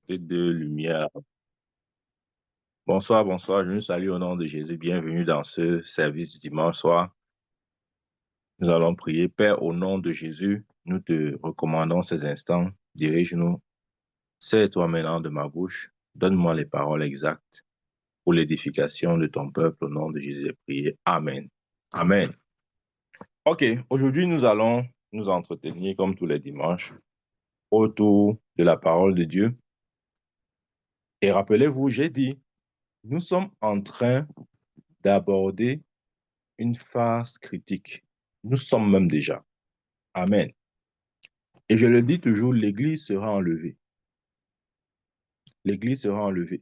Et de lumière. Bonsoir, bonsoir. Je nous salue au nom de Jésus. Bienvenue dans ce service du dimanche soir. Nous allons prier. Père, au nom de Jésus, nous te recommandons ces instants. Dirige-nous. C'est toi maintenant de ma bouche. Donne-moi les paroles exactes pour l'édification de ton peuple. Au nom de Jésus, prier. Amen. Amen. OK. Aujourd'hui, nous allons nous entretenir, comme tous les dimanches, autour de la parole de Dieu. Et rappelez-vous, j'ai dit, nous sommes en train d'aborder une phase critique. Nous sommes même déjà. Amen. Et je le dis toujours, l'Église sera enlevée. L'Église sera enlevée.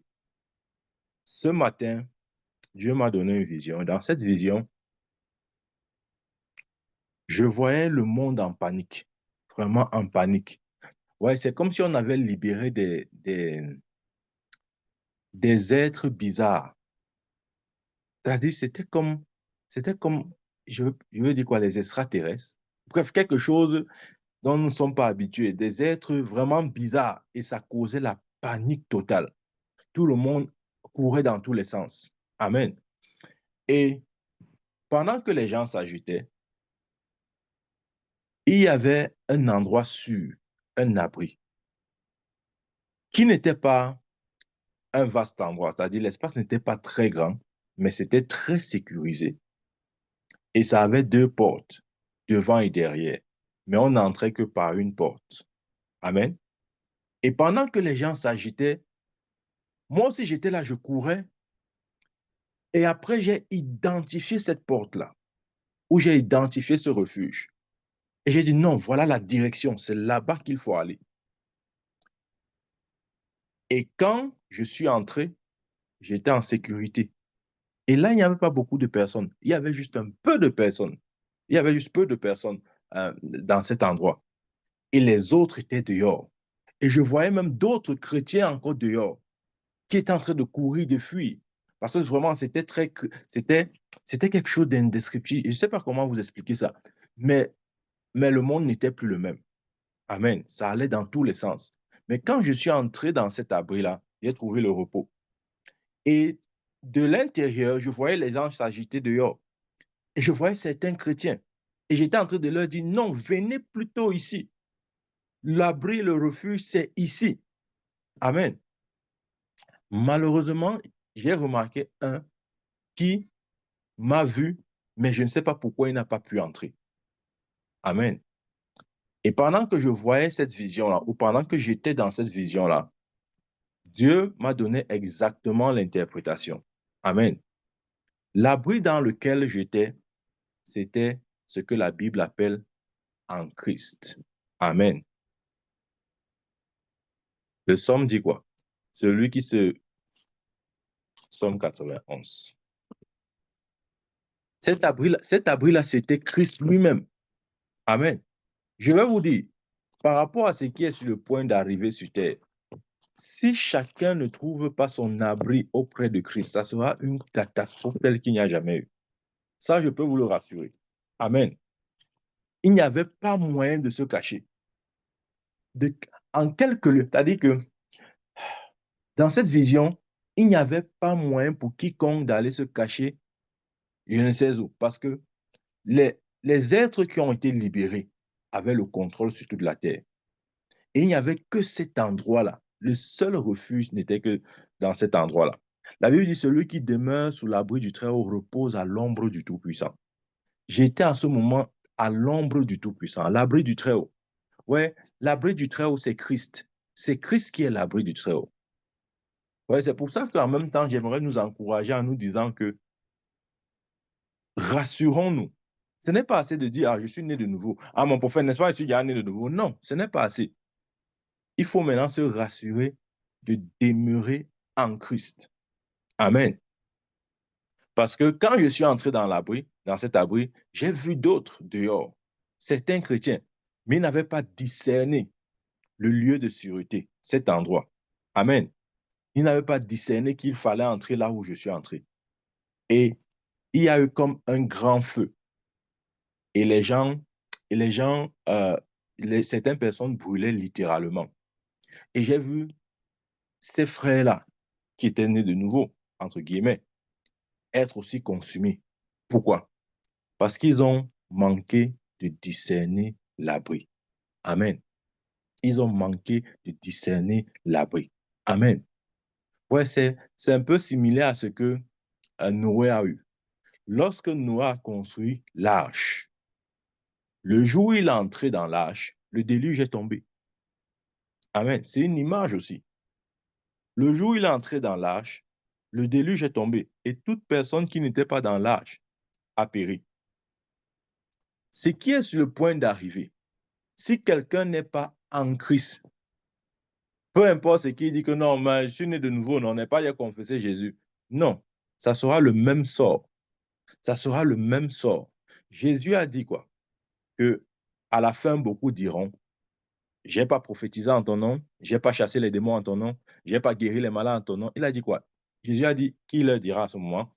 Ce matin, Dieu m'a donné une vision. Dans cette vision, je voyais le monde en panique. Vraiment en panique. Ouais, c'est comme si on avait libéré des êtres bizarres. C'est-à-dire, c'était comme, je veux dire quoi, les extraterrestres. Bref, quelque chose dont nous ne sommes pas habitués, des êtres vraiment bizarres. Et ça causait la panique totale. Tout le monde courait dans tous les sens. Amen. Et pendant que les gens s'agitaient, il y avait un endroit sûr, un abri, qui n'était pas un vaste endroit, c'est-à-dire l'espace n'était pas très grand, mais c'était très sécurisé. Et ça avait deux portes, devant et derrière. Mais on n'entrait que par une porte. Amen. Et pendant que les gens s'agitaient, moi aussi j'étais là, je courais. Et après, j'ai identifié cette porte-là, où j'ai identifié ce refuge. Et j'ai dit, non, voilà la direction, c'est là-bas qu'il faut aller. Et quand je suis entré, j'étais en sécurité. Et là, il n'y avait pas beaucoup de personnes. Il y avait juste un peu de personnes. Il y avait juste peu de personnes dans cet endroit. Et les autres étaient dehors. Et je voyais même d'autres chrétiens encore dehors qui étaient en train de courir, de fuir. Parce que vraiment, c'était quelque chose d'indescriptible. Je ne sais pas comment vous expliquer ça. Mais le monde n'était plus le même. Amen. Ça allait dans tous les sens. Mais quand je suis entré dans cet abri-là, j'ai trouvé le repos. Et de l'intérieur, je voyais les gens s'agiter dehors. Et je voyais certains chrétiens. Et j'étais en train de leur dire, non, venez plutôt ici. L'abri, le refuge, c'est ici. Amen. Malheureusement, j'ai remarqué un qui m'a vu, mais je ne sais pas pourquoi il n'a pas pu entrer. Amen. Et pendant que je voyais cette vision-là, ou pendant que j'étais dans cette vision-là, Dieu m'a donné exactement l'interprétation. Amen. L'abri dans lequel j'étais, c'était ce que la Bible appelle en Christ. Amen. Le psaume dit quoi? Celui qui se... Psaume 91. Cet abri-là, c'était Christ lui-même. Amen. Je vais vous dire, par rapport à ce qui est sur le point d'arriver sur terre, si chacun ne trouve pas son abri auprès de Christ, ça sera une catastrophe telle qu'il n'y a jamais eu. Ça, je peux vous le rassurer. Amen. Il n'y avait pas moyen de se cacher. De, en quelques lieux, c'est-à-dire que dans cette vision, il n'y avait pas moyen pour quiconque d'aller se cacher, je ne sais où, parce que les êtres qui ont été libérés avaient le contrôle sur toute la terre. Et il n'y avait que cet endroit-là. Le seul refuge n'était que dans cet endroit-là. La Bible dit, celui qui demeure sous l'abri du Très-Haut repose à l'ombre du Tout-Puissant. J'étais à ce moment à l'ombre du Tout-Puissant, à l'abri du Très-Haut. Ouais, l'abri du Très-Haut, c'est Christ. C'est Christ qui est l'abri du Très-Haut. Ouais, c'est pour ça qu'en même temps, j'aimerais nous encourager en nous disant que rassurons-nous. Ce n'est pas assez de dire, ah, je suis né de nouveau. Ah, mon prophète, n'est-ce pas, je suis déjà né de nouveau. Non, ce n'est pas assez. Il faut maintenant se rassurer de demeurer en Christ. Amen. Parce que quand je suis entré dans l'abri, dans cet abri, j'ai vu d'autres dehors, certains chrétiens, mais ils n'avaient pas discerné le lieu de sûreté, cet endroit. Amen. Ils n'avaient pas discerné qu'il fallait entrer là où je suis entré. Et il y a eu comme un grand feu. Et certaines personnes brûlaient littéralement. Et j'ai vu ces frères-là, qui étaient nés de nouveau, entre guillemets, être aussi consumés. Pourquoi? Parce qu'ils ont manqué de discerner l'abri. Amen. Ils ont manqué de discerner l'abri. Amen. Ouais, c'est un peu similaire à ce que Noé a eu. Lorsque Noé a construit l'arche, le jour où il est entré dans l'arche, le déluge est tombé. Amen. C'est une image aussi. Le jour où il est entré dans l'arche, le déluge est tombé et toute personne qui n'était pas dans l'arche a péri. Ce qui est sur le point d'arriver, si quelqu'un n'est pas en Christ, peu importe ce qu'il dit que non, mais je suis né de nouveau, non, on n'est pas y à confesser Jésus. Non, ça sera le même sort. Ça sera le même sort. Jésus a dit quoi? Que à la fin, beaucoup diront, j'ai pas prophétisé en ton nom, j'ai pas chassé les démons en ton nom, j'ai pas guéri les malades en ton nom. Il a dit quoi? Jésus a dit, qui leur dira à ce moment,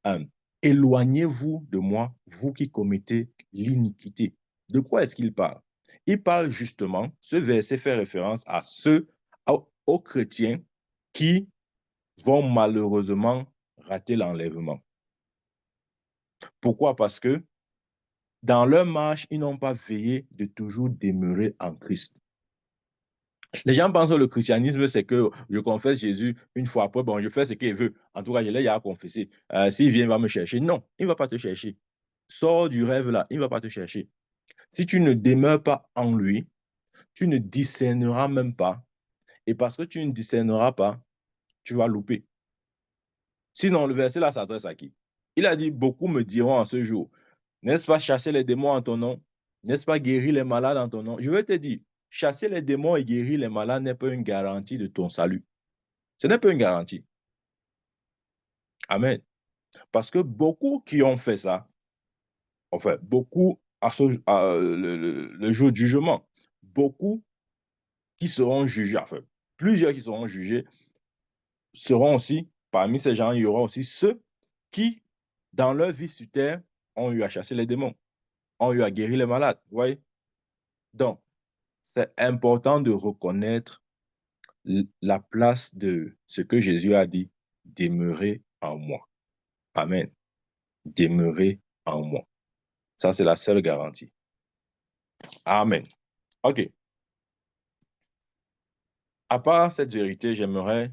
euh, éloignez-vous de moi, vous qui commettez l'iniquité. De quoi est-ce qu'il parle? Il parle justement, ce verset fait référence à aux chrétiens qui vont malheureusement rater l'enlèvement. Pourquoi? Parce que dans leur marche, ils n'ont pas veillé de toujours demeurer en Christ. Les gens pensent que le christianisme, c'est que je confesse Jésus une fois après, bon, je fais ce qu'il veut. En tout cas, je l'ai à confesser. S'il vient, il va me chercher. Non, il ne va pas te chercher. Sors du rêve là, il ne va pas te chercher. Si tu ne demeures pas en lui, tu ne discerneras même pas. Et parce que tu ne discerneras pas, tu vas louper. Sinon, le verset là s'adresse à qui? Il a dit, beaucoup me diront en ce jour, n'est-ce pas chasser les démons en ton nom? N'est-ce pas guérir les malades en ton nom? Je vais te dire, chasser les démons et guérir les malades n'est pas une garantie de ton salut. Ce n'est pas une garantie. Amen. Parce que beaucoup qui ont fait ça, enfin, beaucoup le jour du jugement, beaucoup qui seront jugés, enfin, plusieurs qui seront jugés, seront aussi, parmi ces gens, il y aura aussi ceux qui, dans leur vie sur terre, ont eu à chasser les démons, ont eu à guérir les malades. Vous voyez? Donc, c'est important de reconnaître la place de ce que Jésus a dit, demeurer en moi. Amen. Demeurer en moi. Ça, c'est la seule garantie. Amen. OK. À part cette vérité, j'aimerais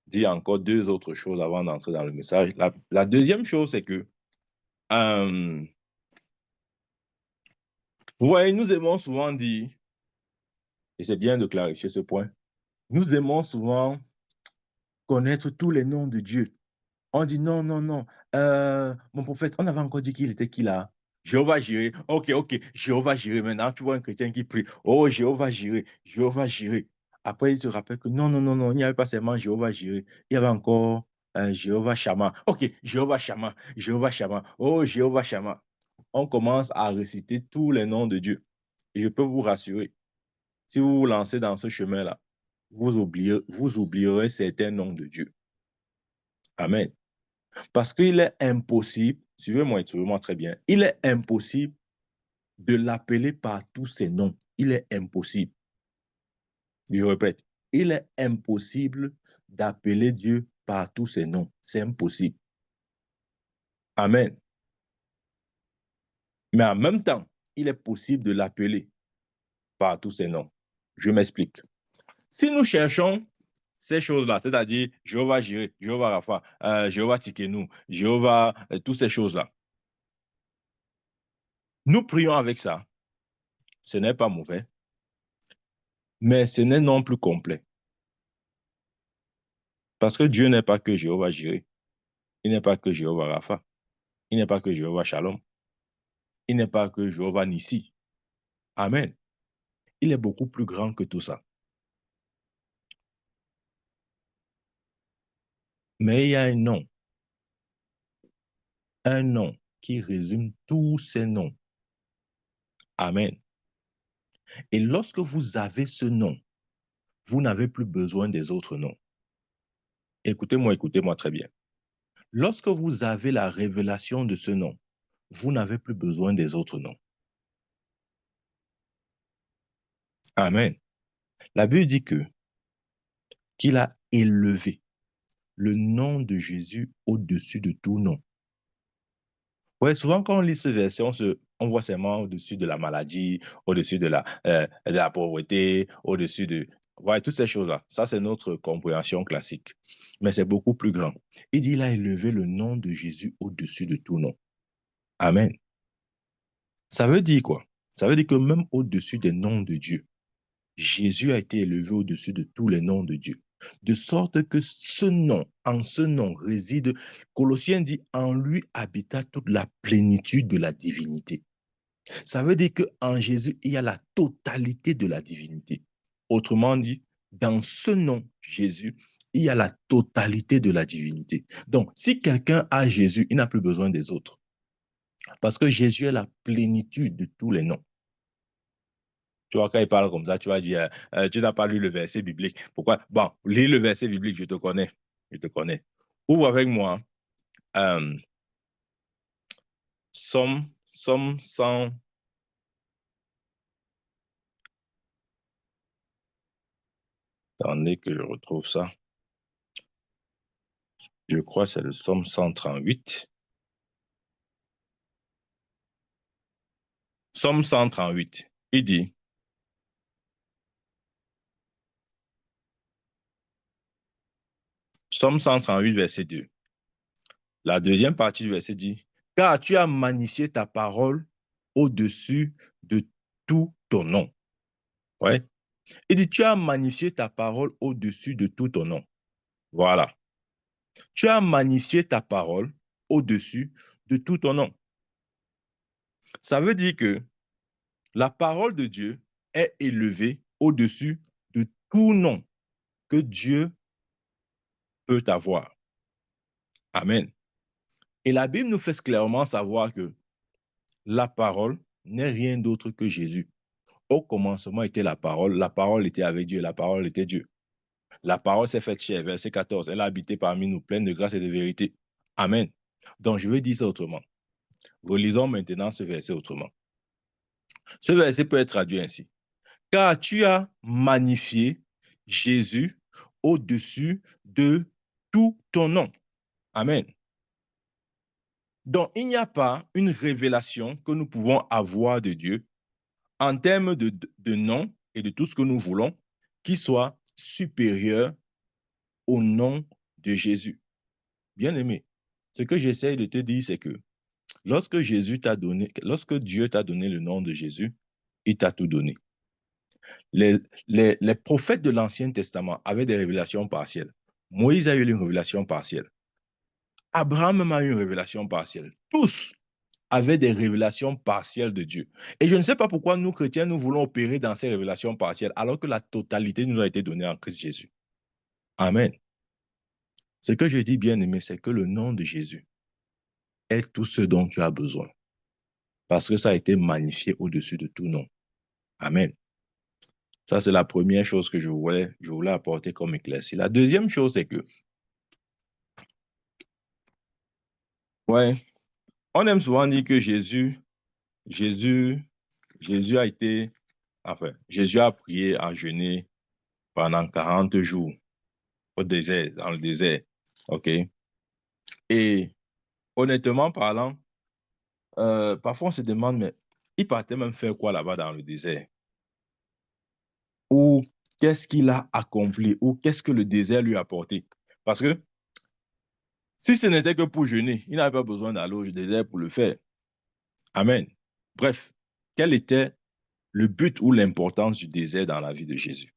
dire encore deux autres choses avant d'entrer dans le message. La deuxième chose, c'est que, vous voyez, nous aimons souvent dire, et c'est bien de clarifier ce point, nous aimons souvent connaître tous les noms de Dieu. On dit non, non, non. Mon prophète, on avait encore dit qu'il était qui là? Jéhovah Jireh. Ok, ok, Jéhovah Jireh. Maintenant, tu vois un chrétien qui prie. Oh, Jéhovah Jireh, Jéhovah Jireh. Après, il se rappelle que non, non, non, non, il n'y avait pas seulement Jéhovah Jireh. Il y avait encore Jéhovah Shammah. Ok, Jéhovah Shammah, Jéhovah Shammah. Oh, Jéhovah Shammah. On commence à réciter tous les noms de Dieu. Et je peux vous rassurer, si vous vous lancez dans ce chemin-là, vous oublierez certains noms de Dieu. Amen. Parce qu'il est impossible, suivez-moi très bien, il est impossible de l'appeler par tous ses noms. Il est impossible. Je répète, il est impossible d'appeler Dieu par tous ses noms. C'est impossible. Amen. Mais en même temps, il est possible de l'appeler par tous ses noms. Je m'explique. Si nous cherchons ces choses-là, c'est-à-dire Jéhovah Jireh, Jéhovah Rapha, Jéhovah Tsidkenu, Jéhovah, toutes ces choses-là, nous prions avec ça. Ce n'est pas mauvais, mais ce n'est non plus complet. Parce que Dieu n'est pas que Jéhovah Jireh, il n'est pas que Jéhovah Rapha, il n'est pas que Jéhovah Shalom, il n'est pas que Jéhovah Nissi. Amen. Il est beaucoup plus grand que tout ça. Mais il y a un nom qui résume tous ces noms. Amen. Et lorsque vous avez ce nom, vous n'avez plus besoin des autres noms. Écoutez-moi très bien. Lorsque vous avez la révélation de ce nom, vous n'avez plus besoin des autres noms. Amen. La Bible dit que qu'il a élevé le nom de Jésus au-dessus de tout nom. Ouais, souvent quand on lit ce verset, on voit seulement au-dessus de la maladie, au-dessus de la pauvreté, au-dessus de... Ouais, toutes ces choses-là. Ça, c'est notre compréhension classique. Mais c'est beaucoup plus grand. Il dit, il a élevé le nom de Jésus au-dessus de tout nom. Amen. Ça veut dire quoi? Ça veut dire que même au-dessus des noms de Dieu, Jésus a été élevé au-dessus de tous les noms de Dieu. De sorte que en ce nom réside, Colossiens dit, en lui habita toute la plénitude de la divinité. Ça veut dire qu'en Jésus, il y a la totalité de la divinité. Autrement dit, dans ce nom, Jésus, il y a la totalité de la divinité. Donc, si quelqu'un a Jésus, il n'a plus besoin des autres. Parce que Jésus est la plénitude de tous les noms. Tu vois, quand il parle comme ça, tu vas dire, tu n'as pas lu le verset biblique. Pourquoi? Bon, lis le verset biblique, je te connais. Je te connais. Ouvre avec moi Somme 100. Attendez que je retrouve ça. Je crois que c'est le Somme 138. Somme 138. Il dit, Somme 138, verset 2. La deuxième partie du verset dit, car tu as magnifié ta parole au-dessus de tout ton nom. Ouais. Il dit, tu as magnifié ta parole au-dessus de tout ton nom. Voilà. Tu as magnifié ta parole au-dessus de tout ton nom. Ça veut dire que la parole de Dieu est élevée au-dessus de tout nom que Dieu peut avoir. Amen. Et la Bible nous fait clairement savoir que la parole n'est rien d'autre que Jésus. Au commencement était la parole était avec Dieu, la parole était Dieu. La parole s'est faite chair, verset 14, elle a habité parmi nous, pleine de grâce et de vérité. Amen. Donc je vais dire ça autrement. Relisons maintenant ce verset autrement. Ce verset peut être traduit ainsi. Car tu as magnifié Jésus au-dessus de tout ton nom. Amen. Donc, il n'y a pas une révélation que nous pouvons avoir de Dieu en termes de nom et de tout ce que nous voulons qui soit supérieur au nom de Jésus. Bien-aimé, ce que j'essaie de te dire, c'est que lorsque Dieu t'a donné le nom de Jésus, il t'a tout donné. Les prophètes de l'Ancien Testament avaient des révélations partielles. Moïse a eu une révélation partielle. Abraham a eu une révélation partielle. Tous avaient des révélations partielles de Dieu. Et je ne sais pas pourquoi nous, chrétiens, nous voulons opérer dans ces révélations partielles alors que la totalité nous a été donnée en Christ Jésus. Amen. Ce que je dis, bien aimé, c'est que le nom de Jésus est tout ce dont tu as besoin. Parce que ça a été magnifié au-dessus de tout nom. Amen. Ça, c'est la première chose que je voulais apporter comme éclaircie. La deuxième chose, c'est que, ouais, on aime souvent dire que Jésus Jésus a prié à jeûner pendant 40 jours au désert, dans le désert. OK? Et honnêtement parlant, parfois on se demande, mais il partait même faire quoi là-bas dans le désert? Ou qu'est-ce qu'il a accompli? Ou qu'est-ce que le désert lui a apporté? Parce que si ce n'était que pour jeûner, il n'avait pas besoin d'aller au désert pour le faire. Amen. Bref, quel était le but ou l'importance du désert dans la vie de Jésus?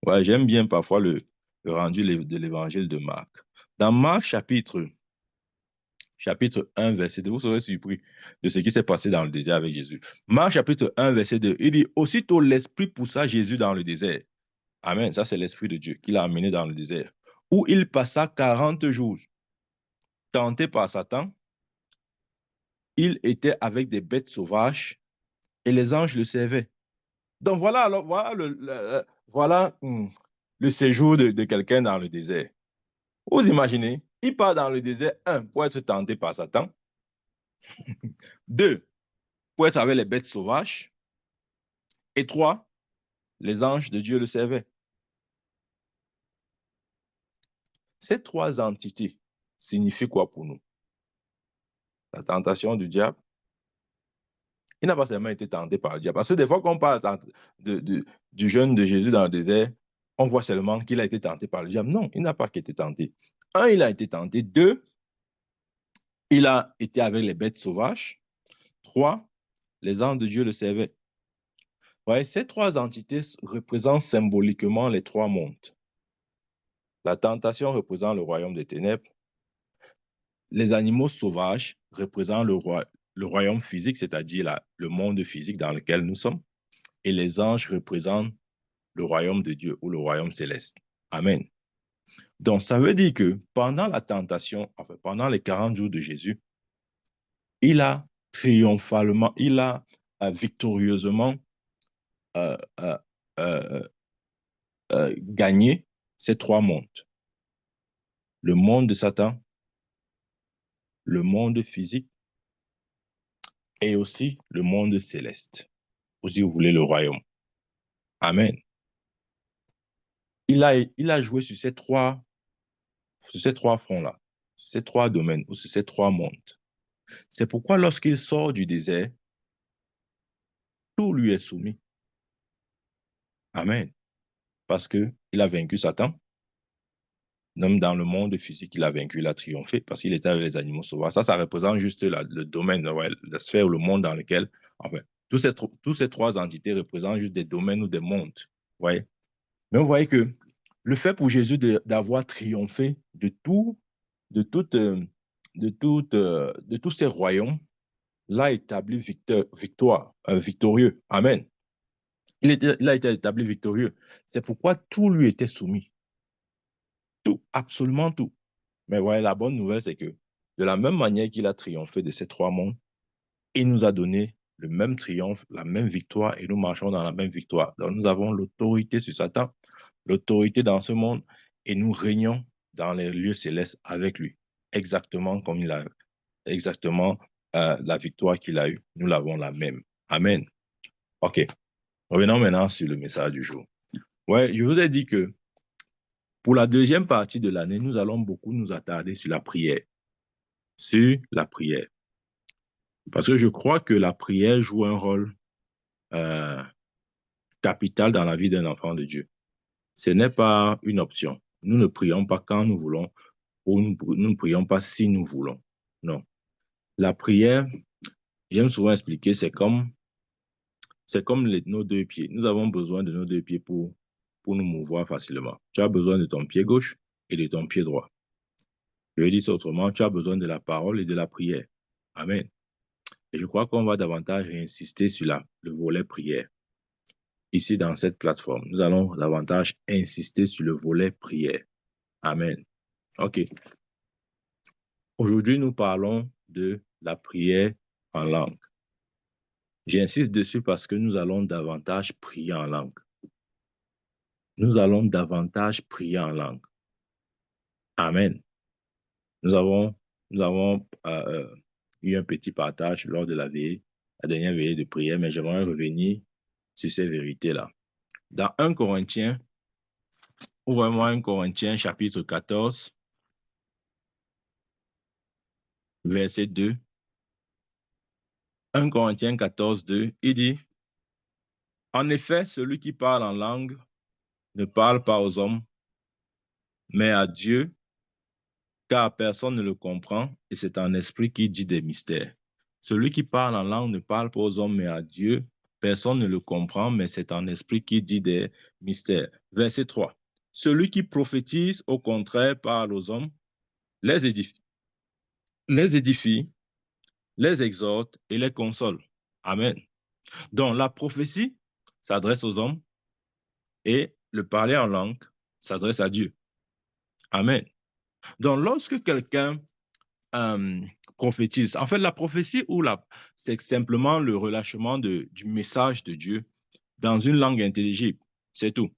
Ouais, j'aime bien parfois le rendu de l'évangile de Marc. Dans Marc chapitre 1, verset 2, vous serez surpris de ce qui s'est passé dans le désert avec Jésus. Marc chapitre 1, verset 2, il dit, aussitôt l'Esprit poussa Jésus dans le désert. Amen, ça c'est l'Esprit de Dieu qui l'a amené dans le désert, où il passa 40 jours. Tenté par Satan, il était avec des bêtes sauvages et les anges le servaient. Donc voilà, alors, voilà le séjour de quelqu'un dans le désert. Vous imaginez, il part dans le désert, un, pour être tenté par Satan, deux, pour être avec les bêtes sauvages, et trois, les anges de Dieu le servaient. Ces trois entités signifient quoi pour nous? La tentation du diable. Il n'a pas seulement été tenté par le diable. Parce que des fois, quand on parle du jeûne de Jésus dans le désert, on voit seulement qu'il a été tenté par le diable. Non, il n'a pas été tenté. Un, il a été tenté. Deux, il a été avec les bêtes sauvages. Trois, les anges de Dieu le servaient. Ouais, ces trois entités représentent symboliquement les trois mondes. La tentation représente le royaume des ténèbres. Les animaux sauvages représentent le royaume physique, c'est-à-dire le monde physique dans lequel nous sommes. Et les anges représentent le royaume de Dieu ou le royaume céleste. Amen. Donc, ça veut dire que pendant la tentation, enfin, pendant les 40 jours de Jésus, il a triomphalement, il a victorieusement euh, euh, euh, gagné ces trois mondes. Le monde de Satan, le monde physique et aussi le monde céleste. Ou si vous voulez, le royaume. Amen. Il a joué sur ces trois fronts-là, ces trois domaines ou sur ces trois mondes. C'est pourquoi lorsqu'il sort du désert, tout lui est soumis. Amen. Parce qu'il a vaincu Satan. Même dans le monde physique, il a vaincu, il a triomphé parce qu'il était avec les animaux sauvages. Ça représente juste le domaine, ouais, la sphère, le monde dans lequel, enfin, tous ces trois entités représentent juste des domaines ou des mondes. Ouais. Mais vous voyez que le fait pour Jésus d'avoir triomphé de tout, de tous ces royaumes, l'a établi victorieux. Amen. Il a été établi victorieux. C'est pourquoi tout lui était soumis. Tout, absolument tout. Mais voilà, la bonne nouvelle, c'est que de la même manière qu'il a triomphé de ces trois mondes, il nous a donné le même triomphe, la même victoire, et nous marchons dans la même victoire. Donc nous avons l'autorité sur Satan, l'autorité dans ce monde, et nous régnons dans les lieux célestes avec lui, exactement comme il a, exactement la victoire qu'il a eue. Nous l'avons la même. Amen. OK. Revenons maintenant sur le message du jour. Ouais, je vous ai dit que pour la deuxième partie de l'année, nous allons beaucoup nous attarder sur la prière. Sur la prière. Parce que je crois que la prière joue un rôle euh, capital dans la vie d'un enfant de Dieu. Ce n'est pas une option. Nous ne prions pas quand nous voulons ou nous ne prions pas si nous voulons. Non. La prière, j'aime souvent expliquer, c'est comme nos deux pieds. Nous avons besoin de nos deux pieds pour nous mouvoir facilement. Tu as besoin de ton pied gauche et de ton pied droit. Je vais dire ça autrement, tu as besoin de la parole et de la prière. Amen. Et je crois qu'on va davantage insister sur le volet prière. Ici, dans cette plateforme, nous allons davantage insister sur le volet prière. Amen. OK. Aujourd'hui, nous parlons de la prière en langue. J'insiste dessus parce que nous allons davantage prier en langue. Nous allons davantage prier en langue. Amen. Nous avons eu un petit partage lors de la dernière veillée de prière, mais j'aimerais revenir sur ces vérités-là. Dans 1 Corinthiens, ouvrez-moi 1 Corinthiens chapitre 14, verset 2. 1 Corinthiens 14, 2, il dit, « En effet, celui qui parle en langue ne parle pas aux hommes, mais à Dieu, car personne ne le comprend, et c'est un esprit qui dit des mystères. Celui qui parle en langue ne parle pas aux hommes, mais à Dieu. Personne ne le comprend, mais c'est un esprit qui dit des mystères. » Verset 3. Celui qui prophétise, au contraire, parle aux hommes, les édifie, les exhorte et les console. Amen. Donc, la prophétie s'adresse aux hommes et le parler en langue s'adresse à Dieu. Amen. Donc, lorsque quelqu'un prophétise, en fait, la prophétie c'est simplement le relâchement du message de Dieu dans une langue intelligible. C'est tout.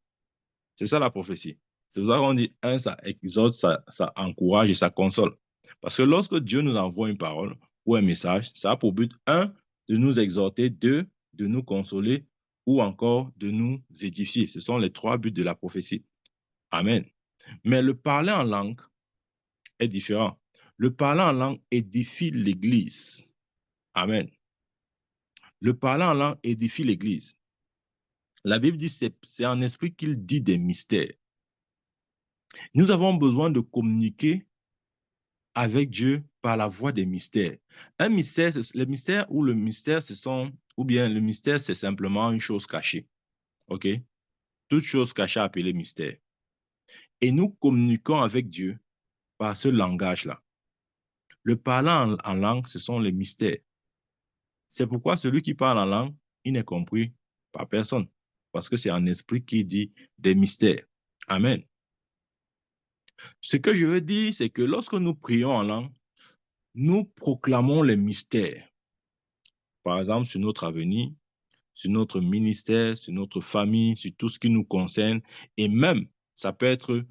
C'est ça la prophétie. C'est pour ça qu'on dit, un, ça exhorte, ça encourage et ça console. Parce que lorsque Dieu nous envoie une parole ou un message, ça a pour but, un, de nous exhorter, deux, de nous consoler ou encore de nous édifier. Ce sont les trois buts de la prophétie. Amen. Mais le parler en langue, est différent. Le parler en langue édifie l'Église. Amen. Le parler en langue édifie l'Église. La Bible dit que c'est en esprit qu'il dit des mystères. Nous avons besoin de communiquer avec Dieu par la voie des mystères. Un mystère, les mystères ou le mystère, ou bien le mystère, c'est simplement une chose cachée. OK? Toute chose cachée appelée mystère. Et nous communiquons avec Dieu par ce langage-là. Le parler en langue, ce sont les mystères. C'est pourquoi celui qui parle en langue, il n'est compris par personne. Parce que c'est en esprit qui dit des mystères. Amen. Ce que je veux dire, c'est que lorsque nous prions en langue, nous proclamons les mystères. Par exemple, sur notre avenir, sur notre ministère, sur notre famille, sur tout ce qui nous concerne. Et même, ça peut être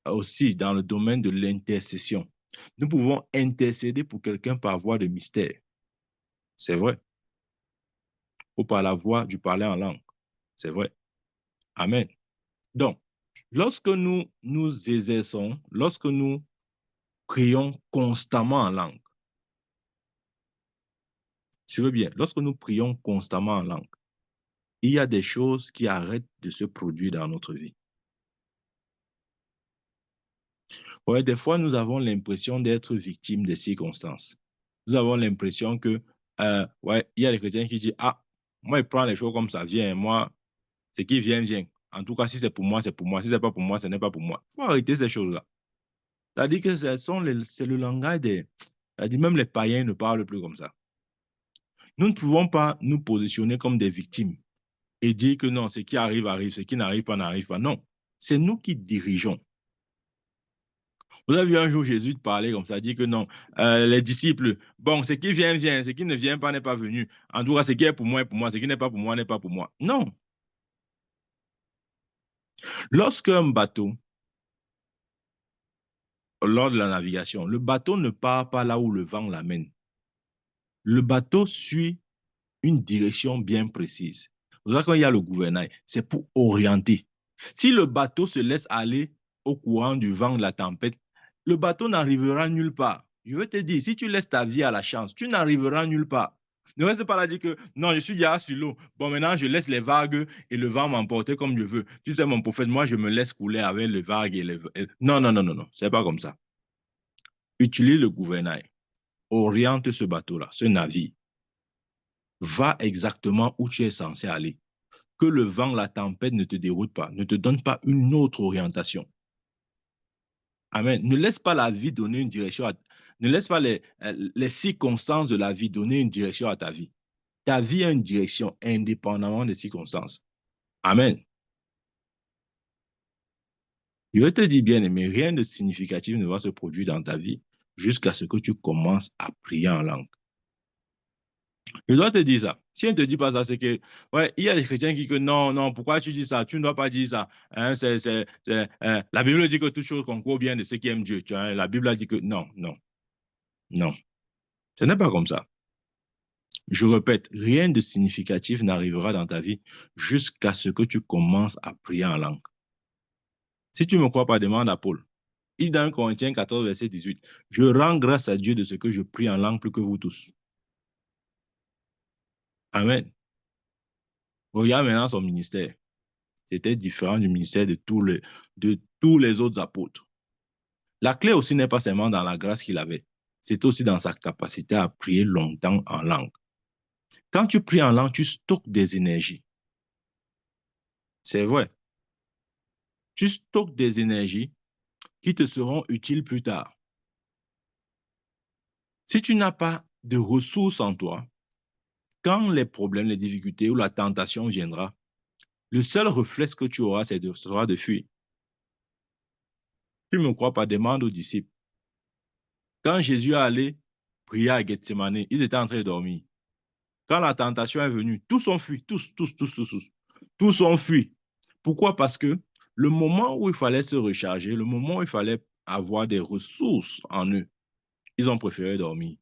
aussi dans le domaine de l'intercession. Nous pouvons intercéder pour quelqu'un par voie de mystère. C'est vrai. Ou par la voie du parler en langue. C'est vrai. Amen. Donc, lorsque nous nous exerçons, lorsque nous prions constamment en langue, tu veux bien, lorsque nous prions constamment en langue, il y a des choses qui arrêtent de se produire dans notre vie. Ouais, des fois, nous avons l'impression d'être victimes des circonstances. Nous avons l'impression que, ouais, il y a des chrétiens qui disent, ah, moi, je prends les choses comme ça vient. Moi, ce qui vient, vient. En tout cas, si c'est pour moi, c'est pour moi. Si ce n'est pas pour moi, ce n'est pas pour moi. Il faut arrêter ces choses-là. C'est-à-dire que c'est le langage des... C'est-à-dire même les païens ne parlent plus comme ça. Nous ne pouvons pas nous positionner comme des victimes et dire que non, ce qui arrive, arrive, ce qui n'arrive pas, n'arrive pas. Non, c'est nous qui dirigeons. Vous avez vu un jour Jésus parler comme ça, dire que non, les disciples, bon, ce qui vient, vient, ce qui ne vient pas n'est pas venu. En tout cas, ce qui est pour moi est pour moi, ce qui n'est pas pour moi n'est pas pour moi. Non. Lorsqu'un bateau, lors de la navigation, le bateau ne part pas là où le vent l'amène. Le bateau suit une direction bien précise. Vous savez, quand il y a le gouvernail, c'est pour orienter. Si le bateau se laisse aller au courant du vent, de la tempête, le bateau n'arrivera nulle part. Je veux te dire, si tu laisses ta vie à la chance, tu n'arriveras nulle part. Ne reste pas là dire que non, je suis déjà sur l'eau. Bon, maintenant, je laisse les vagues et le vent m'emporter comme je veux. Tu sais, mon prophète, moi, je me laisse couler avec les vagues et les... Non, non, non, non, non, c'est pas comme ça. Utilise le gouvernail. Oriente ce bateau-là, ce navire. Va exactement où tu es censé aller. Que le vent, la tempête ne te déroute pas, ne te donne pas une autre orientation. Amen. Ne laisse pas la vie donner une direction, ne laisse pas les circonstances de la vie donner une direction à ta vie. Ta vie a une direction indépendamment des circonstances. Amen. Je te dis bien aimé, rien de significatif ne va se produire dans ta vie jusqu'à ce que tu commences à prier en langue. Je dois te dire ça. Si on ne te dit pas ça, c'est que, ouais, il y a des chrétiens qui disent non, non, pourquoi tu dis ça? Tu ne dois pas dire ça. Hein, la Bible dit que toute chose concourt au bien de ceux qui aiment Dieu. Tu vois, la Bible a dit que non, non, non. Ce n'est pas comme ça. Je répète, rien de significatif n'arrivera dans ta vie jusqu'à ce que tu commences à prier en langue. Si tu ne me crois pas, demande à Paul. Il dit dans 1 Corinthiens 14, verset 18, je rends grâce à Dieu de ce que je prie en langue plus que vous tous. Amen. Regarde maintenant son ministère. C'était différent du ministère de tous les autres apôtres. La clé aussi n'est pas seulement dans la grâce qu'il avait, c'est aussi dans sa capacité à prier longtemps en langue. Quand tu pries en langue, tu stockes des énergies. C'est vrai. Tu stockes des énergies qui te seront utiles plus tard. Si tu n'as pas de ressources en toi, quand les problèmes, les difficultés ou la tentation viendra, le seul réflexe que tu auras, sera de fuir. Tu ne me crois pas, demande aux disciples. Quand Jésus est allé prier à Gethsemane, ils étaient en train de dormir. Quand la tentation est venue, tous ont fui, tous ont fui. Pourquoi? Parce que le moment où il fallait se recharger, le moment où il fallait avoir des ressources en eux, ils ont préféré dormir.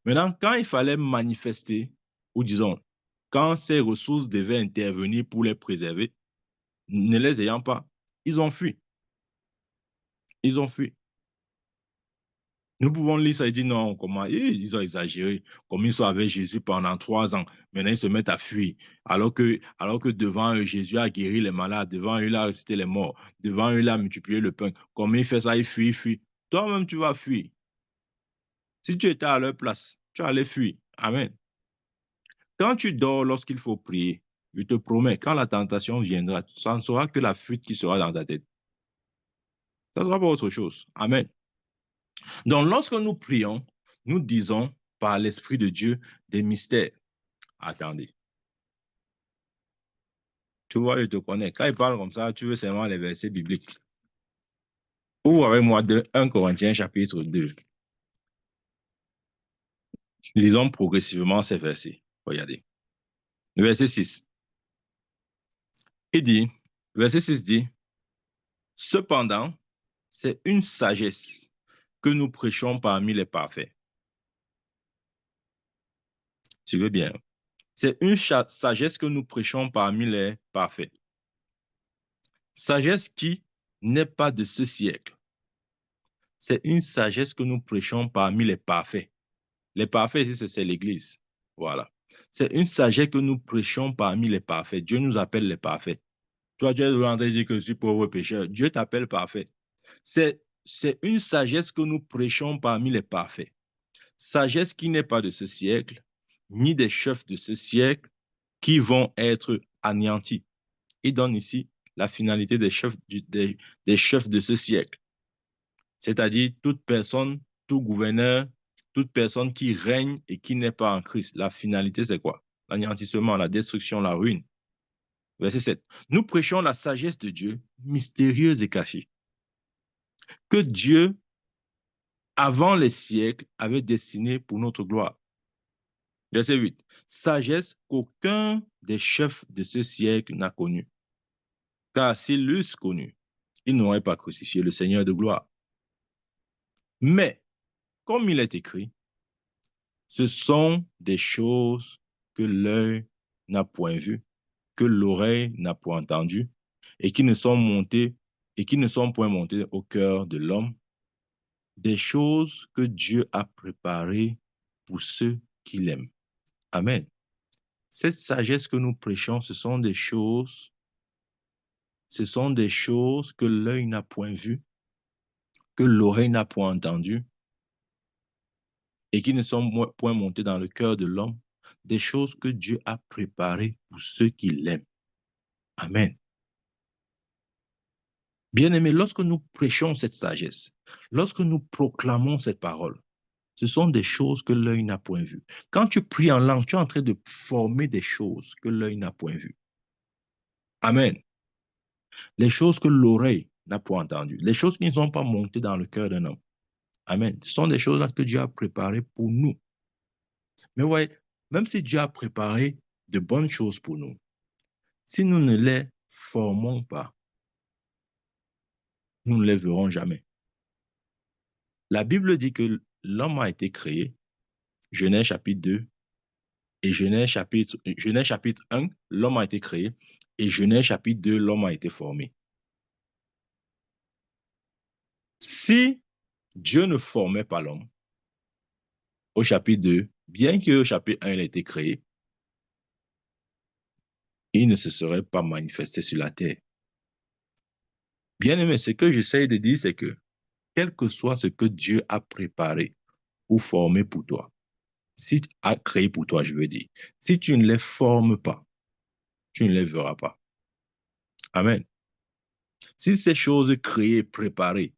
Maintenant, quand il fallait manifester, ou disons, quand ces ressources devaient intervenir pour les préserver, ne les ayant pas, ils ont fui. Ils ont fui. Nous pouvons lire ça et dire non, comment ils ont exagéré, comme ils sont avec Jésus pendant 3 ans. Maintenant, ils se mettent à fuir. Alors que devant eux, Jésus a guéri les malades, devant eux, il a ressuscité les morts, devant eux, il a multiplié le pain. Comme il fait ça, il fuit, il fuit. Toi-même, tu vas fuir. Si tu étais à leur place, tu allais fuir. Amen. Quand tu dors lorsqu'il faut prier, je te promets, quand la tentation viendra, ça ne sera que la fuite qui sera dans ta tête. Ça ne sera pas autre chose. Amen. Donc, lorsque nous prions, nous disons par l'Esprit de Dieu des mystères. Attendez. Tu vois, je te connais. Quand il parle comme ça, tu veux seulement les versets bibliques. Ouvre avec moi de 1 Corinthiens chapitre 2. Lisons progressivement ces versets. Regardez. Verset 6. Il dit, verset 6 dit, cependant, c'est une sagesse que nous prêchons parmi les parfaits. Tu veux bien. C'est une sagesse que nous prêchons parmi les parfaits. Sagesse qui n'est pas de ce siècle. C'est une sagesse que nous prêchons parmi les parfaits. Les parfaits, ici, c'est l'Église. Voilà. C'est une sagesse que nous prêchons parmi les parfaits. Dieu nous appelle les parfaits. Toi, tu es en train de dire que je suis pauvre pécheur. Dieu t'appelle parfait. C'est une sagesse que nous prêchons parmi les parfaits. Sagesse qui n'est pas de ce siècle, ni des chefs de ce siècle qui vont être anéantis. Il donne ici la finalité des chefs, des chefs de ce siècle. C'est-à-dire toute personne, tout gouverneur, toute personne qui règne et qui n'est pas en Christ. La finalité, c'est quoi? L'anéantissement, la destruction, la ruine. Verset 7. Nous prêchons la sagesse de Dieu, mystérieuse et cachée, que Dieu, avant les siècles, avait destinée pour notre gloire. Verset 8. Sagesse qu'aucun des chefs de ce siècle n'a connue. Car s'ils l'eussent connue, ils n'auraient pas crucifié le Seigneur de gloire. Mais, comme il est écrit, ce sont des choses que l'œil n'a point vues, que l'oreille n'a point entendues, et qui ne sont montées, et qui ne sont point montées au cœur de l'homme, des choses que Dieu a préparées pour ceux qui l'aiment. Amen. Cette sagesse que nous prêchons, ce sont des choses que l'œil n'a point vues, que l'oreille n'a point entendues, et qui ne sont point montées dans le cœur de l'homme, des choses que Dieu a préparées pour ceux qui l'aiment. Amen. Bien-aimés, lorsque nous prêchons cette sagesse, lorsque nous proclamons cette parole, ce sont des choses que l'œil n'a point vues. Quand tu pries en langue, tu es en train de former des choses que l'œil n'a point vues. Amen. Les choses que l'oreille n'a point entendues, les choses qui ne sont pas montées dans le cœur d'un homme. Amen. Ce sont des choses que Dieu a préparées pour nous. Mais voyez, même si Dieu a préparé de bonnes choses pour nous, si nous ne les formons pas, nous ne les verrons jamais. La Bible dit que l'homme a été créé, Genèse chapitre 2, et Genèse chapitre 1, l'homme a été créé, et Genèse chapitre 2, l'homme a été formé. Si Dieu ne formait pas l'homme, au chapitre 2, bien qu'au chapitre 1, il a été créé, il ne se serait pas manifesté sur la terre. Bien aimé, ce que j'essaie de dire, c'est que quel que soit ce que Dieu a préparé ou formé pour toi, si tu as créé pour toi, je veux dire, si tu ne les formes pas, tu ne les verras pas. Amen. Si ces choses créées, préparées,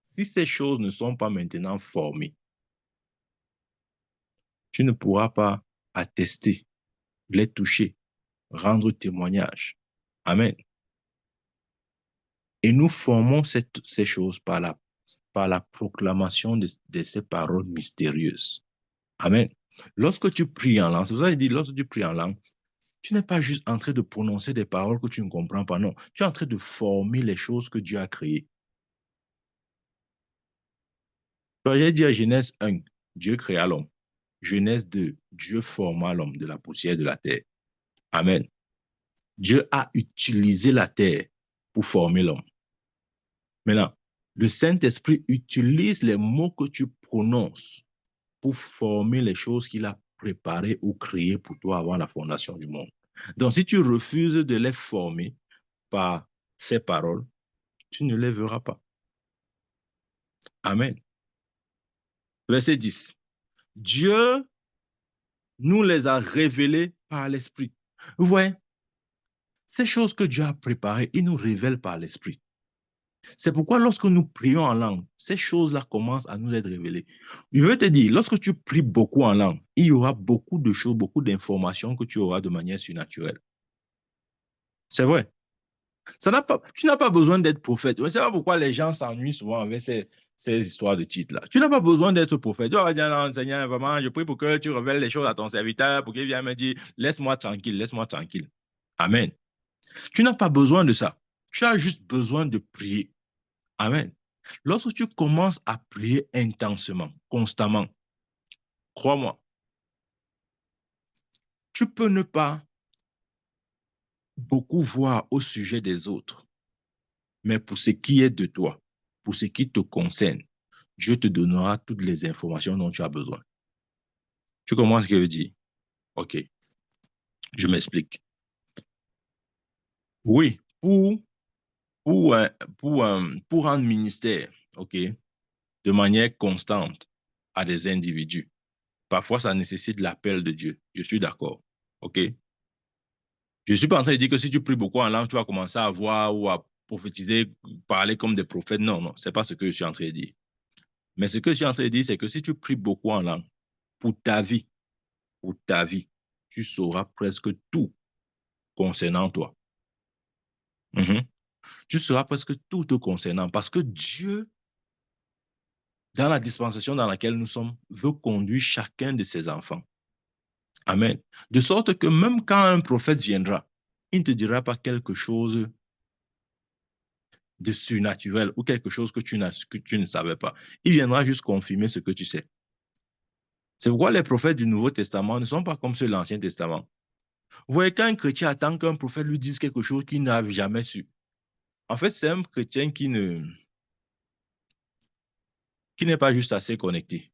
si ces choses ne sont pas maintenant formées, tu ne pourras pas attester, les toucher, rendre témoignage. Amen. Et nous formons ces choses par la proclamation de ces paroles mystérieuses. Amen. Lorsque tu pries en langue, c'est pour ça que je dis, lorsque tu pries en langue, tu n'es pas juste en train de prononcer des paroles que tu ne comprends pas, non. Tu es en train de former les choses que Dieu a créées. J'ai dit à Genèse 1, Dieu créa l'homme. Genèse 2, Dieu forma l'homme de la poussière de la terre. Amen. Dieu a utilisé la terre pour former l'homme. Maintenant, Le Saint-Esprit utilise les mots que tu prononces pour former les choses qu'il a préparées ou créées pour toi avant la fondation du monde. Donc, si tu refuses de les former par ces paroles, tu ne les verras pas. Amen. Verset 10. Dieu nous les a révélées par l'Esprit. Vous voyez, ces choses que Dieu a préparées, il nous révèle par l'Esprit. C'est pourquoi lorsque nous prions en langue, ces choses-là commencent à nous être révélées. Je veux te dire, lorsque tu pries beaucoup en langue, il y aura beaucoup de choses, beaucoup d'informations que tu auras de manière surnaturelle. C'est vrai. Tu n'as pas besoin d'être prophète. Je ne sais pas pourquoi les gens s'ennuient souvent avec ces histoires de titres-là. Tu n'as pas besoin d'être prophète. Tu vas dire, non, Seigneur, vraiment, je prie pour que tu révèles les choses à ton serviteur, pour qu'il vienne me dire, laisse-moi tranquille, laisse-moi tranquille. Amen. Tu n'as pas besoin de ça. Tu as juste besoin de prier. Amen. Lorsque tu commences à prier intensément, constamment, crois-moi, tu peux ne pas beaucoup voir au sujet des autres, mais pour ce qui est de toi, pour ce qui te concerne, Dieu te donnera toutes les informations dont tu as besoin. Tu comprends ce que je veux dire? OK, je m'explique. Oui, pour un ministère, OK, de manière constante à des individus, parfois ça nécessite l'appel de Dieu. Je suis d'accord. OK? Je ne suis pas en train de dire que si tu pries beaucoup en langue, tu vas commencer à voir ou à prophétiser, parler comme des prophètes. Non, non, ce n'est pas ce que je suis en train de dire. Mais ce que je suis en train de dire, c'est que si tu pries beaucoup en langue, pour ta vie, tu sauras presque tout concernant toi. Tu sauras presque tout te concernant parce que Dieu, dans la dispensation dans laquelle nous sommes, veut conduire chacun de ses enfants. Amen. De sorte que même quand un prophète viendra, il ne te dira pas quelque chose de surnaturel ou quelque chose que tu ne savais pas. Il viendra juste confirmer ce que tu sais. C'est pourquoi les prophètes du Nouveau Testament ne sont pas comme ceux de l'Ancien Testament. Vous voyez, quand un chrétien attend qu'un prophète lui dise quelque chose qu'il n'a jamais su, en fait, c'est un chrétien qui n'est pas juste assez connecté.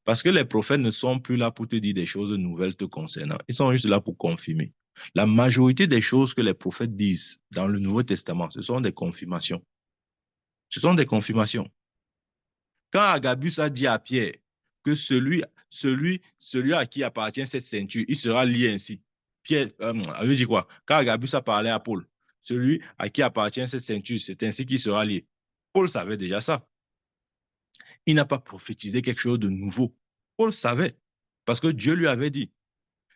Parce que les prophètes ne sont plus là pour te dire des choses nouvelles te concernant. Ils sont juste là pour confirmer. La majorité des choses que les prophètes disent dans le Nouveau Testament, ce sont des confirmations. Ce sont des confirmations. Quand Agabus a dit à Pierre que celui à qui appartient cette ceinture, il sera lié ainsi. Pierre, veut dire quoi? Quand Agabus a parlé à Paul, celui à qui appartient cette ceinture, c'est ainsi qu'il sera lié. Paul savait déjà ça. Il n'a pas prophétisé quelque chose de nouveau. Paul savait, parce que Dieu lui avait dit,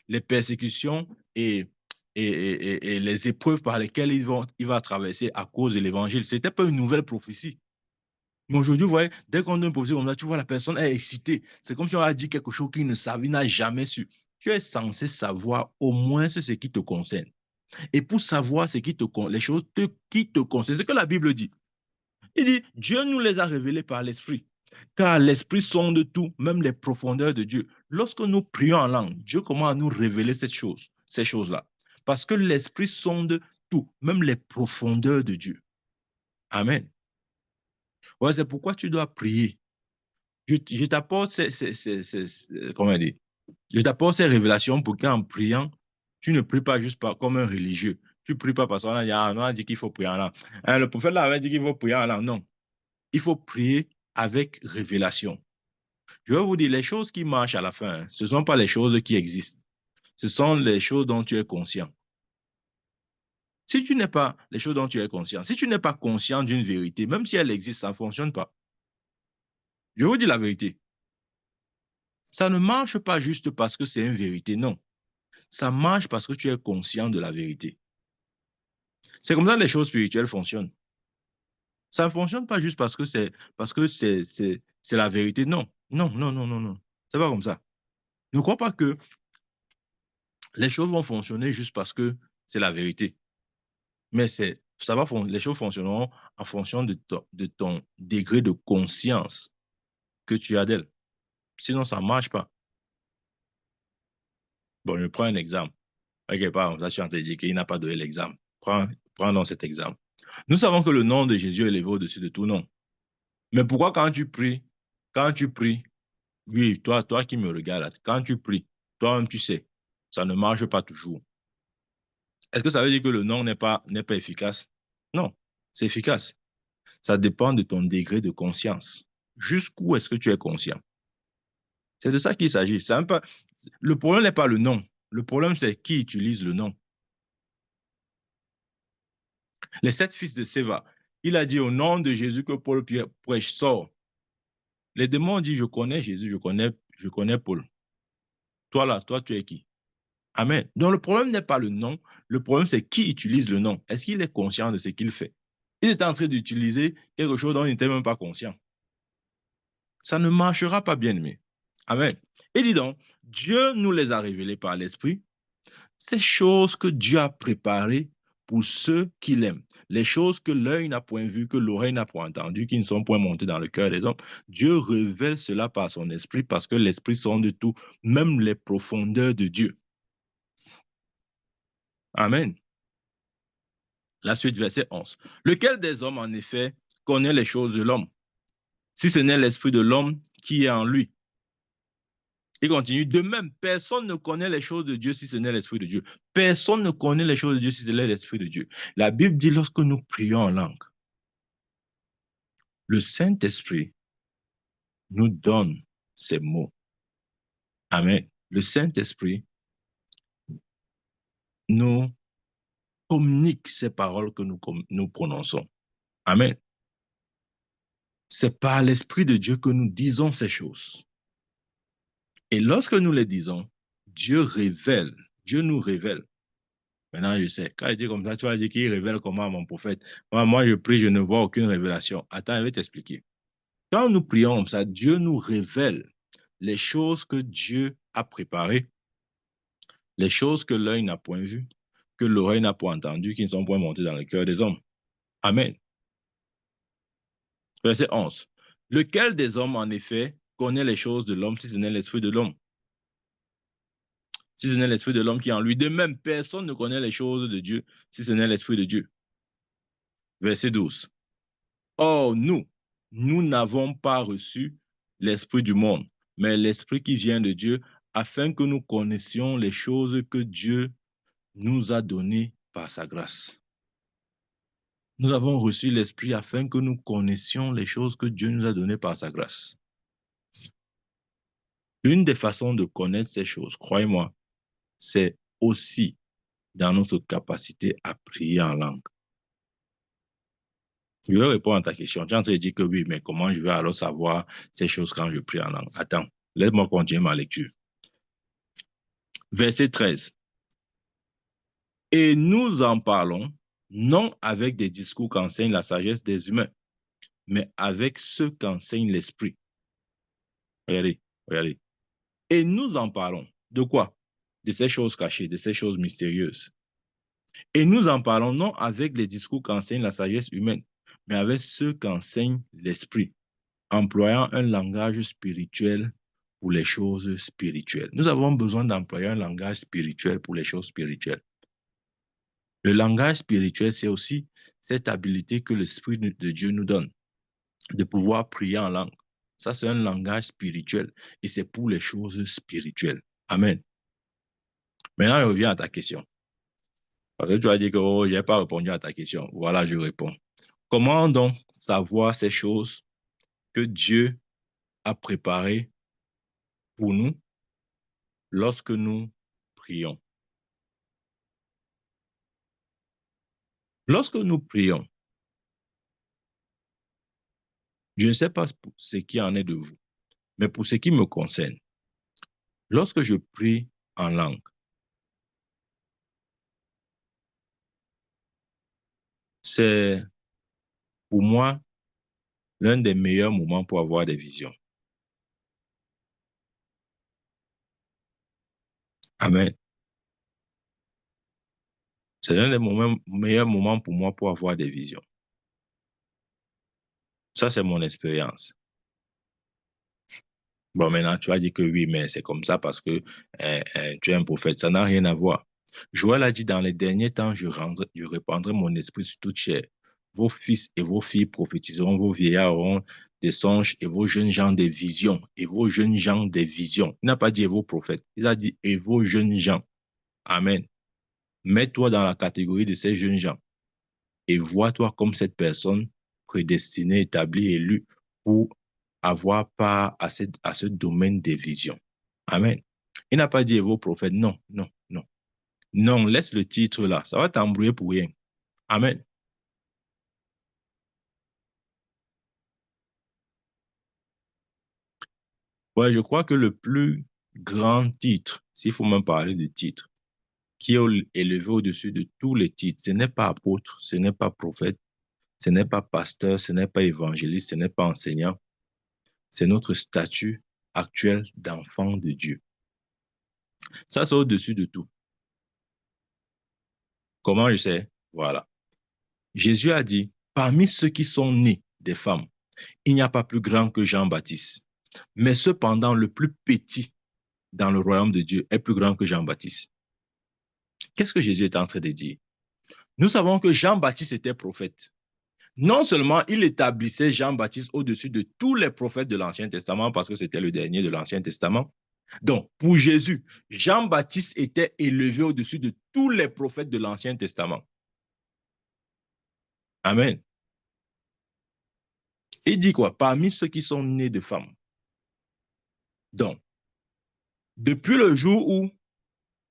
les persécutions et les épreuves par lesquelles il va traverser à cause de l'évangile, ce n'était pas une nouvelle prophétie. Mais aujourd'hui, vous voyez, dès qu'on donne une prophétie comme ça, tu vois la personne est excitée. C'est comme si on a dit quelque chose qu'il ne savait, il n'a jamais su. Tu es censé savoir au moins ce qui te concerne. Et pour savoir les choses qui te concernent, c'est ce que la Bible dit. Il dit, Dieu nous les a révélées par l'Esprit. Car l'Esprit sonde tout, même les profondeurs de Dieu. Lorsque nous prions en langue, Dieu commence à nous révéler ces choses-là. Parce que l'Esprit sonde tout, même les profondeurs de Dieu. Amen. Ouais, c'est pourquoi tu dois prier. Je t'apporte comment dire, je t'apporte ces révélations pour qu'en priant, tu ne pries pas juste comme un religieux. Tu ne pries pas parce qu'on a dit qu'il faut prier en langue. Le prophète là avait dit qu'il faut prier en langue. Non. Il faut prier avec révélation. Je vais vous dire, les choses qui marchent à la fin, ce ne sont pas les choses qui existent. Ce sont les choses dont tu es conscient. Si tu n'es pas les choses dont tu es conscient, si tu n'es pas conscient d'une vérité, même si elle existe, ça ne fonctionne pas. Je vous dis la vérité. Ça ne marche pas juste parce que c'est une vérité, non. Ça marche parce que tu es conscient de la vérité. C'est comme ça que les choses spirituelles fonctionnent. Ça ne fonctionne pas juste parce que c'est la vérité, non. Non, non, non, non, non. C'est pas comme ça. Ne crois pas que les choses vont fonctionner juste parce que c'est la vérité. Mais les choses fonctionneront en fonction de ton degré de conscience que tu as d'elle. Sinon, ça ne marche pas. Bon, je prends un exemple. Ok, par exemple, là, je suis en train de dire qu'il n'a pas donné l'exemple. Prends donc cet exemple. Nous savons que le nom de Jésus est élevé au-dessus de tout nom. Mais pourquoi quand tu pries, oui, toi qui me regardes, quand tu pries, toi-même tu sais, ça ne marche pas toujours. Est-ce que ça veut dire que le non n'est pas efficace? Non, c'est efficace. Ça dépend de ton degré de conscience. Jusqu'où est-ce que tu es conscient? C'est de ça qu'il s'agit. C'est un peu... Le problème n'est pas le non. Le problème, c'est qui utilise le non. Les 7 fils de Séva, il a dit au nom de Jésus que Paul prêche, sort. Les démons ont dit, je connais Jésus, je connais Paul. Toi là, toi, tu es qui? Amen. Donc le problème n'est pas le nom, le problème c'est qui utilise le nom. Est-ce qu'il est conscient de ce qu'il fait? Il est en train d'utiliser quelque chose dont il n'était même pas conscient. Ça ne marchera pas, bien aimé. Amen. Et dis donc, Dieu nous les a révélés par l'Esprit, ces choses que Dieu a préparées pour ceux qui l'aiment. Les choses que l'œil n'a point vues, que l'oreille n'a point entendues, qui ne sont point montées dans le cœur des hommes. Dieu révèle cela par son esprit parce que l'esprit sonde tout, même les profondeurs de Dieu. Amen. La suite, verset 11. Lequel des hommes, en effet, connaît les choses de l'homme, si ce n'est l'esprit de l'homme qui est en lui? Il continue. De même, personne ne connaît les choses de Dieu si ce n'est l'esprit de Dieu. Personne ne connaît les choses de Dieu si ce n'est l'esprit de Dieu. La Bible dit lorsque nous prions en langue, le Saint-Esprit nous donne ces mots. Amen. Le Saint-Esprit nous communique ces paroles que nous prononçons. Amen. C'est par l'Esprit de Dieu que nous disons ces choses. Et lorsque nous les disons, Dieu révèle, Dieu nous révèle. Maintenant, je sais, quand il dit comme ça, tu vas dire qu'il révèle comment à mon prophète. Moi, je prie, je ne vois aucune révélation. Attends, je vais t'expliquer. Quand nous prions comme ça, Dieu nous révèle les choses que Dieu a préparées, les choses que l'œil n'a point vues, que l'oreille n'a point entendues, qui ne sont point montées dans le cœur des hommes. Amen. Verset 11. Lequel des hommes, en effet, connaît les choses de l'homme si ce n'est l'esprit de l'homme? Si ce n'est l'esprit de l'homme qui est en lui. De même, personne ne connaît les choses de Dieu si ce n'est l'esprit de Dieu. Verset 12. Or, nous n'avons pas reçu l'esprit du monde, mais l'esprit qui vient de Dieu, afin que nous connaissions les choses que Dieu nous a données par sa grâce. Nous avons reçu l'esprit afin que nous connaissions les choses que Dieu nous a données par sa grâce. L'une des façons de connaître ces choses, croyez-moi, c'est aussi dans notre capacité à prier en langue. Je vais répondre à ta question. Tu es en train de dire que oui, mais comment je vais alors savoir ces choses quand je prie en langue? Attends, laisse-moi continuer ma lecture. Verset 13. Et nous en parlons, non avec des discours qu'enseigne la sagesse des humains, mais avec ceux qu'enseigne l'esprit. Regardez, regardez. Et nous en parlons. De quoi? De ces choses cachées, de ces choses mystérieuses. Et nous en parlons non avec les discours qu'enseigne la sagesse humaine, mais avec ceux qu'enseigne l'esprit, employant un langage spirituel pour les choses spirituelles. Nous avons besoin d'employer un langage spirituel pour les choses spirituelles. Le langage spirituel, c'est aussi cette habilité que l'Esprit de Dieu nous donne, de pouvoir prier en langue. Ça, c'est un langage spirituel et c'est pour les choses spirituelles. Amen. Maintenant, je reviens à ta question. Parce que tu as dit que oh, je n'ai pas répondu à ta question. Voilà, je réponds. Comment donc savoir ces choses que Dieu a préparées pour nous lorsque nous prions? Lorsque nous prions, je ne sais pas ce qui en est de vous, mais pour ce qui me concerne, lorsque je prie en langue, c'est pour moi l'un des meilleurs moments pour avoir des visions. Amen. C'est l'un des meilleurs moments pour moi pour avoir des visions. Ça, c'est mon expérience. Bon, maintenant, tu vas dire que oui, mais c'est comme ça parce que tu es un prophète. Ça n'a rien à voir. Joël a dit, dans les derniers temps, je répandrai mon esprit sur toute chair. vos fils et vos filles prophétiseront, vos vieillards auront des songes et vos jeunes gens des visions. Et vos jeunes gens des visions. Il n'a pas dit et vos prophètes, il a dit et vos jeunes gens. Amen. Mets-toi dans la catégorie de ces jeunes gens et vois-toi comme cette personne prédestinée, établie, élue pour avoir part à ce domaine des visions. Amen. Il n'a pas dit vos prophètes. Non, non, non. Non, laisse le titre là. Ça va t'embrouiller pour rien. Amen. Ouais, je crois que le plus grand titre, s'il faut même parler de titre, qui est élevé au-dessus de tous les titres, ce n'est pas apôtre, ce n'est pas prophète, ce n'est pas pasteur, ce n'est pas évangéliste, ce n'est pas enseignant. C'est notre statut actuel d'enfant de Dieu. Ça, c'est au-dessus de tout. Comment je sais? Voilà. Jésus a dit, parmi ceux qui sont nés des femmes, il n'y a pas plus grand que Jean-Baptiste. Mais cependant, le plus petit dans le royaume de Dieu est plus grand que Jean-Baptiste. Qu'est-ce que Jésus est en train de dire? Nous savons que Jean-Baptiste était prophète. Non seulement il établissait Jean-Baptiste au-dessus de tous les prophètes de l'Ancien Testament parce que c'était le dernier de l'Ancien Testament. Donc, pour Jésus, Jean-Baptiste était élevé au-dessus de tous les prophètes de l'Ancien Testament. Amen. Il dit quoi? Parmi ceux qui sont nés de femmes. Donc, depuis le jour où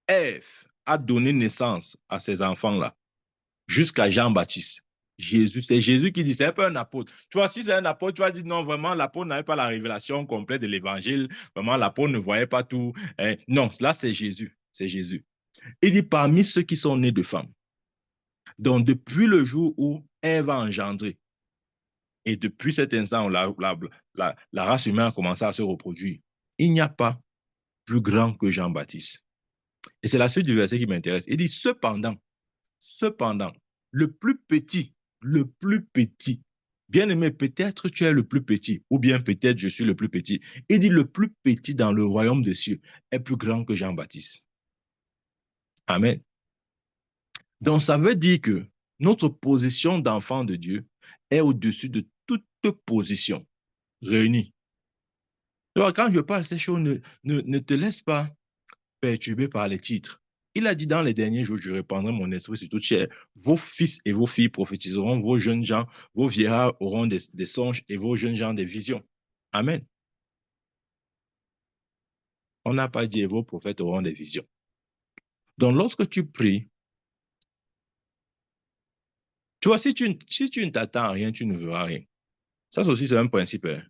Ève a donné naissance à ces enfants-là, jusqu'à Jean-Baptiste, Jésus, c'est Jésus qui dit, c'est un peu un apôtre. Tu vois, si c'est un apôtre, tu vas dire, non, vraiment, l'apôtre n'avait pas la révélation complète de l'évangile. Vraiment, l'apôtre ne voyait pas tout. Non, là, c'est Jésus. C'est Jésus. Il dit, parmi ceux qui sont nés de femmes. Donc, depuis le jour où Ève a engendré, et depuis cet instant où la race humaine a commencé à se reproduire, il n'y a pas plus grand que Jean-Baptiste. Et c'est la suite du verset qui m'intéresse. Il dit, cependant, le plus petit, bien aimé, peut-être tu es le plus petit, ou bien peut-être je suis le plus petit. Il dit, le plus petit dans le royaume des cieux est plus grand que Jean-Baptiste. Amen. Donc, ça veut dire que notre position d'enfant de Dieu est au-dessus de toute position réunie. Alors, quand je parle de ces choses, ne te laisse pas perturbé par les titres. Il a dit dans les derniers jours, je répandrai mon esprit sur toute chair. Vos fils et vos filles prophétiseront, vos jeunes gens, vos vieillards auront des songes et vos jeunes gens des visions. Amen. On n'a pas dit vos prophètes auront des visions. Donc, lorsque tu pries, tu vois, si tu ne t'attends à rien, tu ne verras rien. Ça, c'est aussi le même principe. Hein.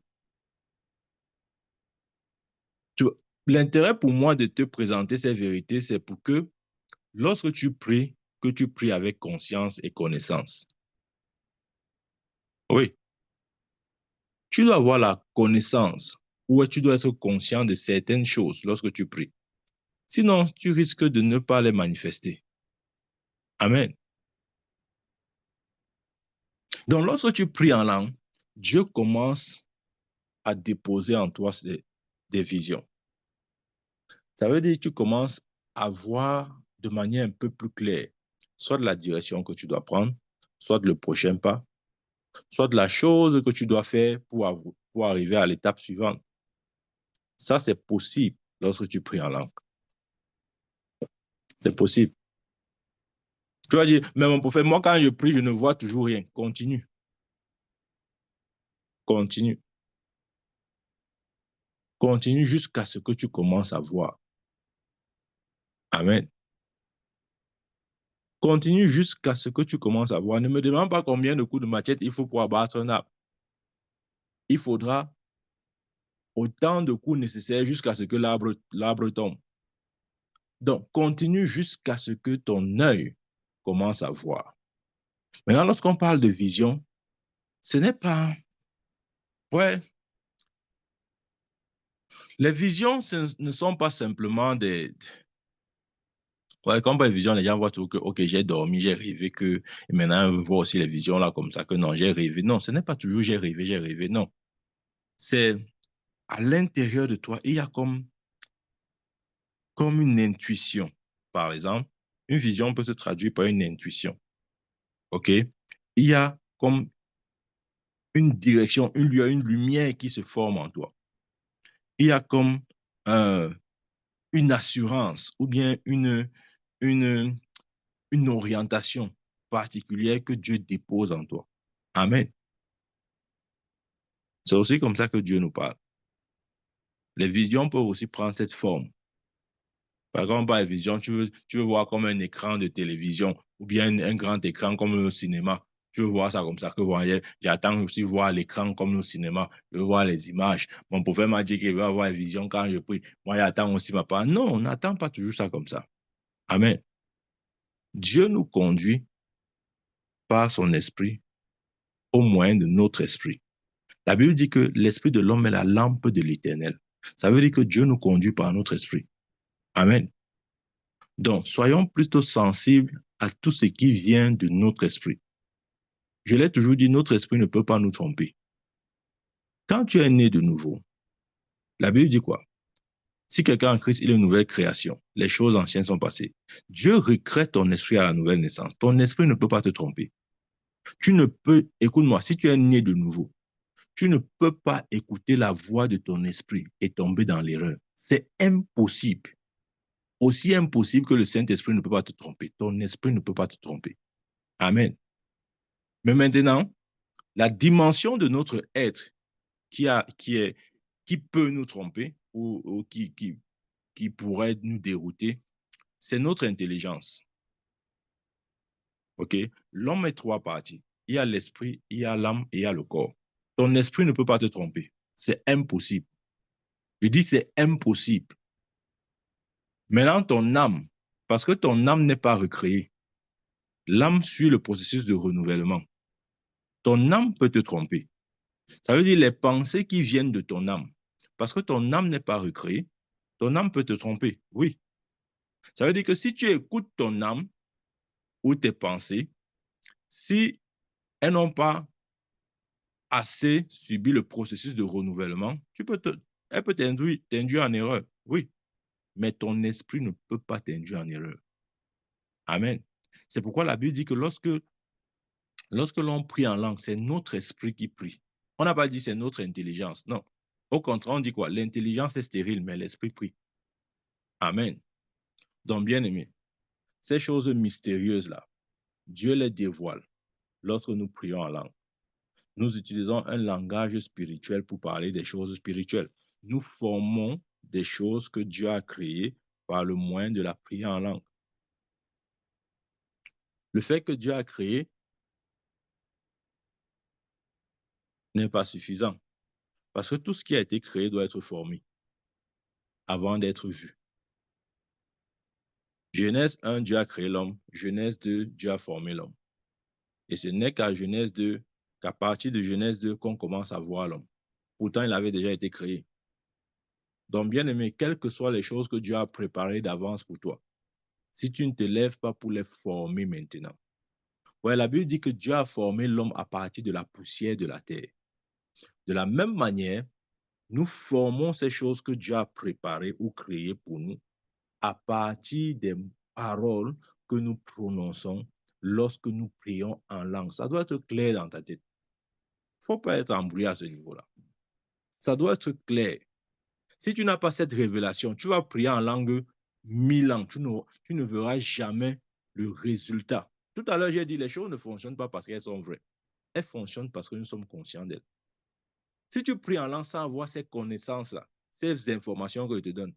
L'intérêt pour moi de te présenter ces vérités, c'est pour que lorsque que tu pries avec conscience et connaissance. Oui, tu dois avoir la connaissance ou tu dois être conscient de certaines choses lorsque tu pries. Sinon, tu risques de ne pas les manifester. Amen. Donc, lorsque tu pries en langue, Dieu commence à déposer en toi des visions. Ça veut dire que tu commences à voir de manière un peu plus claire, soit de la direction que tu dois prendre, soit de le prochain pas, soit de la chose que tu dois faire pour arriver à l'étape suivante. Ça, c'est possible lorsque tu pries en langue. C'est possible. Tu vas dire, mais mon prophète, moi, quand je prie, je ne vois toujours rien. Continue. Continue. Continue jusqu'à ce que tu commences à voir. Amen. Continue jusqu'à ce que tu commences à voir. Ne me demande pas combien de coups de machette il faut pour abattre un arbre. Il faudra autant de coups nécessaires jusqu'à ce que l'arbre tombe. Donc, continue jusqu'à ce que ton œil commence à voir. Maintenant, lorsqu'on parle de vision, ce n'est pas... Ouais, les visions ne sont pas simplement des... Ouais, quand on parle de vision, les gens voient tout que, ok, j'ai dormi, j'ai rêvé que, et maintenant, on voit aussi les visions là comme ça, que non, j'ai rêvé. Non, ce n'est pas toujours j'ai rêvé, non. C'est à l'intérieur de toi, il y a comme une intuition. Par exemple, une vision peut se traduire par une intuition. OK? Il y a comme une direction, une lumière qui se forme en toi. Il y a comme une assurance ou bien une, une orientation particulière que Dieu dépose en toi. Amen. C'est aussi comme ça que Dieu nous parle. Les visions peuvent aussi prendre cette forme. Par exemple, par vision, tu veux voir comme un écran de télévision ou bien un grand écran comme le cinéma. Tu veux voir ça comme ça, que j'attends aussi voir l'écran comme le cinéma. Je veux voir les images. Mon prophète m'a dit qu'il veut avoir une vision quand je prie. Moi, j'attends aussi ma part. Non, on n'attend pas toujours ça comme ça. Amen. Dieu nous conduit par son esprit au moyen de notre esprit. La Bible dit que l'esprit de l'homme est la lampe de l'Éternel. Ça veut dire que Dieu nous conduit par notre esprit. Amen. Donc, soyons plutôt sensibles à tout ce qui vient de notre esprit. Je l'ai toujours dit, notre esprit ne peut pas nous tromper. Quand tu es né de nouveau, la Bible dit quoi? Si quelqu'un en Christ, il est une nouvelle création. Les choses anciennes sont passées. Dieu recrée ton esprit à la nouvelle naissance. Ton esprit ne peut pas te tromper. Tu ne peux, écoute-moi, si tu es né de nouveau, tu ne peux pas écouter la voix de ton esprit et tomber dans l'erreur. C'est impossible. Aussi impossible que le Saint-Esprit ne peut pas te tromper. Ton esprit ne peut pas te tromper. Amen. Mais maintenant, la dimension de notre être qui peut nous tromper ou qui pourrait nous dérouter, c'est notre intelligence. OK? L'homme est trois parties. Il y a l'esprit, il y a l'âme et il y a le corps. Ton esprit ne peut pas te tromper. C'est impossible. Je dis c'est impossible. Maintenant, ton âme, parce que ton âme n'est pas recréée, l'âme suit le processus de renouvellement. Ton âme peut te tromper. Ça veut dire les pensées qui viennent de ton âme. Parce que ton âme n'est pas recréée, ton âme peut te tromper. Oui. Ça veut dire que si tu écoutes ton âme ou tes pensées, si elles n'ont pas assez subi le processus de renouvellement, elle peut t'induire en erreur. Oui. Mais ton esprit ne peut pas t'induire en erreur. Amen. C'est pourquoi la Bible dit que lorsque l'on prie en langue, c'est notre esprit qui prie. On n'a pas dit c'est notre intelligence. Non. Au contraire, on dit quoi? L'intelligence est stérile, mais l'esprit prie. Amen. Donc, bien aimé, ces choses mystérieuses-là, Dieu les dévoile lorsque nous prions en langue. Nous utilisons un langage spirituel pour parler des choses spirituelles. Nous formons des choses que Dieu a créées par le moyen de la prière en langue. Le fait que Dieu a créé n'est pas suffisant parce que tout ce qui a été créé doit être formé avant d'être vu. Genèse 1, Dieu a créé l'homme. Genèse 2, Dieu a formé l'homme. Et ce n'est qu'à Genèse 2, qu'à partir de Genèse 2 qu'on commence à voir l'homme. Pourtant, il avait déjà été créé. Donc, bien aimé, quelles que soient les choses que Dieu a préparées d'avance pour toi, si tu ne te lèves pas pour les former maintenant. Ouais, la Bible dit que Dieu a formé l'homme à partir de la poussière de la terre. De la même manière, nous formons ces choses que Dieu a préparées ou créées pour nous à partir des paroles que nous prononçons lorsque nous prions en langue. Ça doit être clair dans ta tête. Il ne faut pas être embrouillé à ce niveau-là. Ça doit être clair. Si tu n'as pas cette révélation, tu vas prier en langue 1000 ans. Tu ne verras jamais le résultat. Tout à l'heure, j'ai dit les choses ne fonctionnent pas parce qu'elles sont vraies. Elles fonctionnent parce que nous sommes conscients d'elles. Si tu pries en langue sans avoir ces connaissances-là, ces informations que je te donne,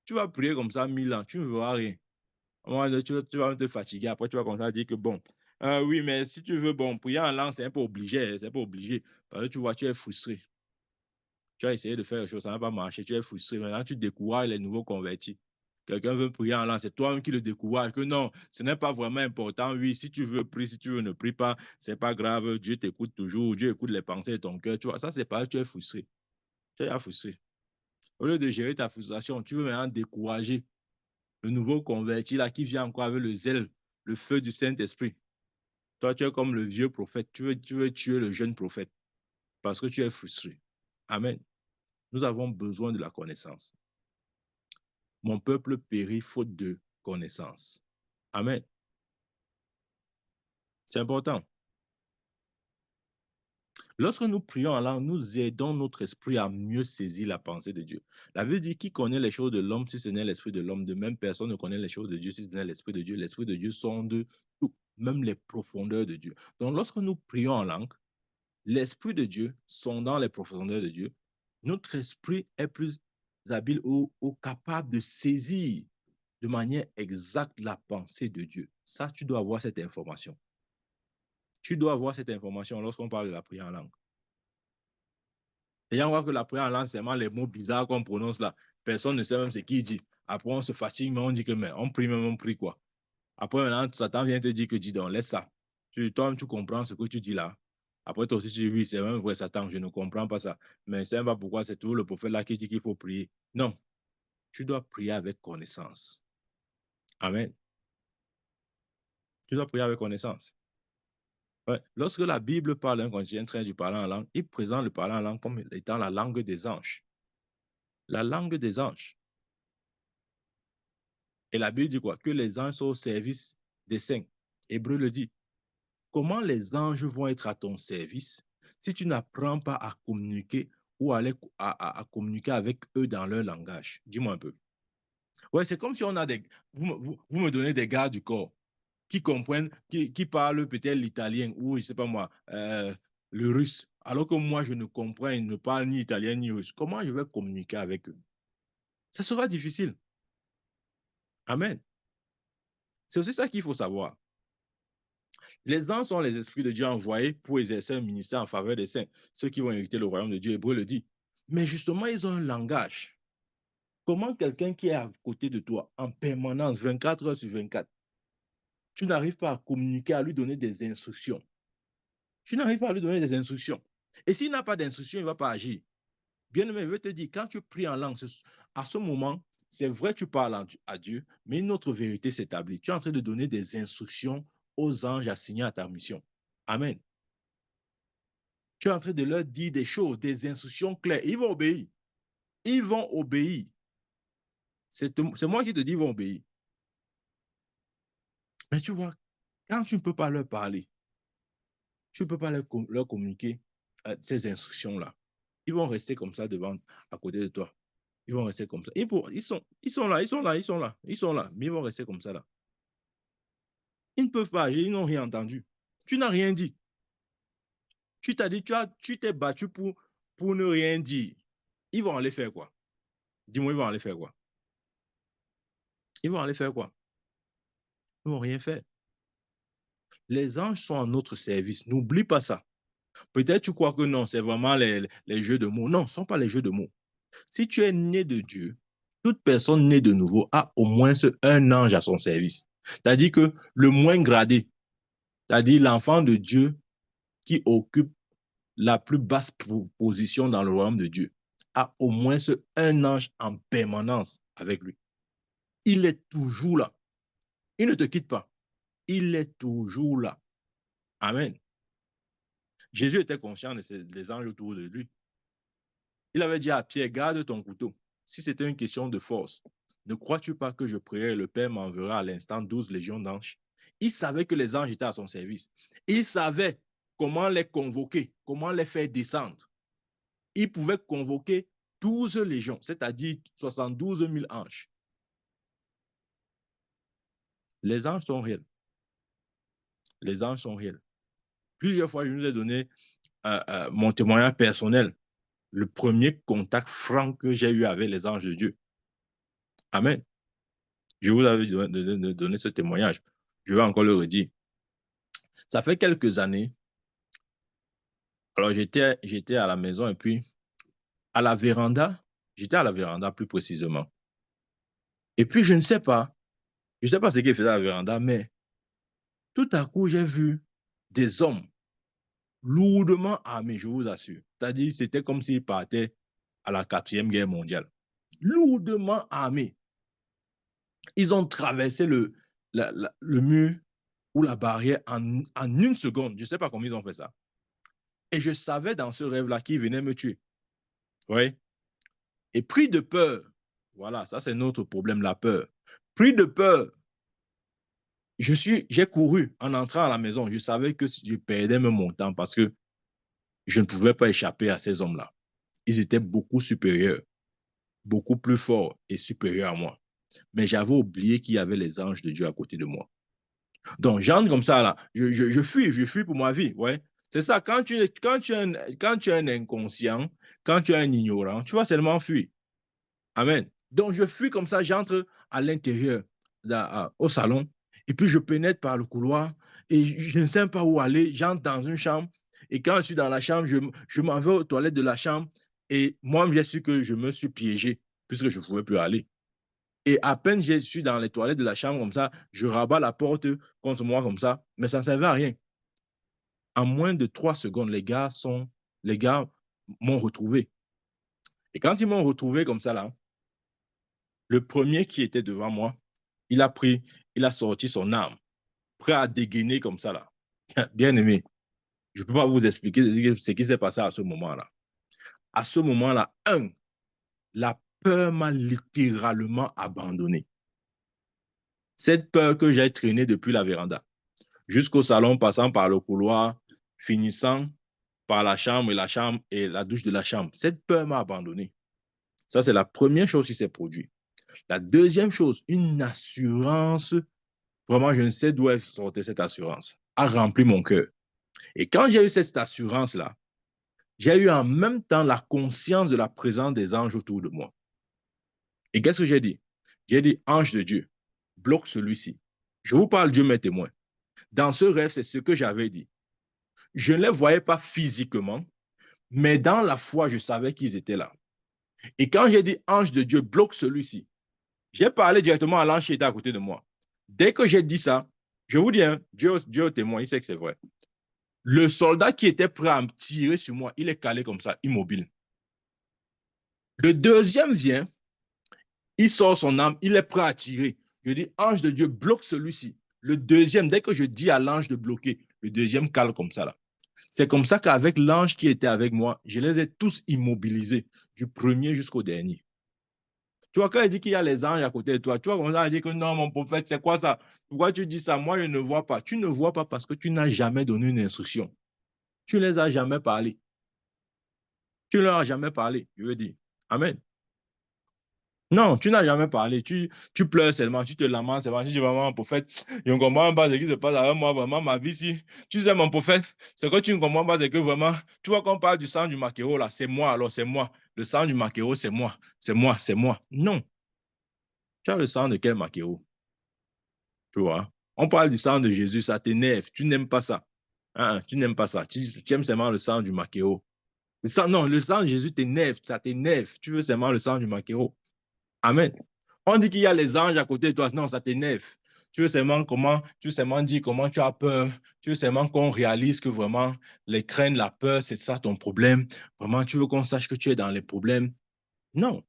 tu vas prier comme ça 1000 ans, tu ne verras rien. À un moment donné, tu vas te fatiguer. Après, tu vas commencer à dire que bon, oui, mais si tu veux, bon, prier en langue, c'est un peu obligé. C'est pas obligé. Parce que tu vois, tu es frustré. Tu as essayé de faire quelque chose, ça n'a pas marché. Tu es frustré. Maintenant, tu décourages les nouveaux convertis. Quelqu'un veut prier en langue, c'est toi-même qui le décourage. Que non, ce n'est pas vraiment important. Oui, si tu veux, prie. Si tu veux, ne prie pas. C'est pas grave. Dieu t'écoute toujours. Dieu écoute les pensées de ton cœur. Tu vois, ça, c'est pas, tu es frustré. Tu es frustré. Au lieu de gérer ta frustration, tu veux maintenant décourager le nouveau converti là qui vient encore avec le zèle, le feu du Saint-Esprit. Toi, tu es comme le vieux prophète. Tu veux tuer le jeune prophète parce que tu es frustré. Amen. Nous avons besoin de la connaissance. Mon peuple périt faute de connaissance. Amen. C'est important. Lorsque nous prions en langue, nous aidons notre esprit à mieux saisir la pensée de Dieu. La Bible dit qui connaît les choses de l'homme si ce n'est l'esprit de l'homme. De même, personne ne connaît les choses de Dieu si ce n'est l'esprit de Dieu. L'esprit de Dieu sonde tout, même les profondeurs de Dieu. Donc, lorsque nous prions en langue, l'esprit de Dieu sondant les profondeurs de Dieu, notre esprit est plus habile ou capable de saisir de manière exacte la pensée de Dieu. Ça, tu dois avoir cette information. Tu dois avoir cette information lorsqu'on parle de la prière en langue. Et on voit que la prière en langue, c'est vraiment les mots bizarres qu'on prononce là. Personne ne sait même ce qu'il dit. Après, on se fatigue, mais on dit que, mais on prie, même on prie quoi. Après, maintenant, Satan vient te dire que dis donc, laisse ça. Toi, tu comprends ce que tu dis là. Après, toi aussi, tu dis, oui, c'est même vrai, Satan, je ne comprends pas ça. Mais c'est pas pourquoi c'est toujours le prophète là qui dit qu'il faut prier. Non, tu dois prier avec connaissance. Amen. Tu dois prier avec connaissance. Ouais. Lorsque la Bible parle d'un quotidien très du parlant en langue, il présente le parlant en langue comme étant la langue des anges. La langue des anges. Et la Bible dit quoi? Que les anges sont au service des saints. Hébreu le dit. Comment les anges vont être à ton service si tu n'apprends pas à communiquer ou à communiquer avec eux dans leur langage? Dis-moi un peu. Ouais, c'est comme si on a des... Vous me donnez des gars du corps qui comprennent, qui parlent peut-être l'italien ou, je ne sais pas moi, le russe, alors que moi, je ne comprends et ne parle ni italien ni russe. Comment je vais communiquer avec eux? Ça sera difficile. Amen. C'est aussi ça qu'il faut savoir. Les anges sont les esprits de Dieu envoyés pour exercer un ministère en faveur des saints, ceux qui vont hériter le royaume de Dieu. Hébreu le dit. Mais justement, ils ont un langage. Comment quelqu'un qui est à côté de toi en permanence, 24 heures sur 24, tu n'arrives pas à communiquer, à lui donner des instructions? Tu n'arrives pas à lui donner des instructions. Et s'il n'a pas d'instructions, il ne va pas agir. Bien aimé, je veux te dire, quand tu pries en langue, à ce moment, c'est vrai, tu parles à Dieu, mais une autre vérité s'établit. Tu es en train de donner des instructions aux anges assignés à ta mission. Amen. Tu es en train de leur dire des choses, des instructions claires. Ils vont obéir. Ils vont obéir. C'est moi qui te dis, ils vont obéir. Mais tu vois, quand tu ne peux pas leur parler, tu ne peux pas leur communiquer ces instructions-là. Ils vont rester comme ça devant, à côté de toi. Ils vont rester comme ça. Ils sont là, ils sont là, ils sont là, ils sont là, mais ils vont rester comme ça là. Ils ne peuvent pas agir, ils n'ont rien entendu. Tu n'as rien dit. Tu t'as dit, tu t'es battu pour ne rien dire. Ils vont aller faire quoi? Dis-moi, ils vont aller faire quoi? Ils vont aller faire quoi? Ils vont rien faire. Les anges sont à notre service. N'oublie pas ça. Peut-être tu crois que non, c'est vraiment les jeux de mots. Non, ce ne sont pas les jeux de mots. Si tu es né de Dieu, toute personne née de nouveau a au moins un ange à son service. C'est-à-dire que le moins gradé, c'est-à-dire l'enfant de Dieu qui occupe la plus basse position dans le royaume de Dieu, a au moins un ange en permanence avec lui. Il est toujours là. Il ne te quitte pas. Il est toujours là. Amen. Jésus était conscient des anges autour de lui. Il avait dit à Pierre, garde ton couteau. Si c'était une question de force, ne crois-tu pas que je prierai, le Père m'enverra à l'instant 12 légions d'anges? Il savait que les anges étaient à son service. Il savait comment les convoquer, comment les faire descendre. Il pouvait convoquer 12 légions, c'est-à-dire 72 000 anges. Les anges sont réels. Les anges sont réels. Plusieurs fois, je nous ai donné mon témoignage personnel. Le premier contact franc que j'ai eu avec les anges de Dieu. Amen. Je vous avais donné ce témoignage. Je vais encore le redire. Ça fait quelques années. Alors, j'étais à la maison et puis à la véranda, j'étais à la véranda plus précisément. Et puis, je ne sais pas ce qu'ils faisaient à la véranda, mais tout à coup, j'ai vu des hommes lourdement armés, je vous assure. C'est-à-dire, c'était comme s'ils partaient à la 4e guerre mondiale. Lourdement armés. Ils ont traversé le mur ou la barrière en une seconde. Je ne sais pas comment ils ont fait ça. Et je savais dans ce rêve-là qu'ils venaient me tuer. Oui. Et pris de peur, voilà, ça c'est notre problème, la peur. Pris de peur, j'ai couru en entrant à la maison. Je savais que je perdais mon temps parce que Je ne pouvais pas échapper à ces hommes-là. Ils étaient beaucoup supérieurs, beaucoup plus forts et supérieurs à moi. Mais j'avais oublié qu'il y avait les anges de Dieu à côté de moi. Donc, j'entre comme ça, là. Je fuis pour ma vie. Ouais. C'est ça, quand tu es un inconscient, quand tu es un ignorant, tu vas seulement fuir. Amen. Donc, je fuis comme ça, j'entre à l'intérieur, au salon, et puis je pénètre par le couloir, et je ne sais pas où aller. J'entre dans une chambre, et quand je suis dans la chambre, je m'en vais aux toilettes de la chambre, et moi, j'ai su que je me suis piégé, puisque je ne pouvais plus aller. Et à peine je suis dans les toilettes de la chambre comme ça, je rabats la porte contre moi comme ça, mais ça ne servait à rien. En moins de 3 secondes, les gars m'ont retrouvé. Et quand ils m'ont retrouvé comme ça là, le premier qui était devant moi, il a sorti son arme, prêt à dégainer comme ça là. Bien aimé, je ne peux pas vous expliquer ce qui s'est passé à ce moment-là. À ce moment-là, la peur m'a littéralement abandonné. Cette peur que j'ai traînée depuis la véranda jusqu'au salon, passant par le couloir, finissant par la chambre et la douche de la chambre. Cette peur m'a abandonné. Ça, c'est la première chose qui s'est produite. La deuxième chose, une assurance, vraiment, je ne sais d'où elle sortait cette assurance, a rempli mon cœur. Et quand j'ai eu cette assurance-là, j'ai eu en même temps la conscience de la présence des anges autour de moi. Et qu'est-ce que j'ai dit? J'ai dit, ange de Dieu, bloque celui-ci. Je vous parle, Dieu m'est témoin. Dans ce rêve, c'est ce que j'avais dit. Je ne les voyais pas physiquement, mais dans la foi, je savais qu'ils étaient là. Et quand j'ai dit, ange de Dieu, bloque celui-ci, j'ai parlé directement à l'ange qui était à côté de moi. Dès que j'ai dit ça, je vous dis, hein, Dieu est témoin, il sait que c'est vrai. Le soldat qui était prêt à me tirer sur moi, il est calé comme ça, immobile. Le deuxième vient, il sort son arme, il est prêt à tirer. Je dis, ange de Dieu, bloque celui-ci. Le deuxième, dès que je dis à l'ange de bloquer, le deuxième cale comme ça là. C'est comme ça qu'avec l'ange qui était avec moi, je les ai tous immobilisés, du premier jusqu'au dernier. Tu vois, quand il dit qu'il y a les anges à côté de toi, tu vois, comme ça, il dit que non, mon prophète, c'est quoi ça? Pourquoi tu dis ça? Moi, je ne vois pas. Tu ne vois pas parce que tu n'as jamais donné une instruction. Tu ne les as jamais parlé. Tu ne leur as jamais parlé, je veux dire. Amen. Non, tu n'as jamais parlé. Tu pleures seulement, tu te lamentes seulement. Tu dis vraiment, mon prophète, je ne comprends pas ce qui se passe avec moi, vraiment, ma vie ici. Tu sais, mon prophète, ce que tu ne comprends pas, c'est que vraiment, tu vois qu'on parle du sang du maquereau, là, c'est moi, alors c'est moi. Le sang du maquereau, c'est moi. C'est moi, c'est moi. Non. Tu as le sang de quel maquereau? Tu vois? On parle du sang de Jésus, ça t'énerve. Tu n'aimes pas ça. Hein, tu n'aimes pas ça. Tu aimes seulement le sang du maquereau. Non, le sang de Jésus t'énerve, ça t'énerve. Tu veux seulement le sang du maquereau. Amen. On dit qu'il y a les anges à côté de toi. Non, ça t'énerve. Tu veux seulement dire comment tu as peur. Tu veux seulement qu'on réalise que vraiment, les craintes, la peur, c'est ça ton problème. Vraiment, tu veux qu'on sache que tu es dans les problèmes. Non.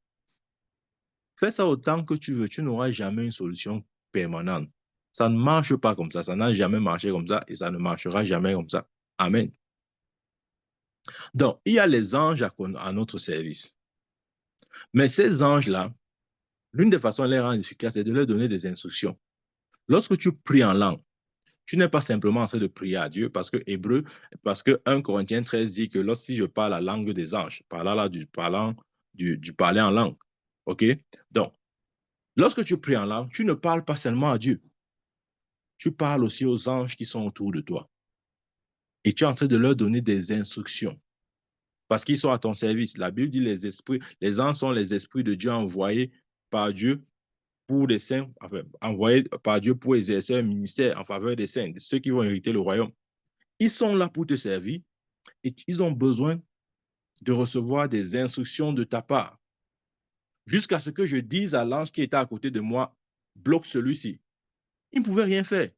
Fais ça autant que tu veux. Tu n'auras jamais une solution permanente. Ça ne marche pas comme ça. Ça n'a jamais marché comme ça et ça ne marchera jamais comme ça. Amen. Donc, il y a les anges à notre service. Mais ces anges-là, l'une des façons de les rendre efficaces, c'est de leur donner des instructions. Lorsque tu pries en langue, tu n'es pas simplement en train de prier à Dieu parce que 1 Corinthiens 13 dit que lorsque je parle la langue des anges, du parler en langue. OK? Donc, lorsque tu pries en langue, tu ne parles pas seulement à Dieu. Tu parles aussi aux anges qui sont autour de toi. Et tu es en train de leur donner des instructions parce qu'ils sont à ton service. La Bible dit les anges sont les esprits de Dieu envoyés par Dieu pour les saints, enfin, envoyés par Dieu pour exercer un ministère en faveur des saints, de ceux qui vont hériter le royaume. Ils sont là pour te servir et ils ont besoin de recevoir des instructions de ta part. Jusqu'à ce que je dise à l'ange qui était à côté de moi, bloque celui-ci. Il ne pouvait rien faire.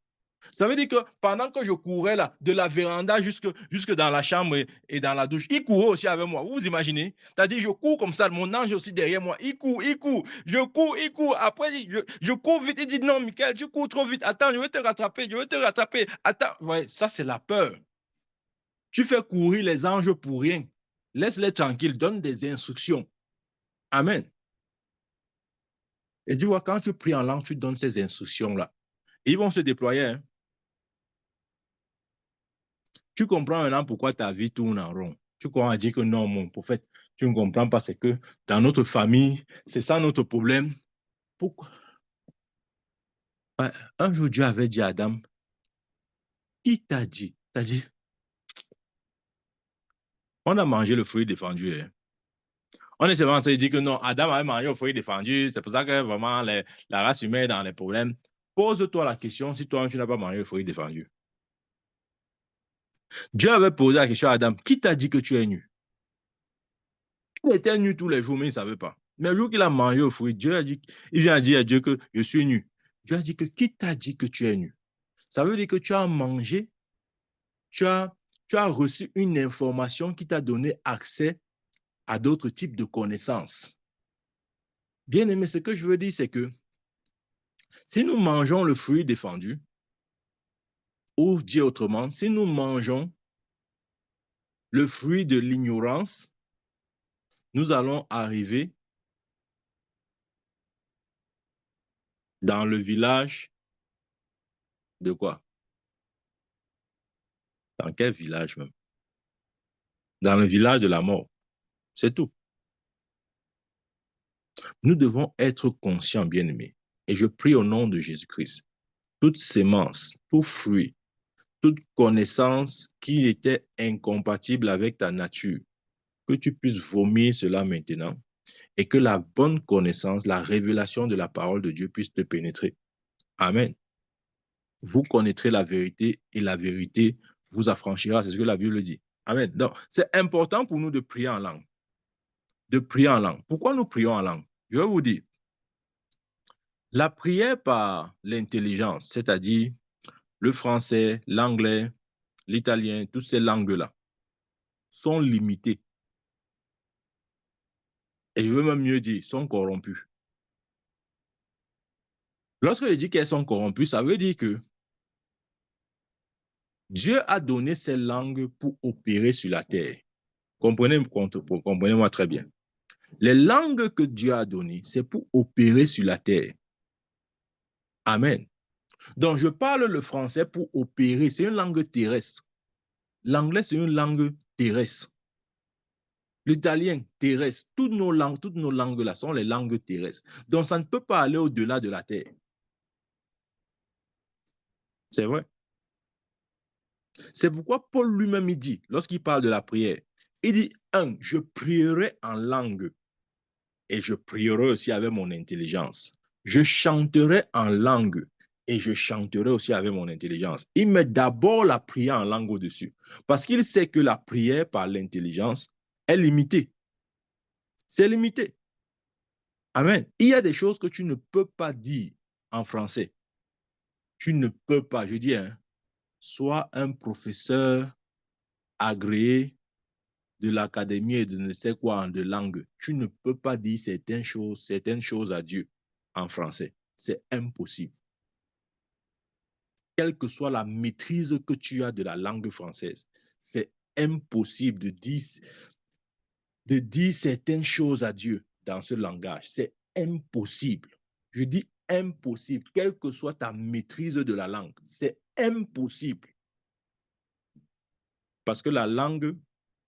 Ça veut dire que pendant que je courais là, de la véranda jusque dans la chambre et dans la douche, il courait aussi avec moi. Vous vous imaginez? C'est-à-dire, je cours comme ça, mon ange aussi derrière moi. Il court. Je cours, il court. Après, je cours vite. Il dit non, Michael, tu cours trop vite. Attends, je vais te rattraper. Attends, ouais, ça, c'est la peur. Tu fais courir les anges pour rien. Laisse-les tranquilles, donne des instructions. Amen. Et tu vois, quand tu pries en langue, tu donnes ces instructions-là. Ils vont se déployer. Hein. Tu comprends maintenant pourquoi ta vie tourne en rond. Tu crois à dire que non, mon prophète, tu ne comprends pas, c'est que dans notre famille, c'est ça notre problème. Pourquoi? Ouais, un jour, Dieu avait dit à Adam, qui t'a dit? T'as dit, on a mangé le fruit défendu. Hein. On est seulement en train de dire que non, Adam avait mangé le fruit défendu, c'est pour ça que vraiment la race humaine est dans les problèmes. Pose-toi la question si toi, tu n'as pas mangé le fruit défendu. Dieu avait posé la question à Adam, qui t'a dit que tu es nu? Il était nu tous les jours, mais il ne savait pas. Mais le jour qu'il a mangé le fruit, Dieu a dit, il vient dire à Dieu que je suis nu. Dieu a dit que qui t'a dit que tu es nu? Ça veut dire que tu as mangé, tu as, tu as reçu une information qui t'a donné accès à d'autres types de connaissances. Bien aimé, ce que je veux dire, c'est que si nous mangeons le fruit défendu, ou dit autrement, si nous mangeons le fruit de l'ignorance, nous allons arriver dans le village de quoi? Dans quel village même? Dans le village de la mort. C'est tout. Nous devons être conscients, bien-aimés. Et je prie au nom de Jésus-Christ. Toute sémence, tout fruit, toute connaissance qui était incompatible avec ta nature, que tu puisses vomir cela maintenant et que la bonne connaissance, la révélation de la parole de Dieu puisse te pénétrer. Amen. Vous connaîtrez la vérité et la vérité vous affranchira. C'est ce que la Bible dit. Amen. Donc, c'est important pour nous de prier en langue. De prier en langue. Pourquoi nous prions en langue? Je vais vous dire. La prière par l'intelligence, c'est-à-dire le français, l'anglais, l'italien, toutes ces langues-là, sont limitées. Et je veux même mieux dire, sont corrompues. Lorsque je dis qu'elles sont corrompues, ça veut dire que Dieu a donné ces langues pour opérer sur la terre. Comprenez-moi très bien. Les langues que Dieu a données, c'est pour opérer sur la terre. Amen. Donc, je parle le français pour opérer. C'est une langue terrestre. L'anglais, c'est une langue terrestre. L'italien, terrestre. Toutes nos langues là sont les langues terrestres. Donc, ça ne peut pas aller au-delà de la terre. C'est vrai. C'est pourquoi Paul lui-même, il dit, lorsqu'il parle de la prière, il dit, je prierai en langue et je prierai aussi avec mon intelligence. Je chanterai en langue et je chanterai aussi avec mon intelligence. Il met d'abord la prière en langue au-dessus parce qu'il sait que la prière par l'intelligence est limitée. C'est limité. Amen. Il y a des choses que tu ne peux pas dire en français. Tu ne peux pas, je dis, hein, sois un professeur agréé de l'académie et de ne sais quoi en de langue. Tu ne peux pas dire certaines choses à Dieu en français. C'est impossible. Quelle que soit la maîtrise que tu as de la langue française, c'est impossible de dire certaines choses à Dieu dans ce langage. C'est impossible. Je dis impossible, quelle que soit ta maîtrise de la langue. C'est impossible. Parce que la langue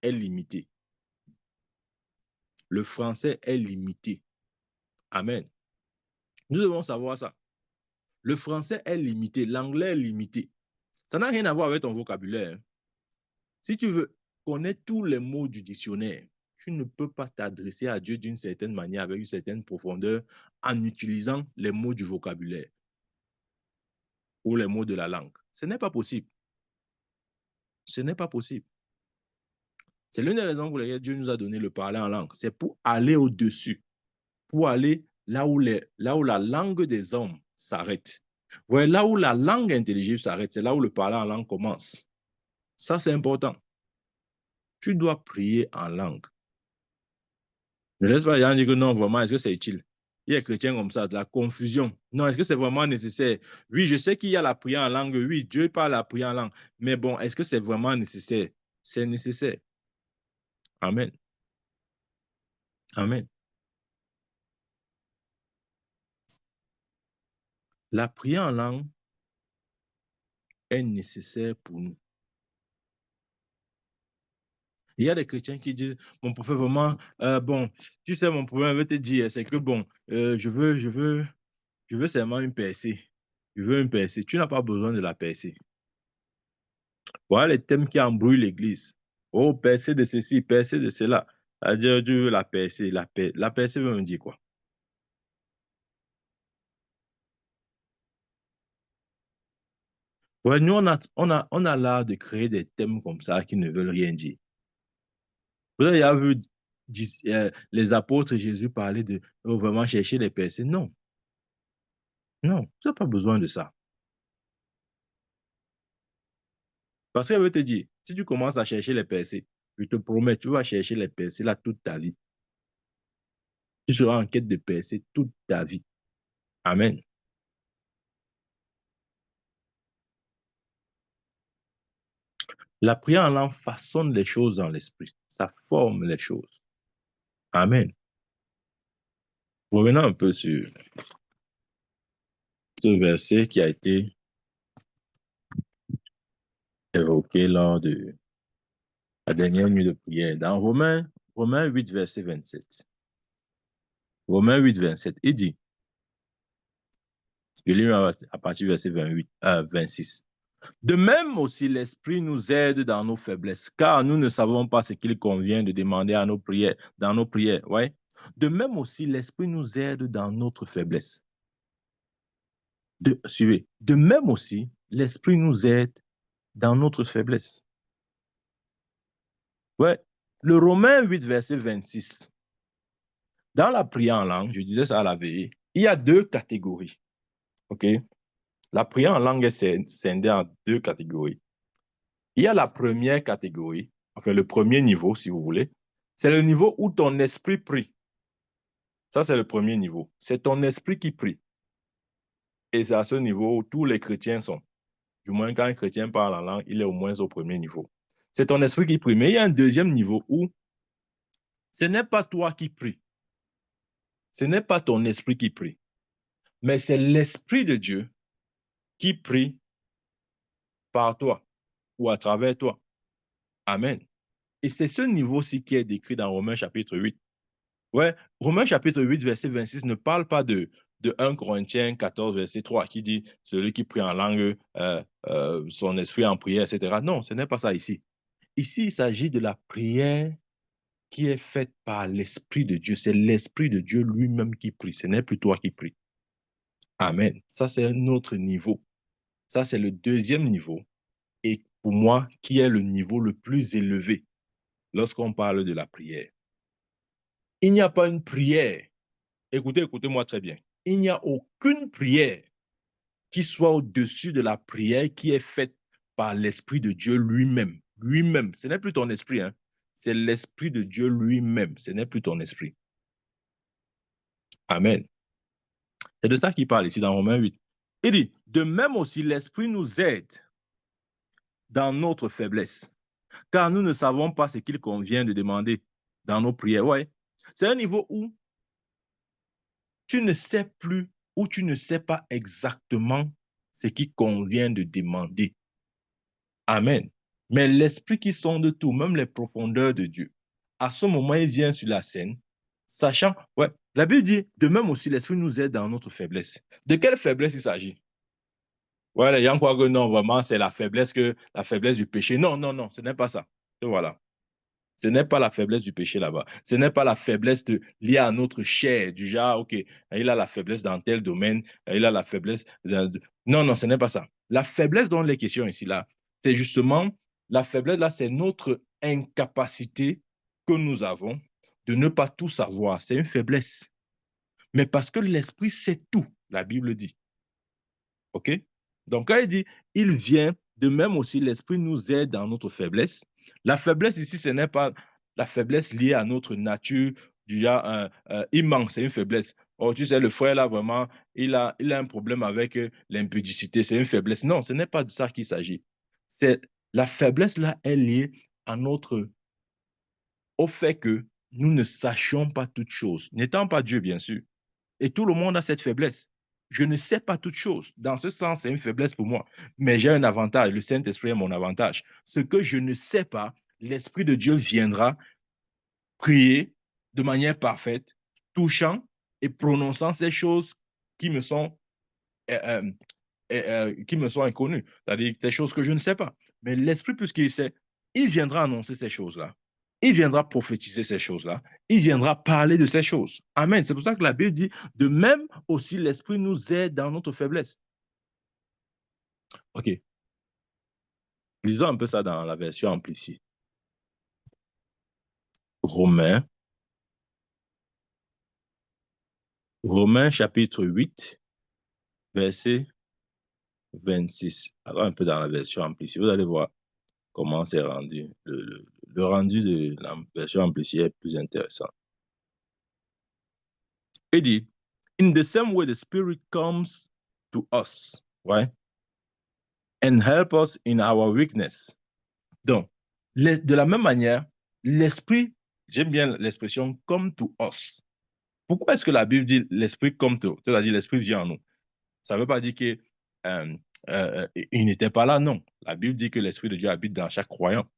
est limitée. Le français est limité. Amen. Nous devons savoir ça. Le français est limité, l'anglais est limité. Ça n'a rien à voir avec ton vocabulaire. Hein. Si tu veux connaître tous les mots du dictionnaire, tu ne peux pas t'adresser à Dieu d'une certaine manière, avec une certaine profondeur, en utilisant les mots du vocabulaire ou les mots de la langue. Ce n'est pas possible. Ce n'est pas possible. C'est l'une des raisons pour lesquelles Dieu nous a donné le parler en langue. C'est pour aller au-dessus, pour aller là où la langue des hommes s'arrête. Voilà, là où la langue intelligible s'arrête, c'est là où le parler en langue commence. Ça, c'est important. Tu dois prier en langue. Ne laisse pas les gens dire que non, vraiment, est-ce que c'est utile? Il y a des chrétiens comme ça, de la confusion. Non, est-ce que c'est vraiment nécessaire? Oui, je sais qu'il y a la prière en langue. Oui, Dieu parle la prière en langue. Mais bon, est-ce que c'est vraiment nécessaire? C'est nécessaire. Amen. Amen. La prière en langue est nécessaire pour nous. Il y a des chrétiens qui disent, mon prophète, vraiment, bon, tu sais, mon problème veut te dire, c'est que bon, je veux seulement une percée. Je veux une percée. Tu n'as pas besoin de la percée. Voilà les thèmes qui embrouillent l'Église. Oh, percée de ceci, percée de cela. C'est-à-dire, tu veux la percée. La percée veut me dire quoi? Ouais, nous, on a l'art de créer des thèmes comme ça qui ne veulent rien dire. Vous avez déjà vu les apôtres Jésus parler de vraiment chercher les percées? Non, non, tu n'as pas besoin de ça. Parce qu'elle veut te dire, si tu commences à chercher les percées, je te promets, tu vas chercher les percées là toute ta vie. Tu seras en quête de percées toute ta vie. Amen. La prière en langue façonne les choses dans l'esprit. Ça forme les choses. Amen. Revenons un peu sur ce verset qui a été évoqué lors de la dernière nuit de prière. Dans Romains 8, verset 27. Romains 8, 27, il dit, je lis à partir du verset 26. De même aussi, l'Esprit nous aide dans nos faiblesses, car nous ne savons pas ce qu'il convient de demander à nos prières, dans nos prières. Ouais. De même aussi, l'Esprit nous aide dans notre faiblesse. Suivez. De même aussi, l'Esprit nous aide dans notre faiblesse. Ouais. Le Romain 8, verset 26. Dans la prière en langue, je disais ça à la veille, il y a deux catégories. OK? La prière en langue est scindée en deux catégories. Il y a la première catégorie, enfin le premier niveau, si vous voulez. C'est le niveau où ton esprit prie. Ça, c'est le premier niveau. C'est ton esprit qui prie. Et c'est à ce niveau où tous les chrétiens sont. Du moins, quand un chrétien parle en langue, il est au moins au premier niveau. C'est ton esprit qui prie. Mais il y a un deuxième niveau où ce n'est pas toi qui prie. Ce n'est pas ton esprit qui prie. Mais c'est l'Esprit de Dieu qui prie par toi ou à travers toi. Amen. Et c'est ce niveau-ci qui est décrit dans Romains chapitre 8. Ouais, Romains chapitre 8, verset 26 ne parle pas de 1 Corinthiens 14, verset 3, qui dit celui qui prie en langue, son esprit en prière, etc. Non, ce n'est pas ça ici. Ici, il s'agit de la prière qui est faite par l'Esprit de Dieu. C'est l'Esprit de Dieu lui-même qui prie. Ce n'est plus toi qui prie. Amen. Ça, c'est un autre niveau. Ça, c'est le deuxième niveau. Et pour moi, qui est le niveau le plus élevé lorsqu'on parle de la prière. Il n'y a pas une prière. Écoutez-moi très bien. Il n'y a aucune prière qui soit au-dessus de la prière qui est faite par l'Esprit de Dieu lui-même. Lui-même. Ce n'est plus ton esprit, hein. C'est l'Esprit de Dieu lui-même. Ce n'est plus ton esprit. Amen. C'est de ça qu'il parle ici dans Romains 8. Il dit, de même aussi, l'Esprit nous aide dans notre faiblesse, car nous ne savons pas ce qu'il convient de demander dans nos prières. Ouais. C'est un niveau où tu ne sais plus, où tu ne sais pas exactement ce qui convient de demander. Amen. Mais l'Esprit qui sonde tout, même les profondeurs de Dieu, à ce moment, il vient sur la scène, sachant, ouais, la Bible dit, de même aussi, l'Esprit nous aide dans notre faiblesse. De quelle faiblesse il s'agit? Ouais, les gens croient que non, vraiment, c'est la faiblesse du péché. Non, non, non, ce n'est pas ça. Et voilà. Ce n'est pas la faiblesse du péché là-bas. Ce n'est pas la faiblesse liée à notre chair, du genre, OK, il a la faiblesse dans tel domaine, il a la faiblesse. Non, non, ce n'est pas ça. La faiblesse dont les questions ici, là, c'est justement, la faiblesse là, c'est notre incapacité que nous avons de ne pas tout savoir. C'est une faiblesse. Mais parce que l'esprit sait tout, la Bible dit. OK? Donc, quand il dit, il vient, de même aussi, l'Esprit nous aide dans notre faiblesse. La faiblesse ici, ce n'est pas la faiblesse liée à notre nature, du genre, il manque, c'est une faiblesse. Oh, tu sais, le frère, là, vraiment, il a un problème avec l'impudicité, c'est une faiblesse. Non, ce n'est pas de ça qu'il s'agit. C'est la faiblesse, là, est liée à au fait que nous ne sachions pas toutes choses, n'étant pas Dieu, bien sûr. Et tout le monde a cette faiblesse. Je ne sais pas toutes choses. Dans ce sens, c'est une faiblesse pour moi. Mais j'ai un avantage. Le Saint-Esprit est mon avantage. Ce que je ne sais pas, l'Esprit de Dieu viendra prier de manière parfaite, touchant et prononçant ces choses qui me sont, euh, qui me sont inconnues, c'est-à-dire ces choses que je ne sais pas. Mais l'Esprit, puisqu'il sait, il viendra annoncer ces choses-là. Il viendra prophétiser ces choses-là. Il viendra parler de ces choses. Amen. C'est pour ça que la Bible dit, de même aussi, l'Esprit nous aide dans notre faiblesse. OK. Lisons un peu ça dans la version amplifiée. Romains, chapitre 8, verset 26. Alors un peu dans la version amplifiée. Vous allez voir comment c'est rendu. Le rendu de la version amplifiée est plus intéressant. Il dit, in the same way the Spirit comes to us, right? And help us in our weakness. Donc, de la même manière, l'Esprit, j'aime bien l'expression come to us. Pourquoi est-ce que la Bible dit l'Esprit come to, c'est-à-dire l'Esprit vient en nous? Ça ne veut pas dire que il n'était pas là, non. La Bible dit que l'Esprit de Dieu habite dans chaque croyant.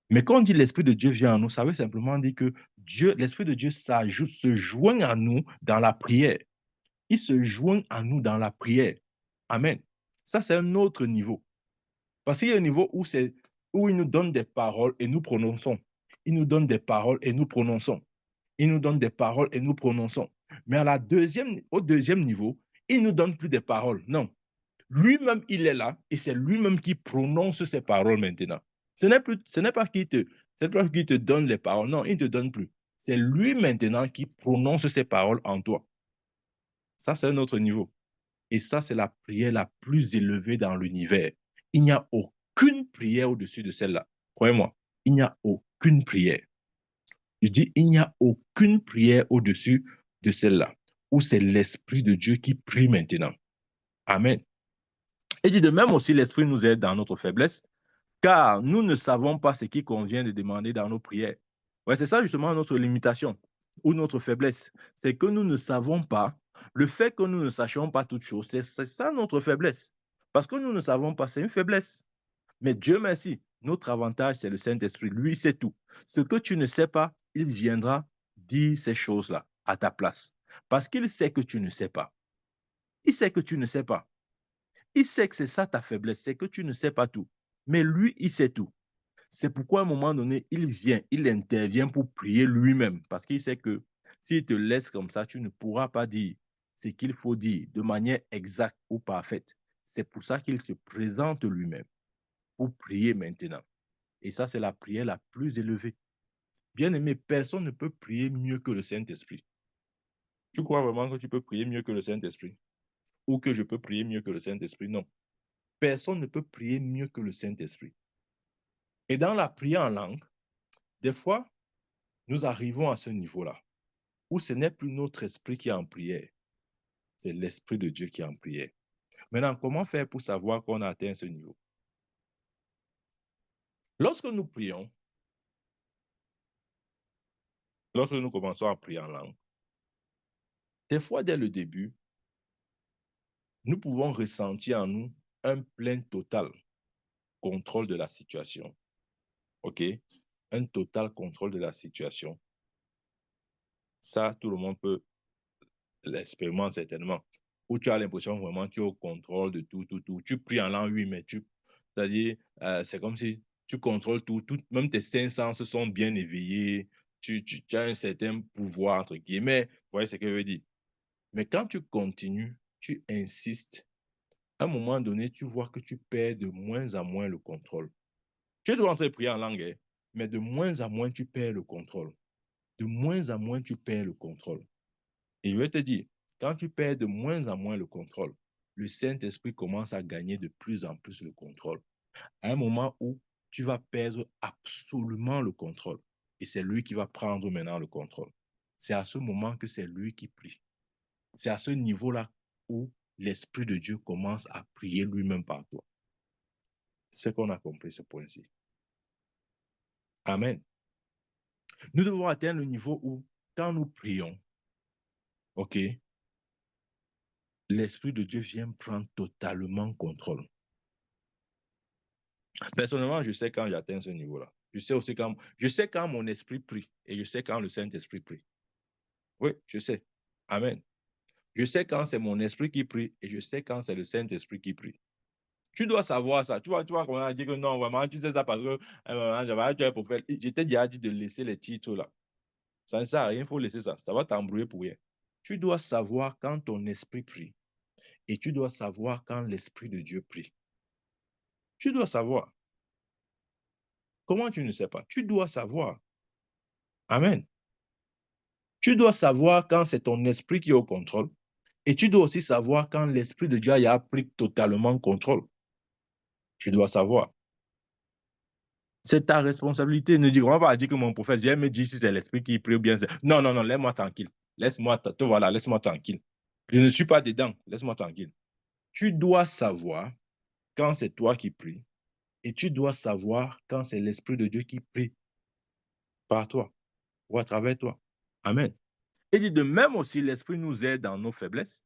Mais quand on dit l'Esprit de Dieu vient en nous, ça veut simplement dire que Dieu, l'Esprit de Dieu s'ajoute, se joint à nous dans la prière. Il se joint à nous dans la prière. Amen. Ça, c'est un autre niveau. Parce qu'il y a un niveau où il nous donne des paroles et nous prononçons. Il nous donne des paroles et nous prononçons. Il nous donne des paroles et nous prononçons. Mais au deuxième niveau, il ne nous donne plus des paroles. Non. Lui-même, il est là et c'est lui-même qui prononce ces paroles maintenant. Ce n'est pas qu'il te donne les paroles. Non, il ne te donne plus. C'est lui maintenant qui prononce ces paroles en toi. Ça, c'est un autre niveau. Et ça, c'est la prière la plus élevée dans l'univers. Il n'y a aucune prière au-dessus de celle-là. Croyez-moi, il n'y a aucune prière. Je dis, il n'y a aucune prière au-dessus de celle-là, où c'est l'Esprit de Dieu qui prie maintenant. Amen. Et dit de même aussi, l'Esprit nous aide dans notre faiblesse, car nous ne savons pas ce qu'il convient de demander dans nos prières. Ouais, c'est ça justement notre limitation ou notre faiblesse. C'est que nous ne savons pas. Le fait que nous ne sachions pas toutes choses, c'est ça notre faiblesse. Parce que nous ne savons pas, c'est une faiblesse. Mais Dieu merci, notre avantage, c'est le Saint-Esprit. Lui, c'est tout. Ce que tu ne sais pas, il viendra dire ces choses-là à ta place. Parce qu'il sait que tu ne sais pas. Il sait que tu ne sais pas. Il sait que c'est ça ta faiblesse, c'est que tu ne sais pas tout. Mais lui, il sait tout. C'est pourquoi à un moment donné, il vient, il intervient pour prier lui-même. Parce qu'il sait que s'il te laisse comme ça, tu ne pourras pas dire ce qu'il faut dire de manière exacte ou parfaite. C'est pour ça qu'il se présente lui-même pour prier maintenant. Et ça, c'est la prière la plus élevée. Bien aimé, personne ne peut prier mieux que le Saint-Esprit. Tu crois vraiment que tu peux prier mieux que le Saint-Esprit? Ou que je peux prier mieux que le Saint-Esprit? Non. Personne ne peut prier mieux que le Saint-Esprit. Et dans la prière en langue, des fois, nous arrivons à ce niveau-là, où ce n'est plus notre esprit qui est en prière, c'est l'Esprit de Dieu qui est en prière. Maintenant, comment faire pour savoir qu'on a atteint ce niveau? Lorsque nous prions, lorsque nous commençons à prier en langue, des fois, dès le début, nous pouvons ressentir en nous un plein total contrôle de la situation. OK? Un total contrôle de la situation. Ça, tout le monde peut l'expérimente certainement, où tu as l'impression vraiment que tu es au contrôle de tout, tout, tout. Tu pries en langue, oui, mais c'est-à-dire, c'est comme si tu contrôles tout, même tes cinq sens sont bien éveillés, tu as un certain pouvoir, entre guillemets, vous voyez ce que je veux dire. Mais quand tu continues, tu insistes, à un moment donné, tu vois que tu perds de moins en moins le contrôle. Tu es toujours en train de prier en langue, hein, mais de moins en moins, tu perds le contrôle. De moins en moins, tu perds le contrôle. Et je vais te dire, quand tu perds de moins en moins le contrôle, le Saint-Esprit commence à gagner de plus en plus le contrôle. À un moment où tu vas perdre absolument le contrôle. Et c'est lui qui va prendre maintenant le contrôle. C'est à ce moment que c'est lui qui prie. C'est à ce niveau-là où l'Esprit de Dieu commence à prier lui-même par toi. C'est qu'on a compris ce point-ci. Amen. Nous devons atteindre le niveau où, quand nous prions, OK, l'Esprit de Dieu vient prendre totalement contrôle. Personnellement, je sais quand j'atteins ce niveau-là. Je sais quand mon esprit prie et je sais quand le Saint-Esprit prie. Oui, je sais. Amen. Je sais quand c'est mon esprit qui prie et je sais quand c'est le Saint-Esprit qui prie. Tu dois savoir ça. Tu vois comment on a dit que non, vraiment, tu sais ça parce que j'avais tu es prophète. J'étais déjà dit de laisser les titres là. Ça ne sert à rien, il faut laisser ça. Ça va t'embrouiller pour rien. Tu dois savoir quand ton esprit prie et tu dois savoir quand l'Esprit de Dieu prie. Tu dois savoir. Comment tu ne sais pas? Tu dois savoir. Amen. Tu dois savoir quand c'est ton esprit qui est au contrôle et tu dois aussi savoir quand l'Esprit de Dieu a pris totalement contrôle. Tu dois savoir. C'est ta responsabilité. Ne dis pas dire que mon prophète, j'ai me dit si c'est l'Esprit qui prie ou bien c'est... Non, non, non, laisse-moi tranquille. Laisse-moi, te voilà, laisse-moi tranquille. Je ne suis pas dedans. Laisse-moi tranquille. Tu dois savoir quand c'est toi qui pries et tu dois savoir quand c'est l'Esprit de Dieu qui prie par toi ou à travers toi. Amen. Et dit de même aussi, l'Esprit nous aide dans nos faiblesses,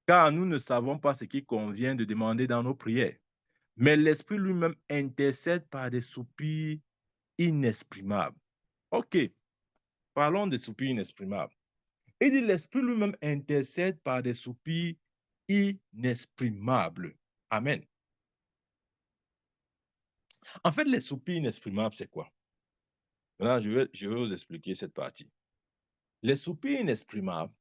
car nous ne savons pas ce qu'il convient de demander dans nos prières. Mais l'Esprit lui-même intercède par des soupirs inexprimables. OK, parlons des soupirs inexprimables. Il dit l'Esprit lui-même intercède par des soupirs inexprimables. Amen. En fait, les soupirs inexprimables, c'est quoi? Maintenant, je vais vous expliquer cette partie. Les soupirs inexprimables,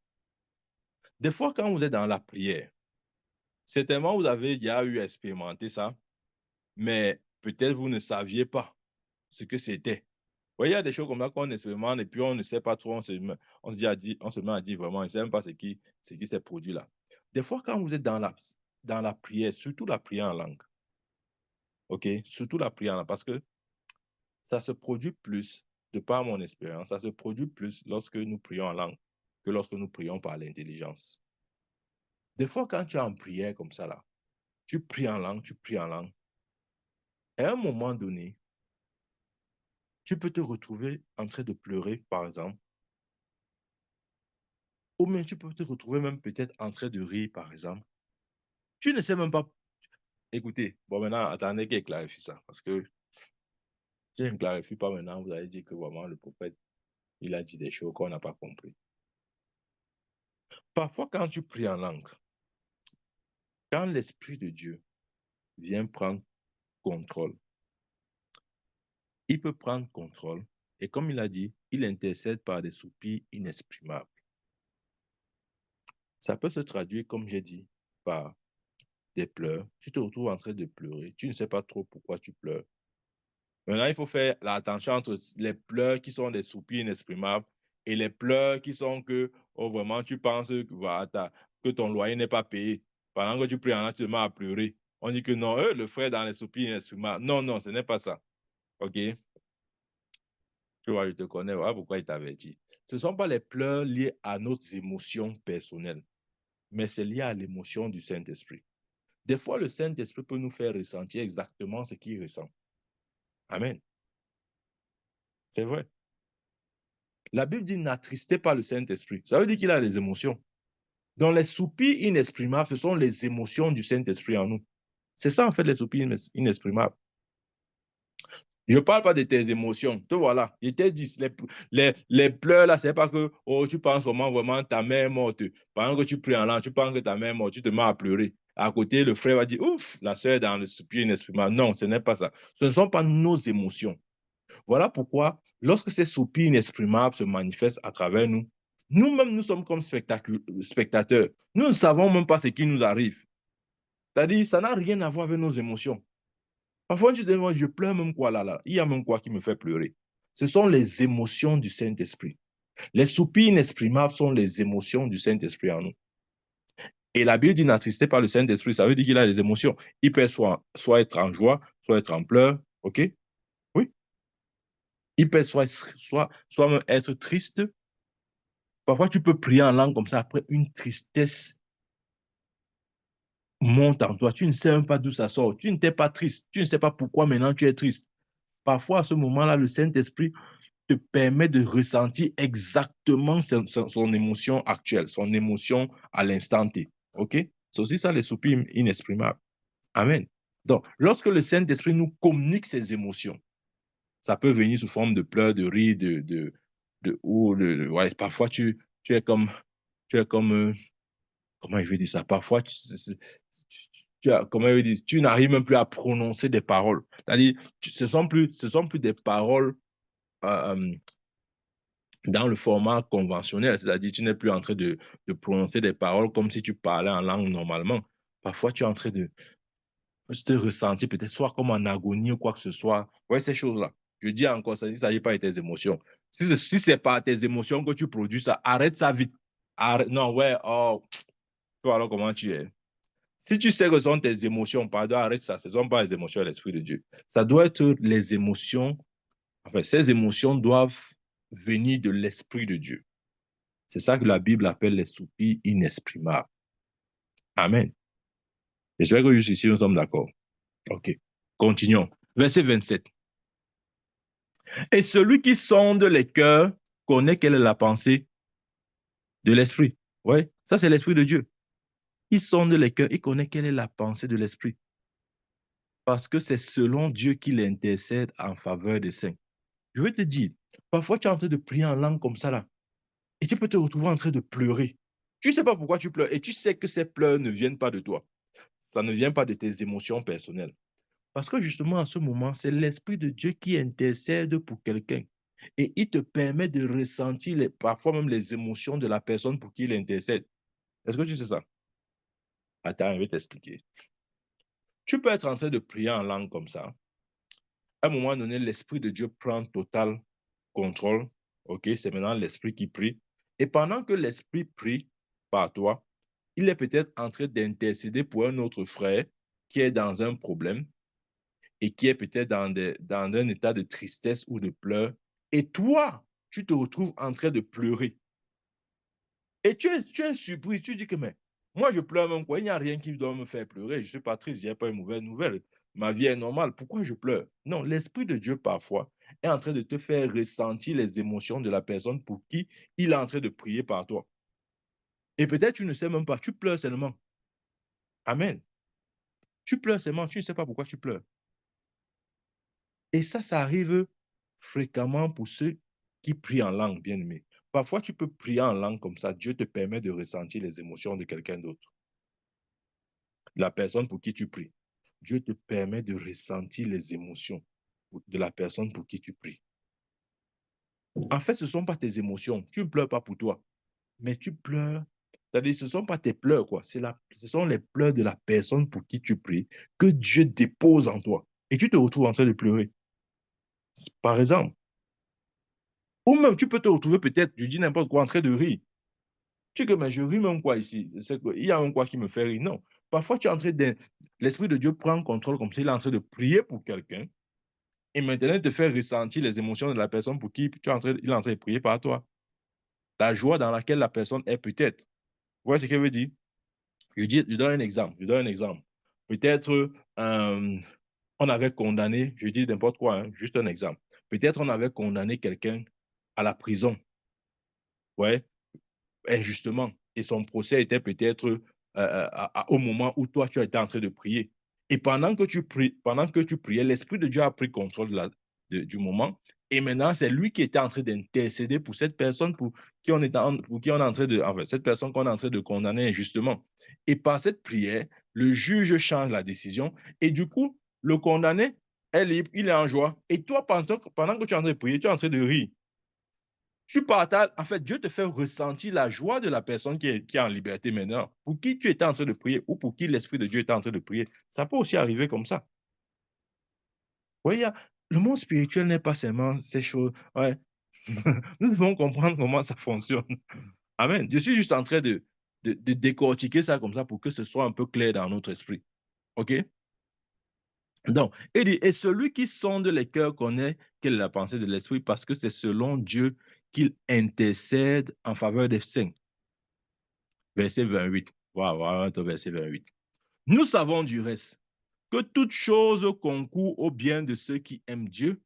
des fois, quand vous êtes dans la prière, certainement vous avez déjà eu à expérimenter ça, mais peut-être vous ne saviez pas ce que c'était. Vous voyez, il y a des choses comme ça qu'on expérimente et puis on ne sait pas trop, on se met à dire vraiment, on ne sait même pas ce qui s'est produit là. Des fois, quand vous êtes dans la prière, surtout la prière en langue, OK? Surtout la prière en langue, parce que ça se produit plus, de par mon expérience, ça se produit plus lorsque nous prions en langue que lorsque nous prions par l'intelligence. Des fois, quand tu es en prière comme ça là, tu pries en langue, à un moment donné, tu peux te retrouver en train de pleurer, par exemple, ou bien tu peux te retrouver même peut-être en train de rire, par exemple. Tu ne sais même pas. Écoutez, bon, maintenant, attendez qu'elle clarifie ça, parce que si elle ne clarifie pas maintenant, vous allez dire que vraiment le prophète, il a dit des choses qu'on n'a pas compris. Parfois, quand tu pries en langue, quand l'Esprit de Dieu vient prendre contrôle, il peut prendre contrôle, et comme il a dit, il intercède par des soupirs inexprimables. Ça peut se traduire, comme j'ai dit, par des pleurs. Tu te retrouves en train de pleurer. Tu ne sais pas trop pourquoi tu pleures. Maintenant, il faut faire l'attention entre les pleurs qui sont des soupirs inexprimables et les pleurs qui sont que, oh, vraiment, tu penses que, voilà, que ton loyer n'est pas payé. Pendant que tu pries en tu te mets à pleurer. On dit que non, le frère dans les soupirs inexprimables. Non, non, ce n'est pas ça. OK? Tu vois, je te connais. Voilà pourquoi il t'avait dit. Ce ne sont pas les pleurs liés à nos émotions personnelles, mais c'est lié à l'émotion du Saint-Esprit. Des fois, le Saint-Esprit peut nous faire ressentir exactement ce qu'il ressent. Amen. C'est vrai. La Bible dit n'attristez pas le Saint-Esprit. Ça veut dire qu'il a des émotions. Donc, les soupirs inexprimables, ce sont les émotions du Saint-Esprit en nous. C'est ça, en fait, les soupirs inexprimables. Je ne parle pas de tes émotions. Te voilà. Je t'ai dit, les pleurs, là, c'est pas que oh, tu penses vraiment ta mère est morte. Pendant que tu pries en langue, tu penses que ta mère est morte, tu te mets à pleurer. À côté, le frère va dire, ouf, la soeur est dans le soupir inexprimable. Non, ce n'est pas ça. Ce ne sont pas nos émotions. Voilà pourquoi, lorsque ces soupirs inexprimables se manifestent à travers nous, nous-mêmes, nous sommes comme spectateurs. Nous ne savons même pas ce qui nous arrive. C'est-à-dire, ça n'a rien à voir avec nos émotions. Parfois, tu te dis, je pleure même quoi là. Il y a même quoi qui me fait pleurer. Ce sont les émotions du Saint-Esprit. Les soupirs inexprimables sont les émotions du Saint-Esprit en nous. Et la Bible dit n'attristez pas le Saint-Esprit, ça veut dire qu'il a des émotions. Il peut soit être en joie, soit être en pleurs. OK? Oui. Il peut soit même être triste. Parfois, tu peux prier en langue comme ça, après une tristesse monte en toi. Tu ne sais même pas d'où ça sort. Tu n'étais pas triste. Tu ne sais pas pourquoi maintenant tu es triste. Parfois, à ce moment-là, le Saint-Esprit te permet de ressentir exactement son émotion actuelle, son émotion à l'instant T. OK? C'est aussi ça, les soupirs inexprimables. Amen. Donc, lorsque le Saint-Esprit nous communique ses émotions, Ça peut venir sous forme de pleurs, de rires, ouais, parfois tu es comme, comment je vais dire ça? Parfois, comment je vais dire, tu n'arrives même plus à prononcer des paroles. C'est-à-dire, ce sont plus des paroles euh, dans le format conventionnel, c'est-à-dire tu n'es plus en train de prononcer des paroles comme si tu parlais en langue normalement. Parfois, tu es en train de te ressentir peut-être soit comme en agonie ou quoi que ce soit. Ouais, ces choses-là. Je dis encore, ça ne s'agit pas de tes émotions. Si ce n'est pas tes émotions que tu produis, ça, arrête ça vite. Arrête. Non, ouais, oh, tu vois alors comment tu es. Si tu sais que ce sont tes émotions, pardon, arrête ça. Ce ne sont pas les émotions de l'Esprit de Dieu. Ça doit être les émotions, enfin, ces émotions doivent venir de l'Esprit de Dieu. C'est ça que la Bible appelle les soupirs inexprimables. Amen. J'espère que jusqu'ici, nous sommes d'accord. OK. Continuons. Verset 27. Et celui qui sonde les cœurs connaît quelle est la pensée de l'Esprit. Oui, ça c'est l'Esprit de Dieu. Il sonde les cœurs, il connaît quelle est la pensée de l'Esprit. Parce que c'est selon Dieu qu'il intercède en faveur des saints. Je vais te dire, parfois tu es en train de prier en langue comme ça là, et tu peux te retrouver en train de pleurer. Tu ne sais pas pourquoi tu pleures, et tu sais que ces pleurs ne viennent pas de toi. Ça ne vient pas de tes émotions personnelles. Parce que justement, à ce moment, c'est l'Esprit de Dieu qui intercède pour quelqu'un. Et il te permet de ressentir parfois même les émotions de la personne pour qui il intercède. Est-ce que tu sais ça? Attends, je vais t'expliquer. Tu peux être en train de prier en langue comme ça. À un moment donné, l'Esprit de Dieu prend total contrôle. OK, c'est maintenant l'Esprit qui prie. Et pendant que l'Esprit prie par toi, il est peut-être en train d'intercéder pour un autre frère qui est dans un problème et qui est peut-être dans un état de tristesse ou de pleurs. Et toi, tu te retrouves en train de pleurer. Et tu es surpris, tu dis que, mais moi, je pleure même quoi, il n'y a rien qui doit me faire pleurer, je ne suis pas triste, je n'ai pas une mauvaise nouvelle, ma vie est normale, pourquoi je pleure? Non, l'Esprit de Dieu, parfois, est en train de te faire ressentir les émotions de la personne pour qui il est en train de prier par toi. Et peut-être tu ne sais même pas, tu pleures seulement. Amen. Tu pleures seulement, tu ne sais pas pourquoi tu pleures. Et ça arrive fréquemment pour ceux qui prient en langue, bien aimé. Parfois, tu peux prier en langue comme ça, Dieu te permet de ressentir les émotions de quelqu'un d'autre. La personne pour qui tu pries. Dieu te permet de ressentir les émotions de la personne pour qui tu pries. En fait, ce ne sont pas tes émotions. Tu ne pleures pas pour toi, mais tu pleures. C'est-à-dire, ce ne sont pas tes pleurs, quoi. Ce sont les pleurs de la personne pour qui tu pries que Dieu dépose en toi. Et tu te retrouves en train de pleurer. Par exemple. Ou même, tu peux te retrouver peut-être, je dis n'importe quoi, en train de rire. Tu dis que, mais je ris même quoi ici? Il y a même quoi qui me fait rire? Non. Parfois, tu es en train de... L'Esprit de Dieu prend contrôle comme s'il est en train de prier pour quelqu'un. Et maintenant, il te fait ressentir les émotions de la personne pour qui il est en train de prier par toi. La joie dans laquelle la personne est peut-être. Vous voyez ce que je veux dire? Je donne un exemple. Je donne un exemple. Peut-être, on avait condamné, je dis n'importe quoi, hein, juste un exemple. Peut-être on avait condamné quelqu'un à la prison. Ouais, injustement. Et son procès était peut-être au moment où toi, tu étais en train de prier. Et pendant que tu priais, l'Esprit de Dieu a pris contrôle du moment. Et maintenant, c'est lui qui était en train d'intercéder pour cette personne pour qui on est en train de, enfin, cette personne qu'on est en train de condamner injustement. Et par cette prière, le juge change la décision. Et du coup, le condamné est libre, il est en joie. Et toi, pendant que tu es en train de prier, tu es en train de rire. Tu partages, en fait, Dieu te fait ressentir la joie de la personne qui est en liberté maintenant, pour qui tu étais en train de prier ou pour qui l'Esprit de Dieu était en train de prier. Ça peut aussi arriver comme ça. Vous voyez, le monde spirituel n'est pas seulement ces choses. Ouais. Nous devons comprendre comment ça fonctionne. Amen. Je suis juste en train de décortiquer ça comme ça pour que ce soit un peu clair dans notre esprit. OK? Donc, il dit, et celui qui sonde les cœurs connaît quelle est la pensée de l'Esprit parce que c'est selon Dieu qu'il intercède en faveur des saints. Verset 28. Voilà, verset 28. Nous savons du reste que toute chose concourt au bien de ceux qui aiment Dieu,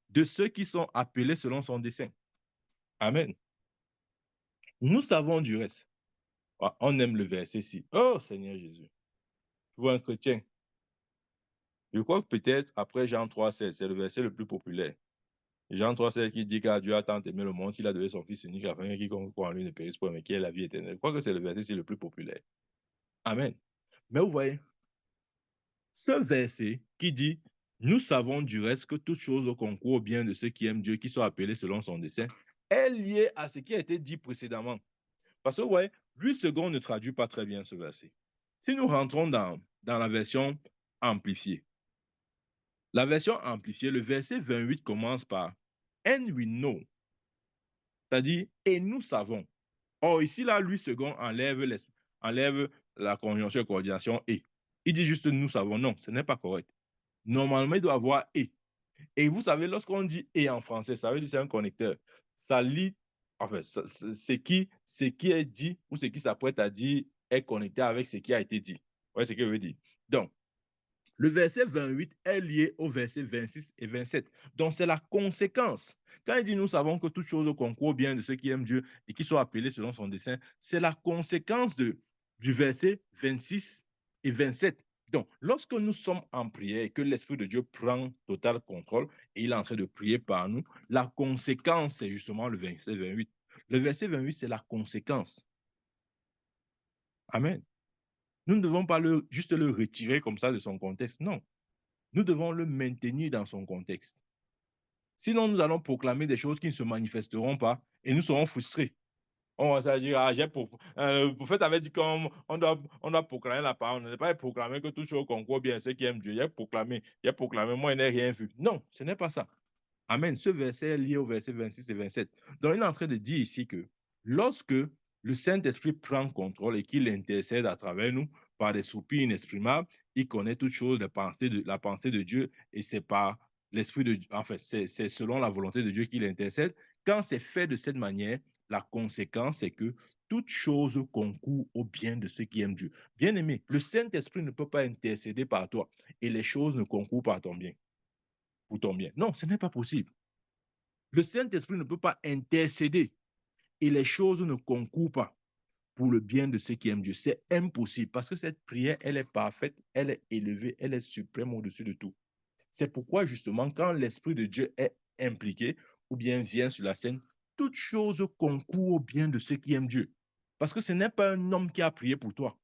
de ceux qui sont appelés selon son dessein. Amen. Nous savons du reste. On aime le verset-ci. Oh Seigneur Jésus. Tu vois un chrétien. Je crois que peut-être après Jean 3, c'est le verset le plus populaire. Jean 3, c'est qui dit qu'à Dieu a tant aimé le monde qu'il a donné son Fils unique afin que quiconque croit en lui ne périsse point, mais qui ait la vie éternelle. Je crois que c'est le verset le plus populaire. Amen. Mais vous voyez, ce verset qui dit « Nous savons du reste que toute chose concourt au bien de ceux qui aiment Dieu, qui sont appelés selon son dessein », est lié à ce qui a été dit précédemment. Parce que, ouais, lui second ne traduit pas très bien ce verset. Si nous rentrons dans la version amplifiée, le verset 28 commence par « And we know », c'est-à-dire « Et nous savons ». Or, ici, là, lui second enlève la conjonction coordination « et ». Il dit juste « nous savons ». Non, ce n'est pas correct. Normalement, il doit avoir « et ». Et vous savez, lorsqu'on dit « et » en français, ça veut dire que c'est un connecteur. Ça lie, enfin, ce qui est dit ou ce qui s'apprête à dire est connecté avec ce qui a été dit. Vous voyez ce que je veux dire? Donc, le verset 28 est lié au verset 26 et 27. Donc, c'est la conséquence. Quand il dit « Nous savons que toute chose concourt au bien de ceux qui aiment Dieu et qui sont appelés selon son dessein », c'est la conséquence du verset 26 et 27. Donc, lorsque nous sommes en prière et que l'Esprit de Dieu prend total contrôle et il est en train de prier par nous, la conséquence, c'est justement le verset 28. Le verset 28, c'est la conséquence. Amen. Nous ne devons pas juste le retirer comme ça de son contexte. Non. Nous devons le maintenir dans son contexte. Sinon, nous allons proclamer des choses qui ne se manifesteront pas et nous serons frustrés. On va se dire, le prophète avait dit qu'on doit proclamer la parole. On ne pas proclamer que tout chose concourt bien à ceux qui aiment Dieu. Il a proclamé, moi, je n'ai rien vu. Non, ce n'est pas ça. Amen. Ce verset est lié au verset 26 et 27. Donc, il est en train de dire ici que lorsque le Saint-Esprit prend contrôle et qu'il intercède à travers nous par des soupirs inexprimables, il connaît toutes choses, la pensée de Dieu, et c'est par l'Esprit de Dieu, enfin, c'est selon la volonté de Dieu qu'il intercède. Quand c'est fait de cette manière, la conséquence, c'est que toute chose concourt au bien de ceux qui aiment Dieu. Bien aimé, le Saint-Esprit ne peut pas intercéder par toi et les choses ne concourent pas à ton bien. Pour ton bien. Non, ce n'est pas possible. Le Saint-Esprit ne peut pas intercéder et les choses ne concourent pas pour le bien de ceux qui aiment Dieu. C'est impossible parce que cette prière, elle est parfaite, elle est élevée, elle est suprême au-dessus de tout. C'est pourquoi justement, quand l'Esprit de Dieu est impliqué ou bien vient sur la scène, toute chose concourt au bien de ceux qui aiment Dieu. Parce que ce n'est pas un homme qui a prié pour toi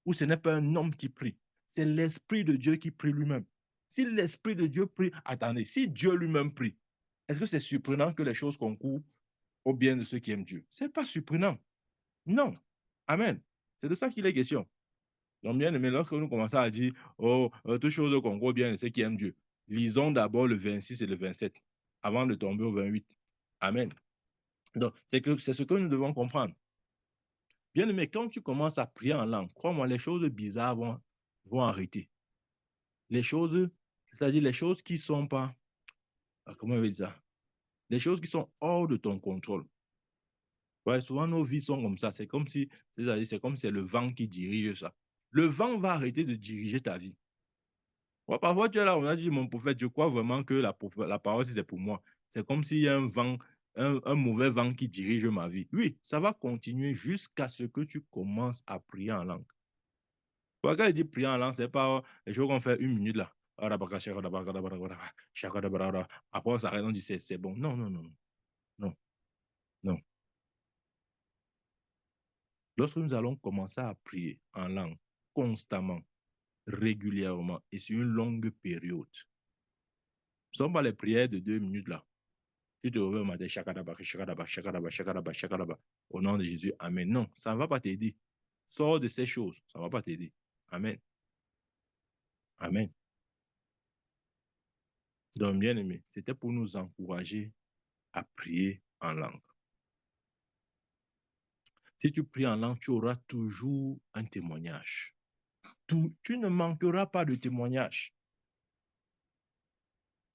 ou ce n'est pas un homme qui prie. C'est l'Esprit de Dieu qui prie lui-même. Si l'Esprit de Dieu prie, attendez, si Dieu lui-même prie, est-ce que c'est surprenant que les choses concourent au bien de ceux qui aiment Dieu? Ce n'est pas surprenant. Non. Amen. C'est de ça qu'il est question. Donc, bien aimé, lorsque nous commençons à dire, oh, toutes choses concourent au bien de ceux qui aiment Dieu, lisons d'abord le 26 et le 27 avant de tomber au 28. Amen. Donc, c'est ce que nous devons comprendre. Bien aimé, quand tu commences à prier en langue, crois-moi, les choses bizarres vont arrêter. Les choses, c'est-à-dire les choses qui ne sont pas, comment on va dire ça? Les choses qui sont hors de ton contrôle. Ouais, souvent, nos vies sont comme ça. C'est comme si c'est le vent qui dirige ça. Le vent va arrêter de diriger ta vie. Ouais, parfois, tu es là, on a dit, mon prophète, je crois vraiment que la parole, c'est pour moi. C'est comme s'il y a un vent, un mauvais vent qui dirige ma vie. Oui, ça va continuer jusqu'à ce que tu commences à prier en langue. Quand il dit prier en langue, c'est pas les choses qu'on fait une minute là. Après, on s'arrête, on dit c'est bon. Non, non, non, non, non. Lorsque nous allons commencer à prier en langue constamment, régulièrement et sur une longue période, ce ne sont pas les prières de 2 minutes là. Tu te réveilles au matin, shakadaba, au nom de Jésus, Amen. Non, ça ne va pas t'aider. Sors de ces choses, ça ne va pas t'aider. Amen. Amen. Donc, bien aimé, c'était pour nous encourager à prier en langue. Si tu pries en langue, tu auras toujours un témoignage. Tu ne manqueras pas de témoignage.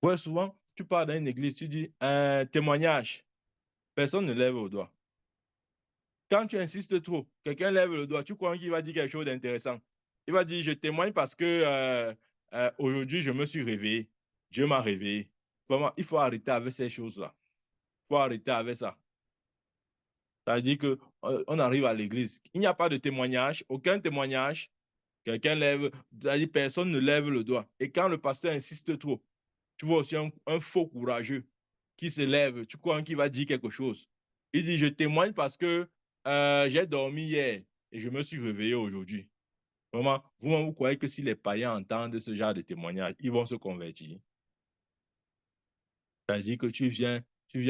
Ouais, souvent, tu pars dans une église, tu dis un témoignage. Personne ne lève le doigt. Quand tu insistes trop, quelqu'un lève le doigt, tu crois qu'il va dire quelque chose d'intéressant. Il va dire, je témoigne parce que aujourd'hui, je me suis réveillé. Dieu m'a réveillé. Vraiment, il faut arrêter avec ces choses-là. Il faut arrêter avec ça. C'est-à-dire qu'on arrive à l'église. Il n'y a pas de témoignage, aucun témoignage. Quelqu'un lève, c'est-à-dire personne ne lève le doigt. Et quand le pasteur insiste trop, tu vois aussi un faux courageux qui se lève, tu crois qu'il va dire quelque chose. Il dit, je témoigne parce que j'ai dormi hier et je me suis réveillé aujourd'hui. Vraiment, vous croyez que si les païens entendent ce genre de témoignage, ils vont se convertir? C'est-à-dire que tu viens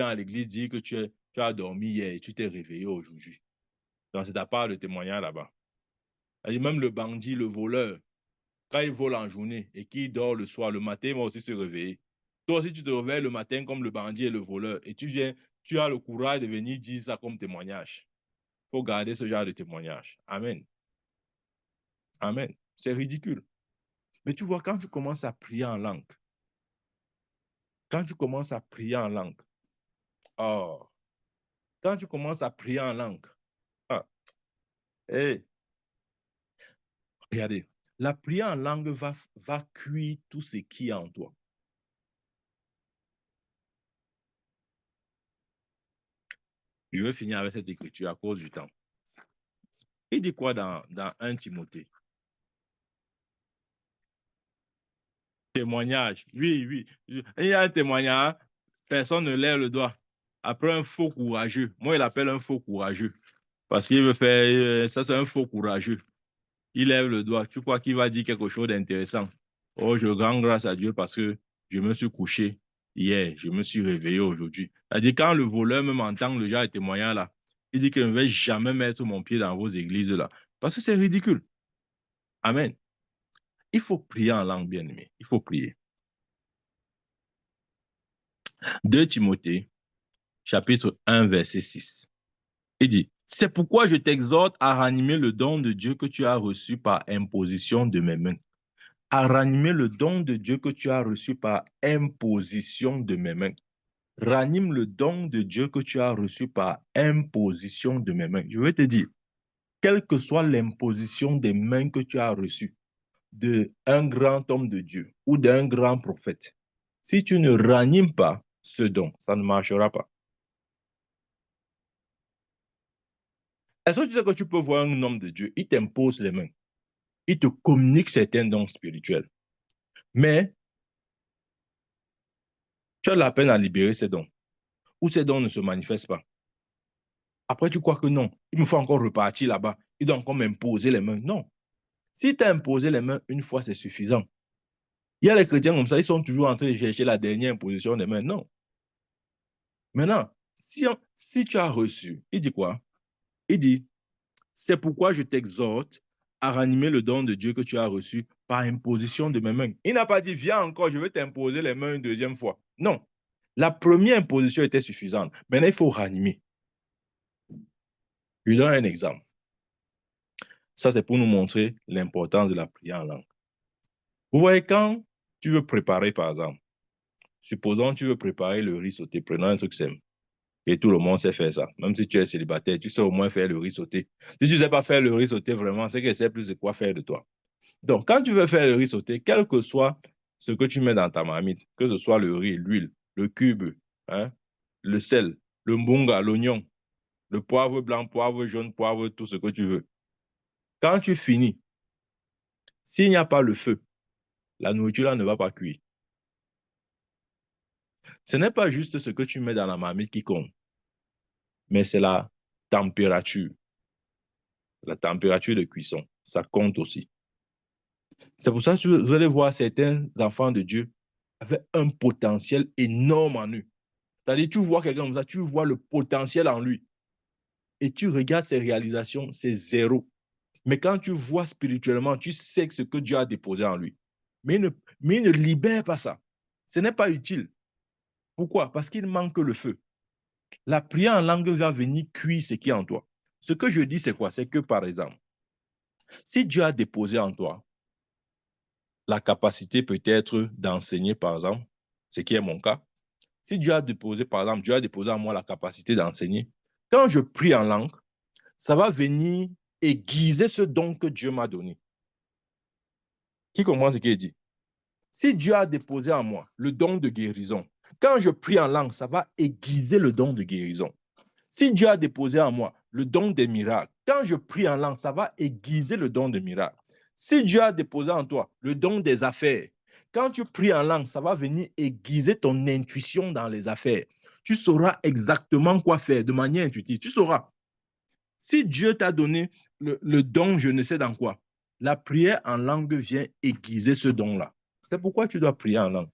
à l'église dire que tu as dormi hier et tu t'es réveillé aujourd'hui. Donc, c'est ta part de témoignage là-bas. Même le bandit, le voleur, quand il vole en journée et qu'il dort le soir, le matin, il va aussi se réveiller. Toi aussi, tu te réveilles le matin comme le bandit et le voleur et tu as le courage de venir dire ça comme témoignage. Il faut garder ce genre de témoignage. Amen. Amen. C'est ridicule. Mais tu vois, quand tu commences à prier en langue, quand tu commences à prier en langue, oh, quand tu commences à prier en langue, ah, hey, regardez, la prière en langue va cuire tout ce qui est en toi. Je vais finir avec cette écriture à cause du temps. Il dit quoi dans 1 Timothée? Témoignage. Oui, oui. Il y a un témoignage, personne ne lève le doigt. Après un faux courageux. Moi, il appelle un faux courageux. Parce qu'il veut faire, ça c'est un faux courageux. Il lève le doigt. Tu crois qu'il va dire quelque chose d'intéressant? Oh, je rends grâce à Dieu parce que je me suis couché hier, je me suis réveillé aujourd'hui. C'est-à-dire, quand le voleur même entend le genre de témoignage là, il dit qu'il ne va jamais mettre mon pied dans vos églises là. Parce que c'est ridicule. Amen. Il faut prier en langue, bien-aimé. Il faut prier. 2 Timothée, chapitre 1, verset 6. Il dit, c'est pourquoi je t'exhorte à ranimer le don de Dieu que tu as reçu par imposition de mes mains. À ranimer le don de Dieu que tu as reçu par imposition de mes mains. Ranime le don de Dieu que tu as reçu par imposition de mes mains. Je vais te dire, quelle que soit l'imposition des mains que tu as reçue d'un grand homme de Dieu ou d'un grand prophète, si tu ne ranimes pas ce don, ça ne marchera pas. Est-ce que tu sais que tu peux voir un homme de Dieu, il t'impose les mains, il te communique certains dons spirituels, mais tu as la peine à libérer ces dons, ou ces dons ne se manifestent pas. Après, tu crois que non, il me faut encore repartir là-bas, il doit encore m'imposer les mains. Non. Si tu as imposé les mains une fois, c'est suffisant. Il y a les chrétiens comme ça, ils sont toujours en train de chercher la dernière imposition des mains. Non. Maintenant, si tu as reçu, il dit quoi? Il dit, c'est pourquoi je t'exhorte à ranimer le don de Dieu que tu as reçu par imposition de mes mains. Il n'a pas dit, viens encore, je vais t'imposer les mains une deuxième fois. Non. La première imposition était suffisante. Maintenant, il faut ranimer. Je donne un exemple. Ça, c'est pour nous montrer l'importance de la prière en langue. Vous voyez, quand tu veux préparer, par exemple, supposons que tu veux préparer le riz sauté, prenons un truc simple. Et tout le monde sait faire ça. Même si tu es célibataire, tu sais au moins faire le riz sauté. Si tu ne sais pas faire le riz sauté vraiment, c'est qu'elle sait plus de quoi faire de toi. Donc, quand tu veux faire le riz sauté, quel que soit ce que tu mets dans ta marmite, que ce soit le riz, l'huile, le cube, hein, le sel, le mbunga, l'oignon, le poivre blanc, poivre jaune, poivre, tout ce que tu veux. Quand tu finis, s'il n'y a pas le feu, la nourriture là ne va pas cuire. Ce n'est pas juste ce que tu mets dans la marmite qui compte, mais c'est la température. La température de cuisson, ça compte aussi. C'est pour ça que vous allez voir certains enfants de Dieu avec un potentiel énorme en eux. C'est-à-dire, tu vois quelqu'un comme ça, tu vois le potentiel en lui. Et tu regardes ses réalisations, c'est zéro. Mais quand tu vois spirituellement, tu sais que ce que Dieu a déposé en lui. Mais il ne libère pas ça. Ce n'est pas utile. Pourquoi? Parce qu'il manque le feu. La prière en langue va venir cuire ce qui est en toi. Ce que je dis, c'est quoi? C'est que, par exemple, si Dieu a déposé en toi la capacité peut-être d'enseigner, par exemple, ce qui est mon cas, si Dieu a déposé, par exemple, Dieu a déposé en moi la capacité d'enseigner, quand je prie en langue, ça va venir aiguiser ce don que Dieu m'a donné. Qui comprend ce qu'il dit? Si Dieu a déposé en moi le don de guérison, quand je prie en langue, ça va aiguiser le don de guérison. Si Dieu a déposé en moi le don des miracles, quand je prie en langue, ça va aiguiser le don des miracles. Si Dieu a déposé en toi le don des affaires, Quand tu pries en langue, ça va venir aiguiser ton intuition dans les affaires. Tu sauras exactement quoi faire de manière intuitive. Tu sauras. Si Dieu t'a donné le don, je ne sais dans quoi, la prière en langue vient aiguiser ce don-là. C'est pourquoi tu dois prier en langue.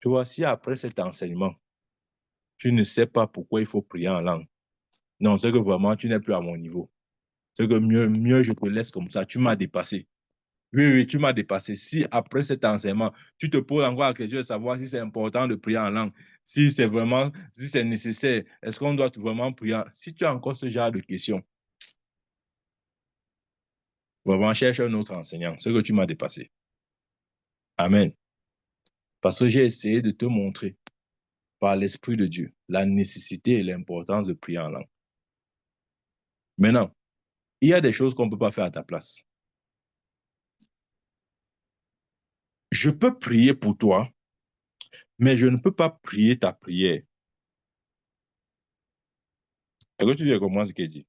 Tu vois, si après cet enseignement, tu ne sais pas pourquoi il faut prier en langue, non, c'est que vraiment, tu n'es plus à mon niveau. C'est que mieux je te laisse comme ça. Tu m'as dépassé. Oui, tu m'as dépassé. Si après cet enseignement, tu te poses encore la question de savoir si c'est important de prier en langue, si c'est vraiment, si c'est nécessaire, est-ce qu'on doit vraiment prier? Si tu as encore ce genre de questions, vraiment, cherche un autre enseignant. Ce que tu m'as dépassé. Amen. Parce que j'ai essayé de te montrer, par l'Esprit de Dieu, la nécessité et l'importance de prier en langue. Maintenant, il y a des choses qu'on ne peut pas faire à ta place. Je peux prier pour toi, mais je ne peux pas prier ta prière. Est-ce que tu dis comment ce qu'il dit?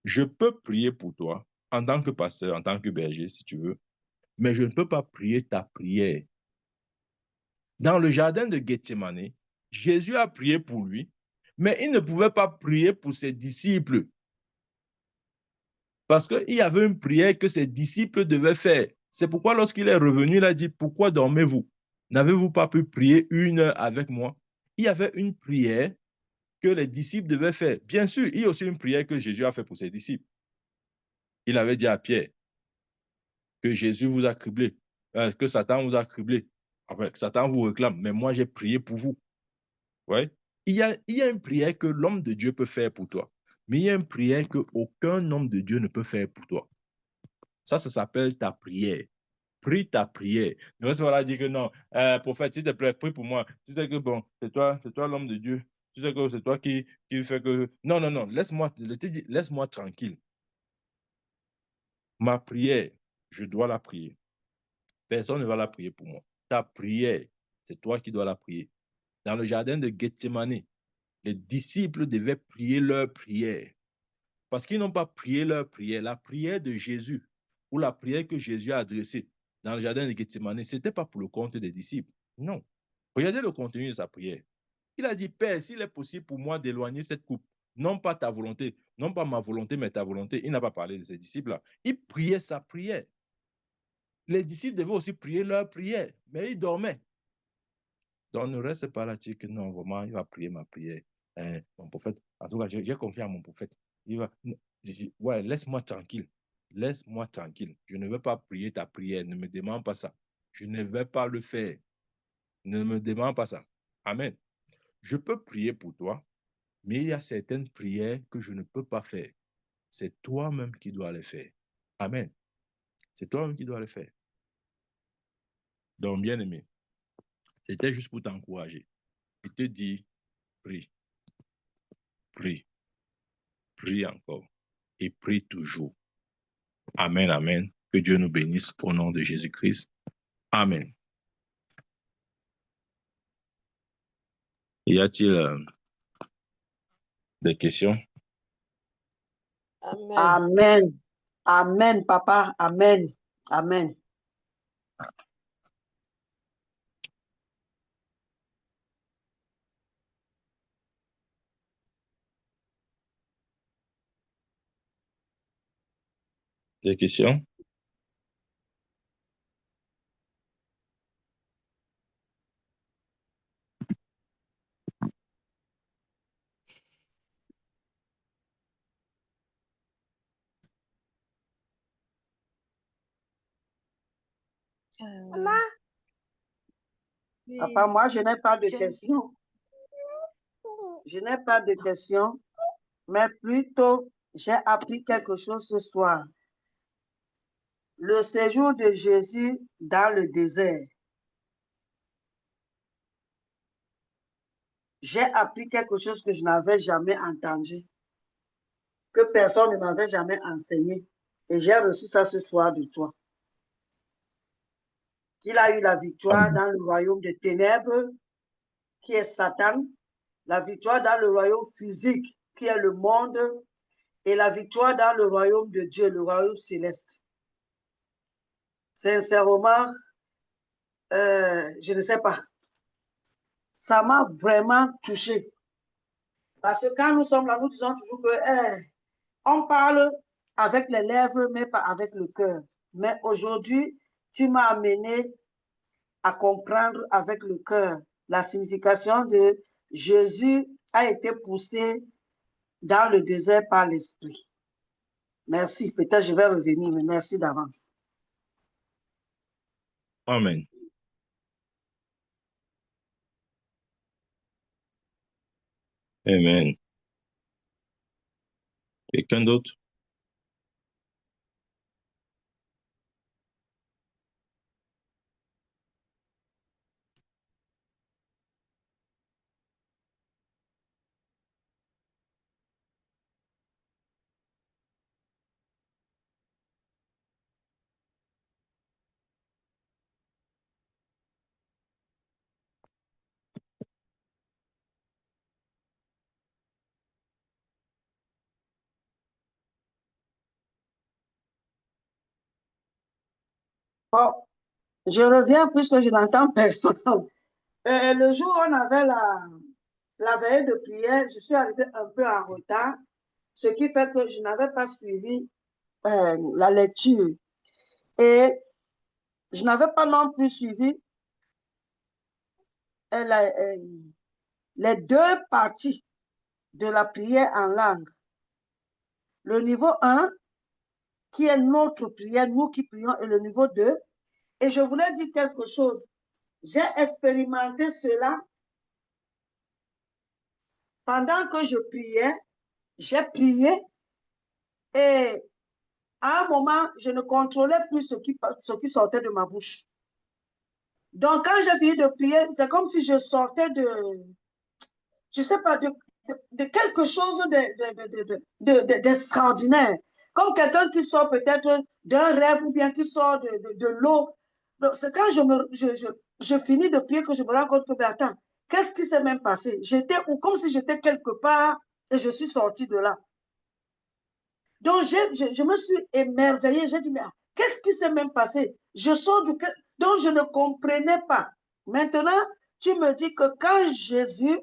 Je peux prier pour toi en tant que pasteur, en tant que berger, si tu veux, mais je ne peux pas prier ta prière. Dans le jardin de Gethsemane, Jésus a prié pour lui, mais il ne pouvait pas prier pour ses disciples. Parce qu'il y avait une prière que ses disciples devaient faire. C'est pourquoi lorsqu'il est revenu, il a dit, pourquoi dormez-vous? N'avez-vous pas pu prier 1 heure avec moi? Il y avait une prière que les disciples devaient faire. Bien sûr, il y a aussi une prière que Jésus a fait pour ses disciples. Il avait dit à Pierre que Jésus vous a criblé, que Satan vous a criblé. Enfin, que Satan vous réclame, mais moi j'ai prié pour vous. Ouais. Il y a une prière que l'homme de Dieu peut faire pour toi, mais il y a une prière qu'aucun homme de Dieu ne peut faire pour toi. Ça s'appelle ta prière. Prie ta prière. Ne reste pas dire que non, prophète, s'il te plaît, prie pour moi. Tu sais que bon, c'est toi l'homme de Dieu. Tu sais que c'est toi qui fait que. Non, laisse-moi tranquille. Ma prière, je dois la prier. Personne ne va la prier pour moi. Ta prière, c'est toi qui dois la prier. Dans le jardin de Gethsemane, les disciples devaient prier leur prière. Parce qu'ils n'ont pas prié leur prière. La prière de Jésus, ou la prière que Jésus a adressée dans le jardin de Gethsemane, ce n'était pas pour le compte des disciples. Non. Regardez le contenu de sa prière. Il a dit, Père, s'il est possible pour moi d'éloigner cette coupe, non pas ta volonté, non pas ma volonté, mais ta volonté. Il n'a pas parlé de ses disciples-là. Il priait sa prière. Les disciples devaient aussi prier leur prière, mais ils dormaient. Donc, ne reste pas là, dire que non, vraiment, il va prier ma prière. Mon prophète, en tout cas, j'ai confiance à mon prophète. Il va, ouais, laisse-moi tranquille. Laisse-moi tranquille. Je ne veux pas prier ta prière. Ne me demande pas ça. Je ne vais pas le faire. Ne me demande pas ça. Amen. Je peux prier pour toi, mais il y a certaines prières que je ne peux pas faire. C'est toi-même qui dois les faire. Amen. C'est toi-même qui dois les faire. Donc, bien aimé, c'était juste pour t'encourager. Et te dire, prie, prie, prie encore et prie toujours. Amen, amen. Que Dieu nous bénisse au nom de Jésus-Christ. Amen. Y a-t-il des questions? Amen. Amen. Amen, papa. Amen. Amen. Des questions? Maman. Papa, moi, je n'ai pas de questions. Je n'ai pas de questions, mais plutôt, j'ai appris quelque chose ce soir. Le séjour de Jésus dans le désert. J'ai appris quelque chose que je n'avais jamais entendu, que personne ne m'avait jamais enseigné. Et j'ai reçu ça ce soir de toi. Qu'il a eu la victoire dans le royaume des ténèbres, qui est Satan, la victoire dans le royaume physique, qui est le monde, et la victoire dans le royaume de Dieu, le royaume céleste. Sincèrement, je ne sais pas. Ça m'a vraiment touché. Parce que quand nous sommes là, nous disons toujours que on parle avec les lèvres, mais pas avec le cœur. Mais aujourd'hui, tu m'as amené à comprendre avec le cœur la signification de Jésus a été poussé dans le désert par l'Esprit. Merci. Peut-être je vais revenir, mais merci d'avance. Amen. Amen. Quelqu'un d'autre? Bon, je reviens puisque je n'entends personne. Le jour où on avait la veille de prière, je suis arrivée un peu en retard, ce qui fait que je n'avais pas suivi la lecture. Et je n'avais pas non plus suivi les deux parties de la prière en langue. Le niveau 1, qui est notre prière, nous qui prions, et le niveau 2. Et je voulais dire quelque chose. J'ai expérimenté cela pendant que je priais. J'ai prié et à un moment, je ne contrôlais plus ce qui sortait de ma bouche. Donc, quand j'ai fini de prier, c'est comme si je sortais je ne sais pas, de quelque chose d'extraordinaire. Comme quelqu'un qui sort peut-être d'un rêve ou bien qui sort de l'eau. C'est quand je finis de prier que je me rends compte que, mais attends, qu'est-ce qui s'est même passé? J'étais comme si j'étais quelque part et je suis sortie de là. Donc, je me suis émerveillée. J'ai dit, mais qu'est-ce qui s'est même passé? Je sors donc je ne comprenais pas. Maintenant, tu me dis que quand Jésus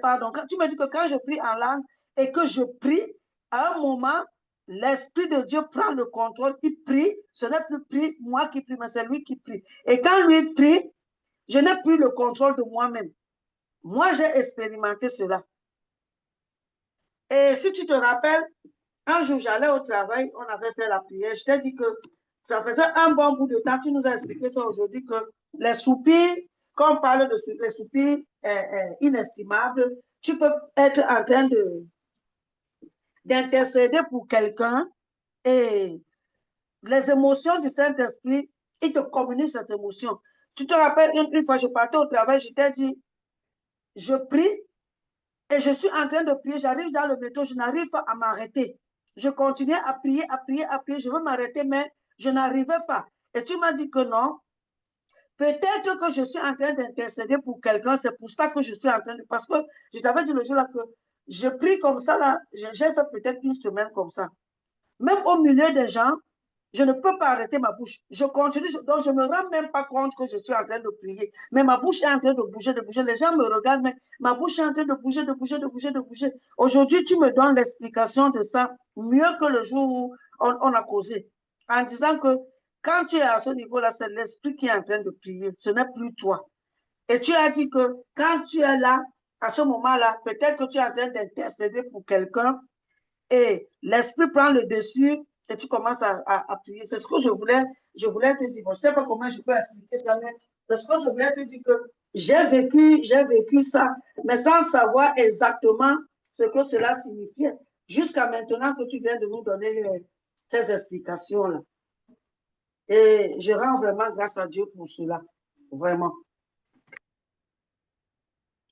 pardon, tu me dis que quand je prie en langue et que je prie, à un moment, l'Esprit de Dieu prend le contrôle, il prie, ce n'est plus moi qui prie, mais c'est lui qui prie. Et quand lui prie, je n'ai plus le contrôle de moi-même. Moi, j'ai expérimenté cela. Et si tu te rappelles, un jour, j'allais au travail, on avait fait la prière, je t'ai dit que ça faisait un bon bout de temps, tu nous as expliqué ça aujourd'hui, que les soupirs, quand on parle de les soupirs inestimables, tu peux être en train d'intercéder pour quelqu'un et les émotions du Saint-Esprit, il te communique cette émotion. Tu te rappelles, une fois, je partais au travail, je t'ai dit, je prie et je suis en train de prier, j'arrive dans le métro, je n'arrive pas à m'arrêter. Je continuais à prier, à prier, à prier, je veux m'arrêter, mais je n'arrivais pas. Et tu m'as dit que non, peut-être que je suis en train d'intercéder pour quelqu'un, c'est pour ça que je suis en train de... Parce que je t'avais dit le jour là que je prie comme ça, là, j'ai fait peut-être une semaine comme ça. Même au milieu des gens, je ne peux pas arrêter ma bouche. Je continue, donc je ne me rends même pas compte que je suis en train de prier. Mais ma bouche est en train de bouger, de bouger. Les gens me regardent, mais ma bouche est en train de bouger, de bouger, de bouger, de bouger. Aujourd'hui, tu me donnes l'explication de ça mieux que le jour où on a causé. En disant que quand tu es à ce niveau-là, c'est l'esprit qui est en train de prier. Ce n'est plus toi. Et tu as dit que quand tu es là, à ce moment-là, peut-être que tu es en train d'intercéder pour quelqu'un et l'esprit prend le dessus et tu commences à prier. C'est ce que je voulais te dire. Bon, je ne sais pas comment je peux expliquer ça, mais c'est ce que je voulais te dire que j'ai vécu ça, mais sans savoir exactement ce que cela signifiait. Jusqu'à maintenant que tu viens de nous donner ces explications-là. Et je rends vraiment grâce à Dieu pour cela. Vraiment.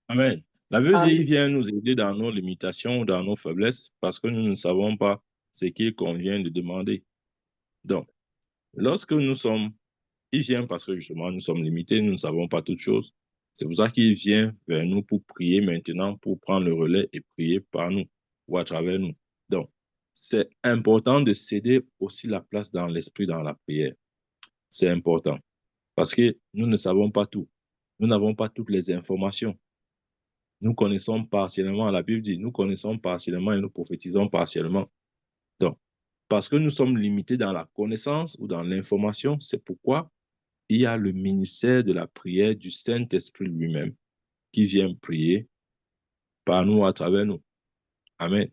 Amen. La Bible dit, Amen. il vient nous aider dans nos limitations ou dans nos faiblesses parce que nous ne savons pas ce qu'il convient de demander. Donc, lorsque il vient parce que justement nous sommes limités, nous ne savons pas toutes choses. C'est pour ça qu'il vient vers nous pour prier maintenant, pour prendre le relais et prier par nous ou à travers nous. Donc, c'est important de céder aussi la place dans l'esprit, dans la prière. C'est important. Parce que nous ne savons pas tout. Nous n'avons pas toutes les informations. Nous connaissons partiellement, la Bible dit, nous connaissons partiellement et nous prophétisons partiellement. Donc, parce que nous sommes limités dans la connaissance ou dans l'information, c'est pourquoi il y a le ministère de la prière du Saint-Esprit lui-même qui vient prier par nous, à travers nous. Amen.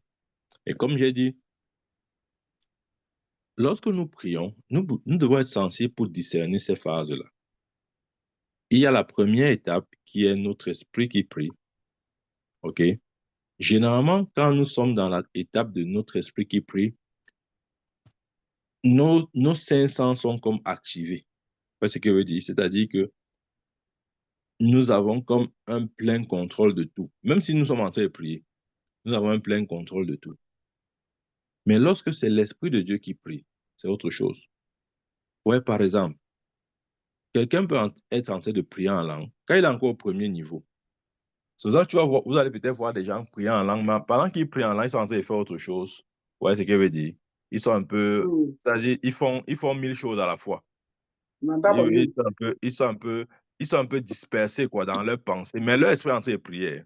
Et comme j'ai dit, lorsque nous prions, nous devons être sensibles pour discerner ces phases-là. Il y a la première étape qui est notre esprit qui prie. OK? Généralement, quand nous sommes dans l'étape de notre esprit qui prie, nos cinq sens sont comme activés. C'est ce que veut dire. C'est-à-dire que nous avons comme un plein contrôle de tout. Même si nous sommes en train de prier, nous avons un plein contrôle de tout. Mais lorsque c'est l'Esprit de Dieu qui prie, c'est autre chose. Ouais, par exemple, quelqu'un peut être en train de prier en langue quand il est encore au premier niveau. C'est ça que tu vas voir, vous allez peut-être voir des gens prier en langue, mais pendant qu'ils prient en langue, ils sont en train de faire autre chose. Ouais, c'est ce que je veux dire. Ils sont un peu, c'est-à-dire, ils font mille choses à la fois. Ils sont un peu dispersés, quoi, dans leurs pensées, mais leur esprit est en train de prier.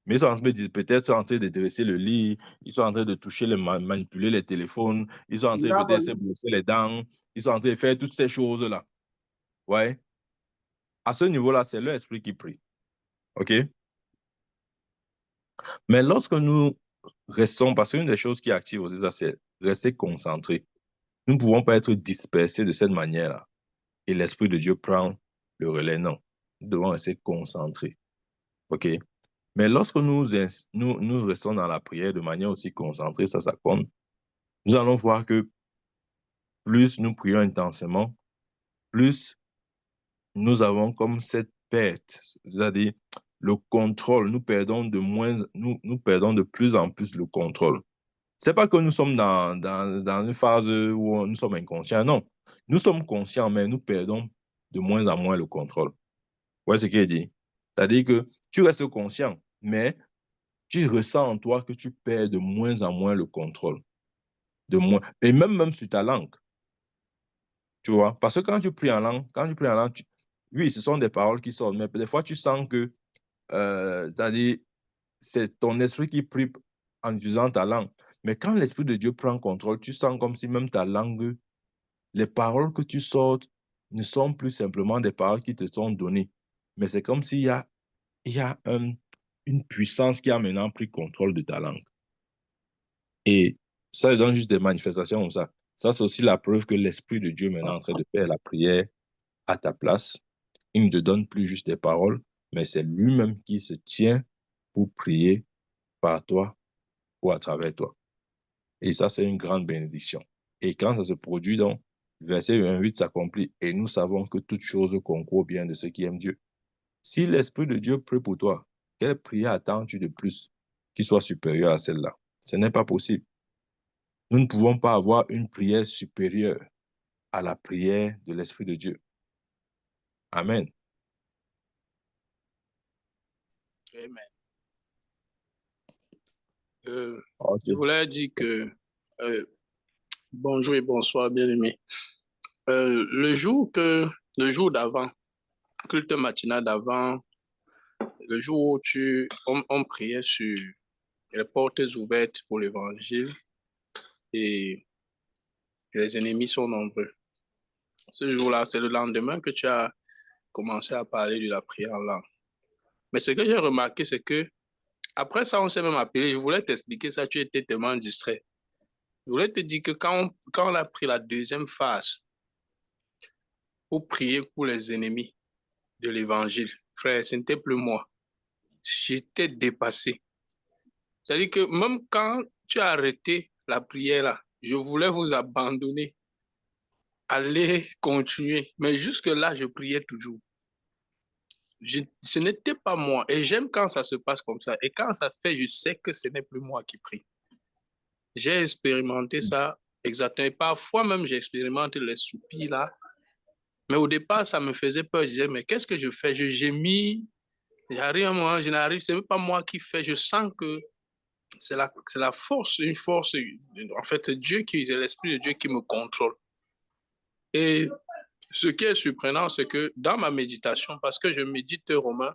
Mais ils sont en train de, peut-être en train de dresser le lit, ils sont en train de toucher, manipuler les téléphones, ils sont en train peut-être de se brosser les dents, ils sont en train de faire toutes ces choses-là. Ouais. À ce niveau-là, c'est leur esprit qui prie. OK? Mais lorsque nous restons, parce qu'une des choses qui active aussi ça, c'est rester concentré. Nous ne pouvons pas être dispersés de cette manière-là. Et l'Esprit de Dieu prend le relais. Non. Nous devons rester concentrés. OK? Mais lorsque nous restons dans la prière de manière aussi concentrée, ça compte, nous allons voir que plus nous prions intensément, plus nous avons comme cette perte, c'est-à-dire le contrôle. Nous perdons de plus en plus le contrôle. C'est pas que nous sommes dans une phase où nous sommes inconscients, non. Nous sommes conscients, mais nous perdons de moins en moins le contrôle. Vous voyez ce qu'il dit? C'est-à-dire que tu restes conscient, mais tu ressens en toi que tu perds de moins en moins le contrôle. De moins. Et même sur ta langue. Tu vois? Parce que quand tu pries en langue, oui, ce sont des paroles qui sortent, mais des fois, tu sens que, c'est-à-dire, c'est ton esprit qui prie en utilisant ta langue. Mais quand l'Esprit de Dieu prend contrôle, tu sens comme si même ta langue, les paroles que tu sortes ne sont plus simplement des paroles qui te sont données. Mais c'est comme s'il y a une puissance qui a maintenant pris contrôle de ta langue. Et ça donne juste des manifestations comme ça. Ça, c'est aussi la preuve que l'Esprit de Dieu est maintenant en train de faire la prière à ta place. Il ne te donne plus juste des paroles, mais c'est lui-même qui se tient pour prier par toi ou à travers toi. Et ça, c'est une grande bénédiction. Et quand ça se produit, donc, verset 28 s'accomplit, et nous savons que toute chose concourt bien de ceux qui aiment Dieu. Si l'Esprit de Dieu prie pour toi, quelle prière attends-tu de plus qui soit supérieure à celle-là? Ce n'est pas possible. Nous ne pouvons pas avoir une prière supérieure à la prière de l'Esprit de Dieu. Amen. Amen. Okay. Je voulais dire que bonjour et bonsoir, bien-aimés. Le jour d'avant, culte matinal d'avant, le jour où on priait sur les portes ouvertes pour l'évangile et les ennemis sont nombreux. Ce jour-là, c'est le lendemain que tu as commencé à parler de la prière en langue. Mais ce que j'ai remarqué, c'est que après ça, on s'est même appelé. Je voulais t'expliquer ça, tu étais tellement distrait. Je voulais te dire que quand on a pris la deuxième phase pour prier pour les ennemis de l'évangile, frère, ce n'était plus moi. J'étais dépassé. C'est-à-dire que même quand tu as arrêté la prière là, je voulais vous abandonner, aller continuer. Mais jusque-là, je priais toujours. Ce n'était pas moi. Et j'aime quand ça se passe comme ça. Et quand ça fait, je sais que ce n'est plus moi qui prie. J'ai expérimenté ça exactement. Et parfois même, j'ai expérimenté les soupirs là. Mais au départ, ça me faisait peur. Je disais, mais qu'est-ce que je fais? Je gémis. J'arrive à un moment, je n'arrive, c'est même pas moi qui fais. Je sens que c'est la force, une force. En fait, c'est l'Esprit de Dieu qui me contrôle. Et ce qui est surprenant, c'est que dans ma méditation, parce que je médite Romains,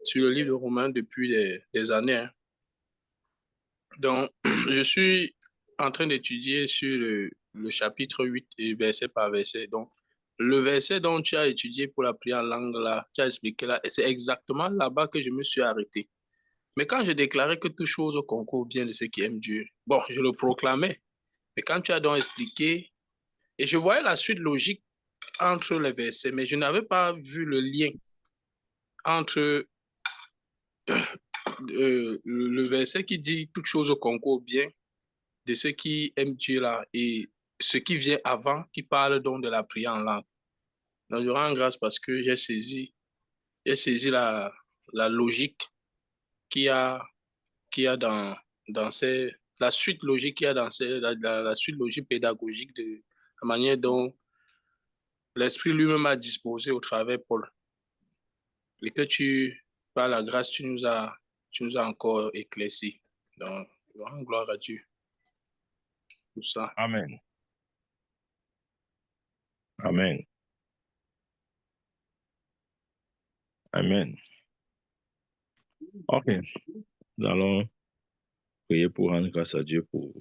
sur le livre de Romains depuis des années, hein, donc je suis en train d'étudier sur le chapitre 8 et verset par verset. Donc, le verset dont tu as étudié pour la prière en langue, là, tu as expliqué là, et c'est exactement là-bas que je me suis arrêté. Mais quand je déclarais que toute chose concourt bien de ceux qui aiment Dieu, bon, je le proclamais. Mais quand tu as donc expliqué, et je voyais la suite logique entre les versets, mais je n'avais pas vu le lien entre le verset qui dit toute chose concourt bien de ceux qui aiment Dieu là et ce qui vient avant, qui parle donc de la prière en langue. Donc, je rends grâce parce que j'ai saisi la logique qu'il y a dans la suite logique qu'il y a dans la suite logique pédagogique de la manière dont l'Esprit lui-même a disposé au travers de Paul. Et que par la grâce, tu nous as encore éclairci. Donc, gloire à Dieu pour ça. Amen. Amen. Amen. OK. Nous allons prier pour rendre grâce à Dieu pour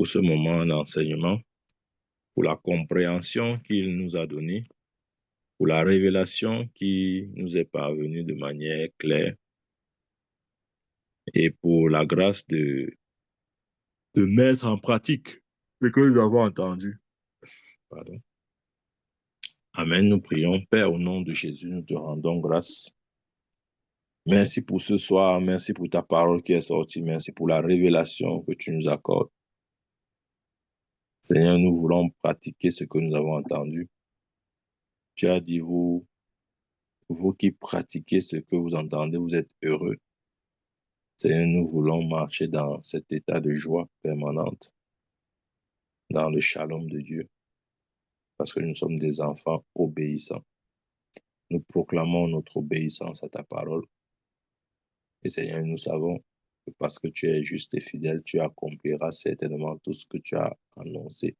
ce moment d'enseignement, pour la compréhension qu'il nous a donnée, pour la révélation qui nous est parvenue de manière claire et pour la grâce de mettre en pratique ce que nous avons entendu. Pardon. Amen. Nous prions. Père, au nom de Jésus, nous te rendons grâce. Merci pour ce soir. Merci pour ta parole qui est sortie. Merci pour la révélation que tu nous accordes. Seigneur, nous voulons pratiquer ce que nous avons entendu. Tu as dit, vous qui pratiquez ce que vous entendez, vous êtes heureux. Seigneur, nous voulons marcher dans cet état de joie permanente, dans le shalom de Dieu, parce que nous sommes des enfants obéissants. Nous proclamons notre obéissance à ta parole. Et Seigneur, nous savons que parce que tu es juste et fidèle, tu accompliras certainement tout ce que tu as annoncé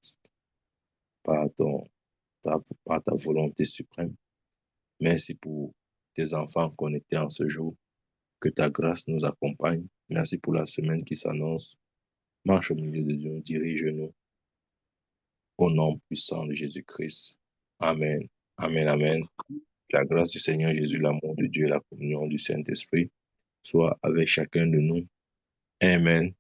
par ta volonté suprême. Merci pour tes enfants connectés en ce jour. Que ta grâce nous accompagne. Merci pour la semaine qui s'annonce. Marche au milieu de Dieu, dirige-nous. Au nom puissant de Jésus-Christ. Amen. Amen, amen. La grâce du Seigneur Jésus, l'amour de Dieu et la communion du Saint-Esprit soit avec chacun de nous. Amen.